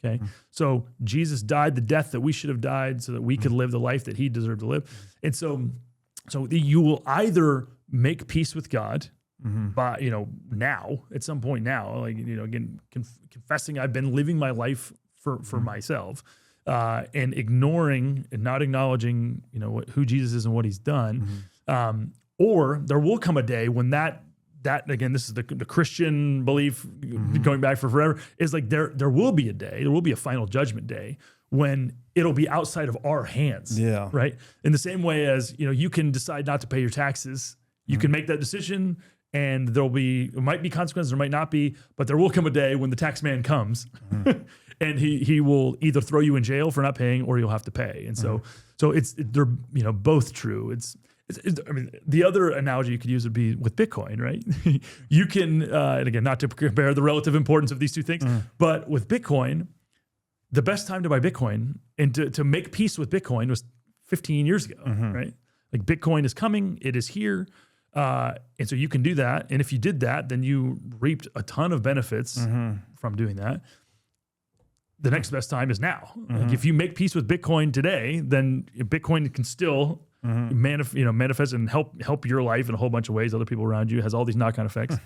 Okay. So Jesus died the death that we should have died so that we could live the life that he deserved to live. And so you will either make peace with God by, now, at some point now, like, again, confessing I've been living my life for myself, and ignoring and not acknowledging, who Jesus is and what he's done. Or there will come a day when that again, this is the Christian belief going back for forever, is like there will be a day, there will be a final judgment day when it'll be outside of our hands. Right. In the same way as, you can decide not to pay your taxes. You can make that decision, and it might be consequences, there might not be, but there will come a day when the tax man comes and he will either throw you in jail for not paying, or you'll have to pay. And so they're, both true. I mean, the other analogy you could use would be with Bitcoin, right? You can, and again, not to compare the relative importance of these two things, but with Bitcoin, the best time to buy Bitcoin and to make peace with Bitcoin was 15 years ago, right? Like, Bitcoin is coming, it is here. And so you can do that. And if you did that, then you reaped a ton of benefits from doing that. The next best time is now. Like, if you make peace with Bitcoin today, then Bitcoin can still manifest and help your life in a whole bunch of ways. Other people around you, has all these knock-on effects.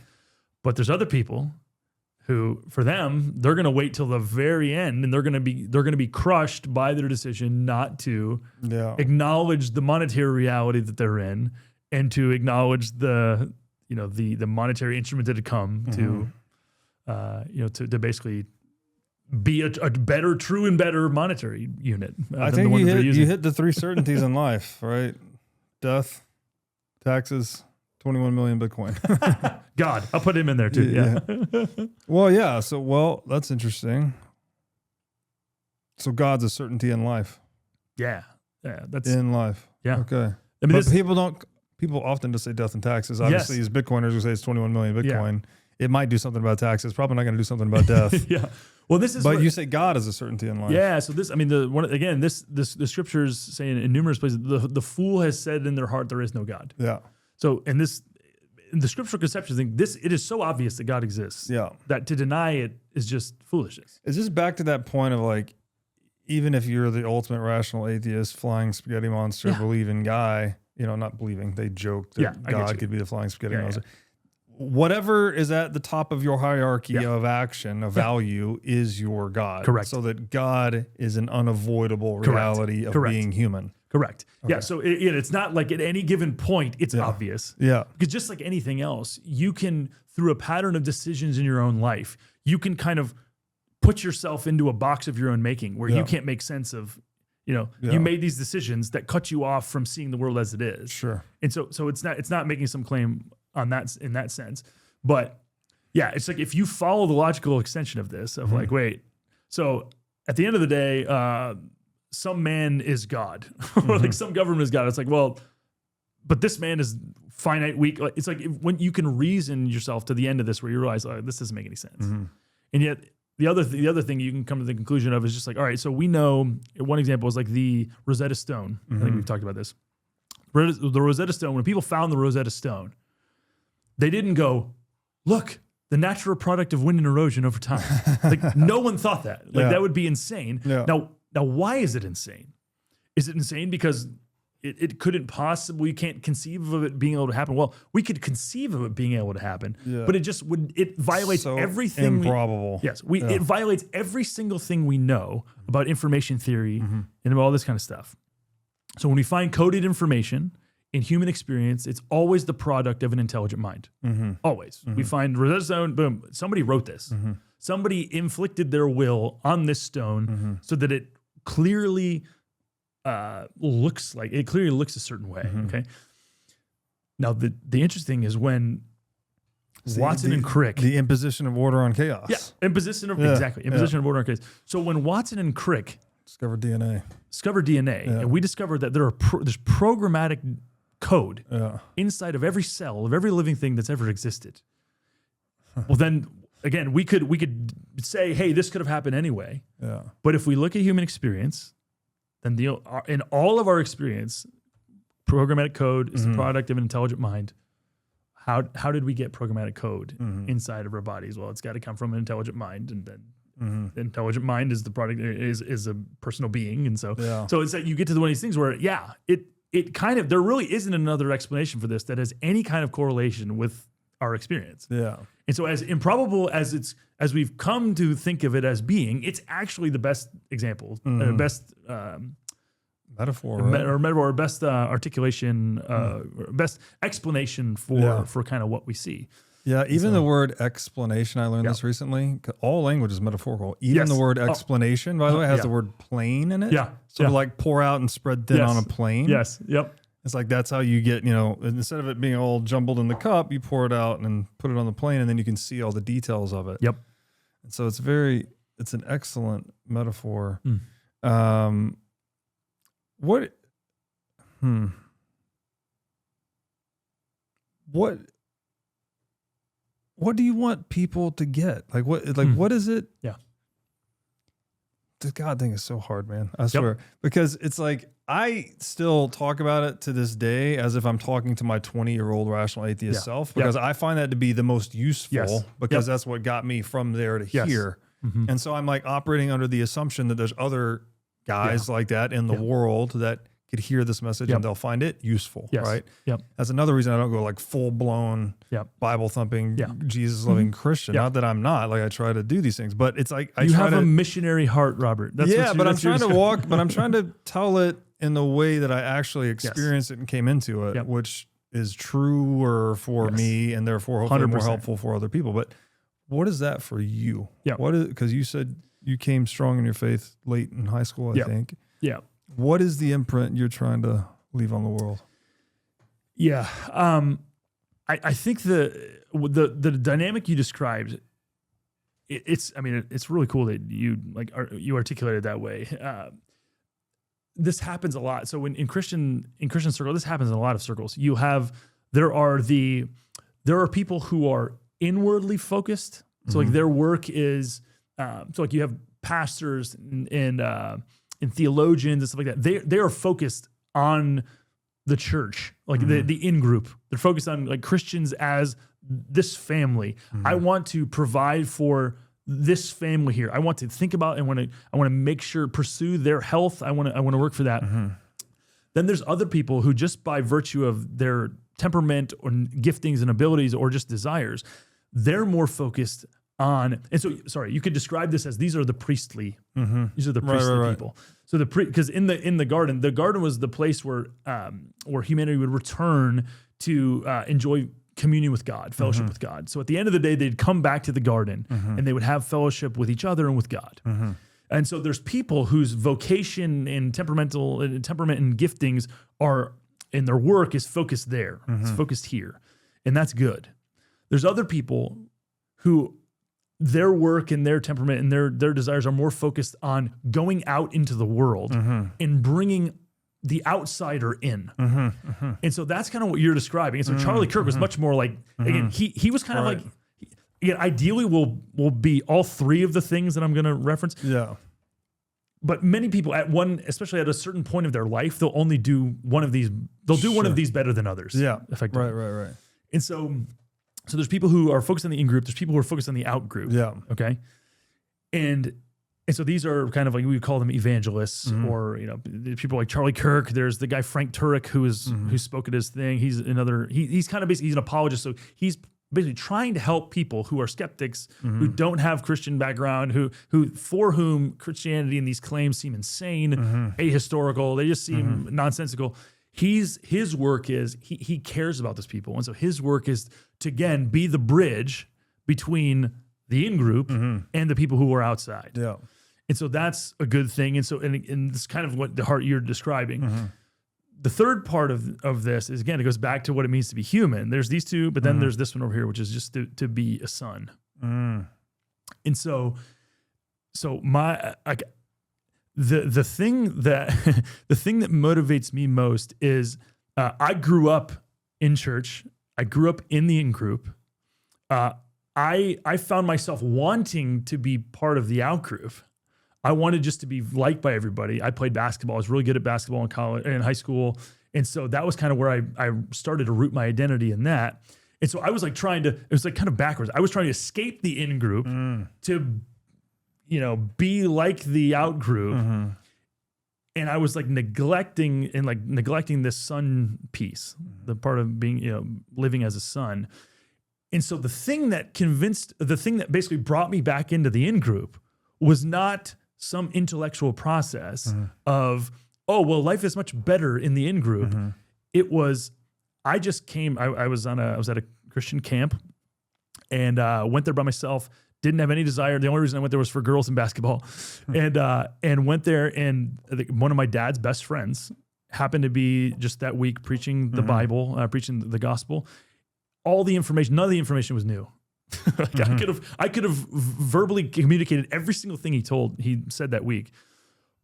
But there's other people who, for them, they're going to wait till the very end, and they're going to be crushed by their decision not to acknowledge the monetary reality that they're in, and to acknowledge the monetary instrument that had come to basically be a better, true and better monetary unit. I think you hit the three certainties in life, right? Death, taxes, 21 million Bitcoin. God, I'll put him in there too. Yeah. Well, that's interesting. So God's a certainty in life. Yeah. That's in life. Yeah. Okay. I mean, but people often just say death and taxes. Obviously, these Bitcoiners who say it's 21 million Bitcoin, it might do something about taxes. Probably not going to do something about death. Well, this is. But you say God is a certainty in life. Yeah. So this, I mean, the scriptures saying in numerous places, the fool has said in their heart there is no God. Yeah. So in the scriptural conception thing, it is so obvious that God exists. Yeah. That to deny it is just foolishness. Is this back to that point of, like, even if you're the ultimate rational atheist, flying spaghetti monster, believing guy, not believing, they joke that God could be the flying spaghetti monster. whatever is at the top of your hierarchy Yeah. of action, of value, is your God. Correct. So that God is an unavoidable Correct. reality of Correct. being human. Correct. Yeah. So it's not like at any given point, it's obvious. Yeah. Because just like anything else, you can, through a pattern of decisions in your own life, you can kind of put yourself into a box of your own making where you can't make sense of, you made these decisions that cut you off from seeing the world as it is. Sure. And so it's not making some claim on that in that sense. But yeah, it's like if you follow the logical extension of this, of like, wait, so at the end of the day, some man is God, or like some government is God. It's like, well, but this man is finite, weak. It's like when you can reason yourself to the end of this, where you realize, oh, this doesn't make any sense. And yet the other thing you can come to the conclusion of is just like, all right, so we know one example is like the Rosetta Stone. I think we've talked about this. The Rosetta Stone. When people found the Rosetta Stone, they didn't go, look, the natural product of wind and erosion over time. Like no one thought that. Like that would be insane. Yeah. Now, why is it insane? Is it insane because it couldn't possibly, we can't conceive of it being able to happen? Well, we could conceive of it being able to happen, but it just it violates So everything. improbable. It violates every single thing we know about information theory and all this kind of stuff. So when we find coded information in human experience, it's always the product of an intelligent mind. Always. We find Rosetta Stone, boom, somebody wrote this. Somebody inflicted their will on this stone so that it clearly looks a certain way. Okay. Now the interesting is when Watson and Crick, the imposition of order on chaos. Imposition of order on chaos. So when Watson and Crick Discovered DNA. and we discovered that there's programmatic code inside of every cell of every living thing that's ever existed. Well, then again, we could say, hey, this could have happened anyway. Yeah. But if we look at human experience, then in all of our experience, programmatic code is the product of an intelligent mind. How did we get programmatic code inside of our bodies? Well, it's got to come from an intelligent mind, and then the intelligent mind is the product is a personal being, and so it's like you get to one of these things where it kind of, there really isn't another explanation for this that has any kind of correlation with our experience. Yeah. And so as improbable as we've come to think of it as being, it's actually the best example, best Metaphor, right? or best articulation, best explanation for kind of what we see. Yeah, even the word explanation, I learned this recently. All language is metaphorical. Even the word explanation, by the way, has the word plane in it. Yeah. So to like pour out and spread thin on a plane. Yes. Yep. It's like that's how you get, instead of it being all jumbled in the cup, you pour it out and put it on the plane, and then you can see all the details of it. Yep. And so it's an excellent metaphor. What do you want people to get? What is it? Yeah. The God thing is so hard, man. I swear. Because it's like, I still talk about it to this day as if I'm talking to my 20-year-old rational atheist self, because I find that to be the most useful because that's what got me from there to here. And so I'm like operating under the assumption that there's other guys like that in the world that could hear this message and they'll find it useful, right? Yep. That's another reason I don't go like full-blown Bible-thumping, Jesus-loving Christian. Not that I'm not. Like I try to do these things, but it's like you have a missionary heart, Robert. That's but I'm trying to walk, but I'm trying to tell it in the way that I actually experienced it and came into it, which is truer for me and therefore hopefully 100%. More helpful for other people. But what is that for you? Yeah. Because you said you came strong in your faith late in high school, I think. Yeah. What is the imprint you're trying to leave on the world? Yeah. I think the dynamic you described, it's really cool that you articulated that way. This happens a lot. So in Christian circles, this happens in a lot of circles. There are people who are inwardly focused. So like their work is, so like you have pastors and theologians and stuff like that. They are focused on the church, like the in group. They're focused on like Christians as this family. I want to provide for this family here. I want to think about and I want to make sure, pursue their health. I want to work for that. Then there's other people who just by virtue of their temperament or giftings and abilities or just desires. They're more focused on, and so, sorry, you could describe this as these are the priestly, these are the priestly people. So because in the garden was the place where humanity would return to enjoy communion with God, fellowship with God. So at the end of the day, they'd come back to the garden and they would have fellowship with each other and with God. And so there's people whose vocation and temperament and giftings are, in their work is focused there. It's focused here. And that's good. There's other people who their work and their temperament and their desires are more focused on going out into the world and bringing the outsider in. And so that's kind of what you're describing. And so Charlie Kirk was much more like, again, he was kind of like, again, ideally will be all three of the things that I'm going to reference. Yeah. But many people especially at a certain point of their life, they'll only do one of these. They'll do one of these better than others. Yeah. Effectively. Right. And so there's people who are focused on the in-group. There's people who are focused on the out-group. Yeah. Okay. And so these are kind of like, we would call them evangelists or, people like Charlie Kirk. There's the guy, Frank Turek, who spoke at his thing. He's he's kind of basically, he's an apologist. So he's basically trying to help people who are skeptics, who don't have Christian background, for whom Christianity and these claims seem insane, ahistorical. They just seem nonsensical. His work is he cares about those people. And so his work is to, again, be the bridge between the in-group and the people who are outside. Yeah. And so that's a good thing. And so, and this is kind of what the heart you're describing. The third part of this is, again, it goes back to what it means to be human. There's these two, but then there's this one over here, which is just to be a son. And so the thing that motivates me most is I grew up in church. I grew up in the in-group. I found myself wanting to be part of the out-group. I wanted just to be liked by everybody. I played basketball. I was really good at basketball in college and high school. And so that was kind of where I started to root my identity in that. And so I was like it was like kind of backwards. I was trying to escape the in-group to, be like the out-group. And I was like neglecting this son piece, the part of being, living as a son. And so the thing that basically brought me back into the in-group was not some intellectual process of, life is much better in the in-group. It was, I just came, I was at a Christian camp and went there by myself, didn't have any desire. The only reason I went there was for girls and basketball and went there, and one of my dad's best friends happened to be just that week preaching the Bible, preaching the gospel. All the information, none of the information was new. I could have verbally communicated every single thing he said that week,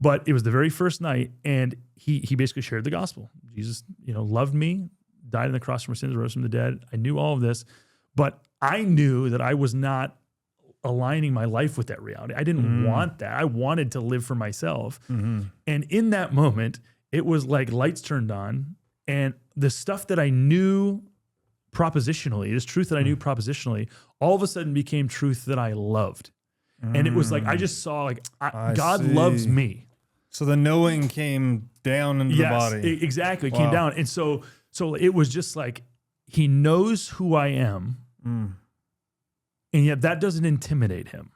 but it was the very first night, and he basically shared the gospel. Jesus, loved me, died on the cross for my sins, rose from the dead. I knew all of this, but I knew that I was not aligning my life with that reality. I didn't want that. I wanted to live for myself. And in that moment, it was like lights turned on, and the stuff that I knew propositionally, this truth that I knew propositionally, all of a sudden became truth that I loved. And it was like, I just saw God loves me. So the knowing came down into the body. Exactly. Wow. Came down. And so it was just like, he knows who I am. And yet that doesn't intimidate him.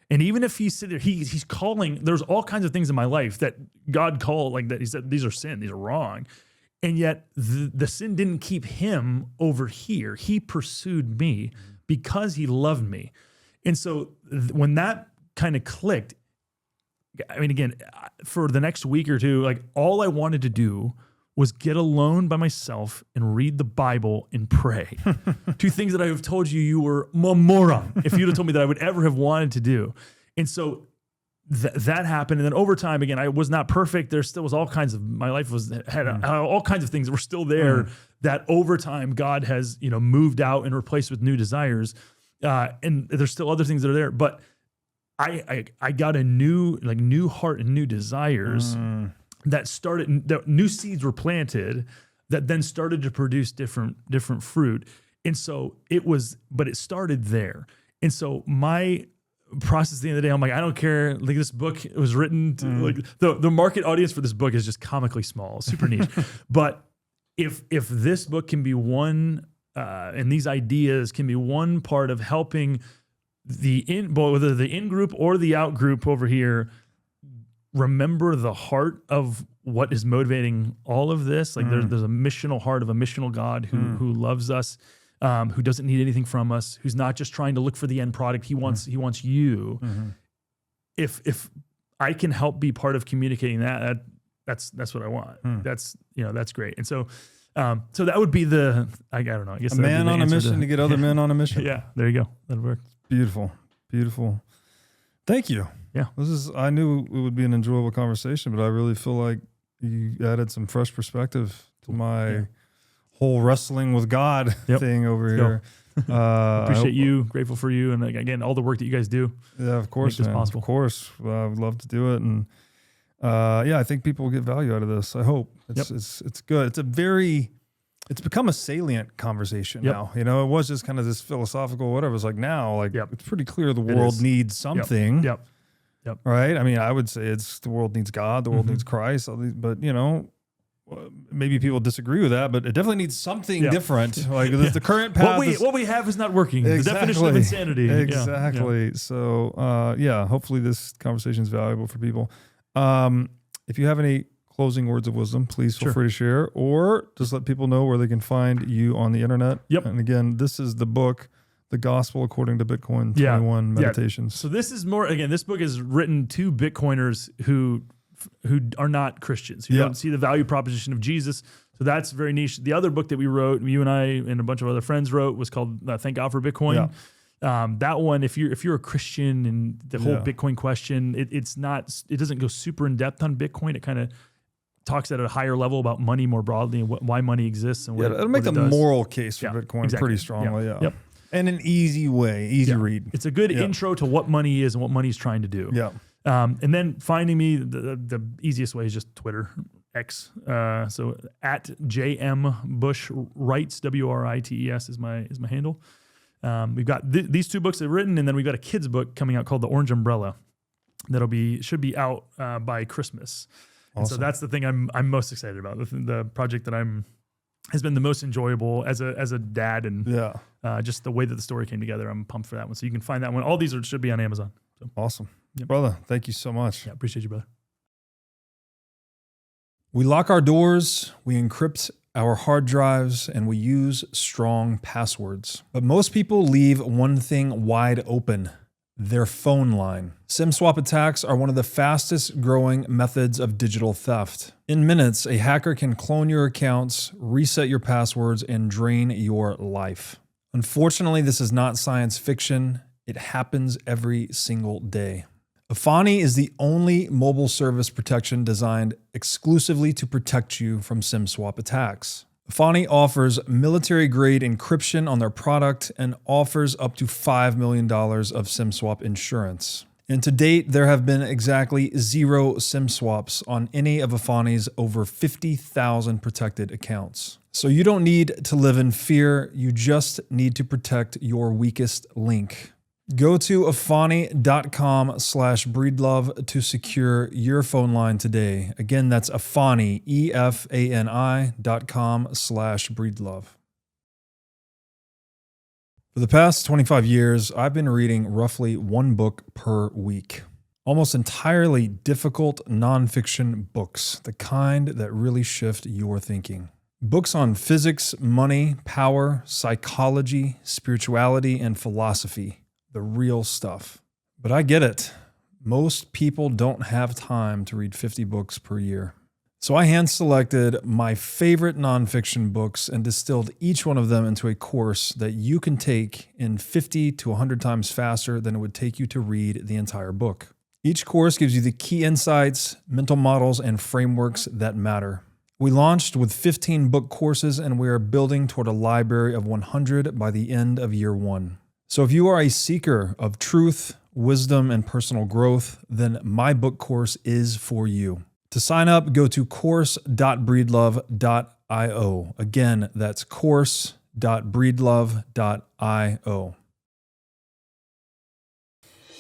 And even if he's sitting there, he's calling, there's all kinds of things in my life that God called, like that he said, these are sin, these are wrong. And yet the sin didn't keep him over here. He pursued me because he loved me. And so when that kind of clicked, I mean, again, for the next week or two, like all I wanted to do was get alone by myself and read the Bible and pray. Two things that I have told you were a moron if you'd have told me that I would ever have wanted to do. And so that happened. And then over time, again, I was not perfect. There still was all kinds of, my life had all kinds of things that were still there that over time God has, moved out and replaced with new desires. And there's still other things that are there, but I got a new heart and new desires that new seeds were planted that then started to produce different fruit. And so it started there. And so my process at the end of the day, I'm like, I don't care. Like this book was written to, like the market audience for this book is just comically small, super niche. But if this book can be one, and these ideas can be one part of helping whether the in group or the out group over here, remember the heart of what is motivating all of this. Like there's a missional heart of a missional God who loves us, who doesn't need anything from us, who's not just trying to look for the end product. He wants you. If I can help be part of communicating that's what I want. That's great. And so that would be I don't know. I guess a man on a mission to get other men on a mission. Yeah, there you go. That'll work. Beautiful. Thank you. Yeah. I knew it would be an enjoyable conversation, but I really feel like you added some fresh perspective to my whole wrestling with God thing over here. Appreciate you, grateful for you, and again, all the work that you guys do. Yeah, of course, man. Possible. Of course. I would love to do it. And I think people will get value out of this. I hope. It's good. It's become a salient conversation now. It was just kind of this philosophical whatever. It's like now, it's pretty clear the world needs something. Yep. Right? I mean, I would say the world needs God, the world needs Christ, but maybe people disagree with that, but it definitely needs something different. Like the current path. What we have is not working. Exactly. The definition of insanity. Exactly. Yeah. So, hopefully this conversation is valuable for people. If you have any closing words of wisdom, please feel free to share, or just let people know where they can find you on the internet. Yep. And again, this is the book, The Gospel According to Bitcoin 21 Meditations. So this is more, again, this book is written to Bitcoiners who are not Christians, who don't see the value proposition of Jesus. So that's very niche. The other book that we wrote, you and I and a bunch of other friends wrote, was called Thank God for Bitcoin. Yeah. That one, if you're a Christian and the whole Bitcoin question, it doesn't go super in depth on Bitcoin. It kind of talks at a higher level about money more broadly and why money exists and it'll make the moral case for Bitcoin pretty strongly. Yep. And an easy read. It's a good intro to what money is and what money's trying to do. Yeah. And then finding me, the easiest way is just Twitter, X. So at JM Bush Writes, WRITES is my handle. We've got these two books that are written, and then we've got a kid's book coming out called The Orange Umbrella should be out by Christmas. Awesome. And so that's the thing I'm most excited about. The project that has been the most enjoyable as a dad, and just the way that the story came together. I'm pumped for that one. So you can find that one. All these should be on Amazon. So. Awesome. Yep. Brother, thank you so much. Yeah, appreciate you, brother. We lock our doors, we encrypt our hard drives, and we use strong passwords. But most people leave one thing wide open: their phone line. SIM swap attacks are one of the fastest growing methods of digital theft. In minutes, a hacker can clone your accounts, reset your passwords, and drain your life. Unfortunately, this is not science fiction. It happens every single day. Efani is the only mobile service protection designed exclusively to protect you from SIM swap attacks. Efani offers military-grade encryption on their product and offers up to $5 million of SIM swap insurance. And to date, there have been exactly 0 SIM swaps on any of Efani's over 50,000 protected accounts. So you don't need to live in fear, you just need to protect your weakest link. Go to efani.com/breedlove to secure your phone line today. Again, that's Efani, EFANI.com/breedlove. For the past 25 years, I've been reading roughly one book per week. Almost entirely difficult nonfiction books, the kind that really shift your thinking. Books on physics, money, power, psychology, spirituality, and philosophy. The real stuff. But I get it. Most people don't have time to read 50 books per year. So I hand-selected my favorite nonfiction books and distilled each one of them into a course that you can take in 50 to 100 times faster than it would take you to read the entire book. Each course gives you the key insights, mental models, and frameworks that matter. We launched with 15 book courses, and we are building toward a library of 100 by the end of year 1. So if you are a seeker of truth, wisdom, and personal growth, then my book course is for you. To sign up, go to course.breedlove.io. Again, that's course.breedlove.io.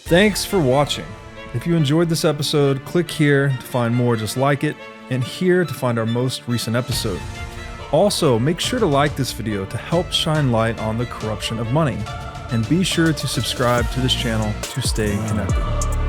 Thanks for watching. If you enjoyed this episode, click here to find more just like it, and here to find our most recent episode. Also, make sure to like this video to help shine light on the corruption of money, and be sure to subscribe to this channel to stay connected.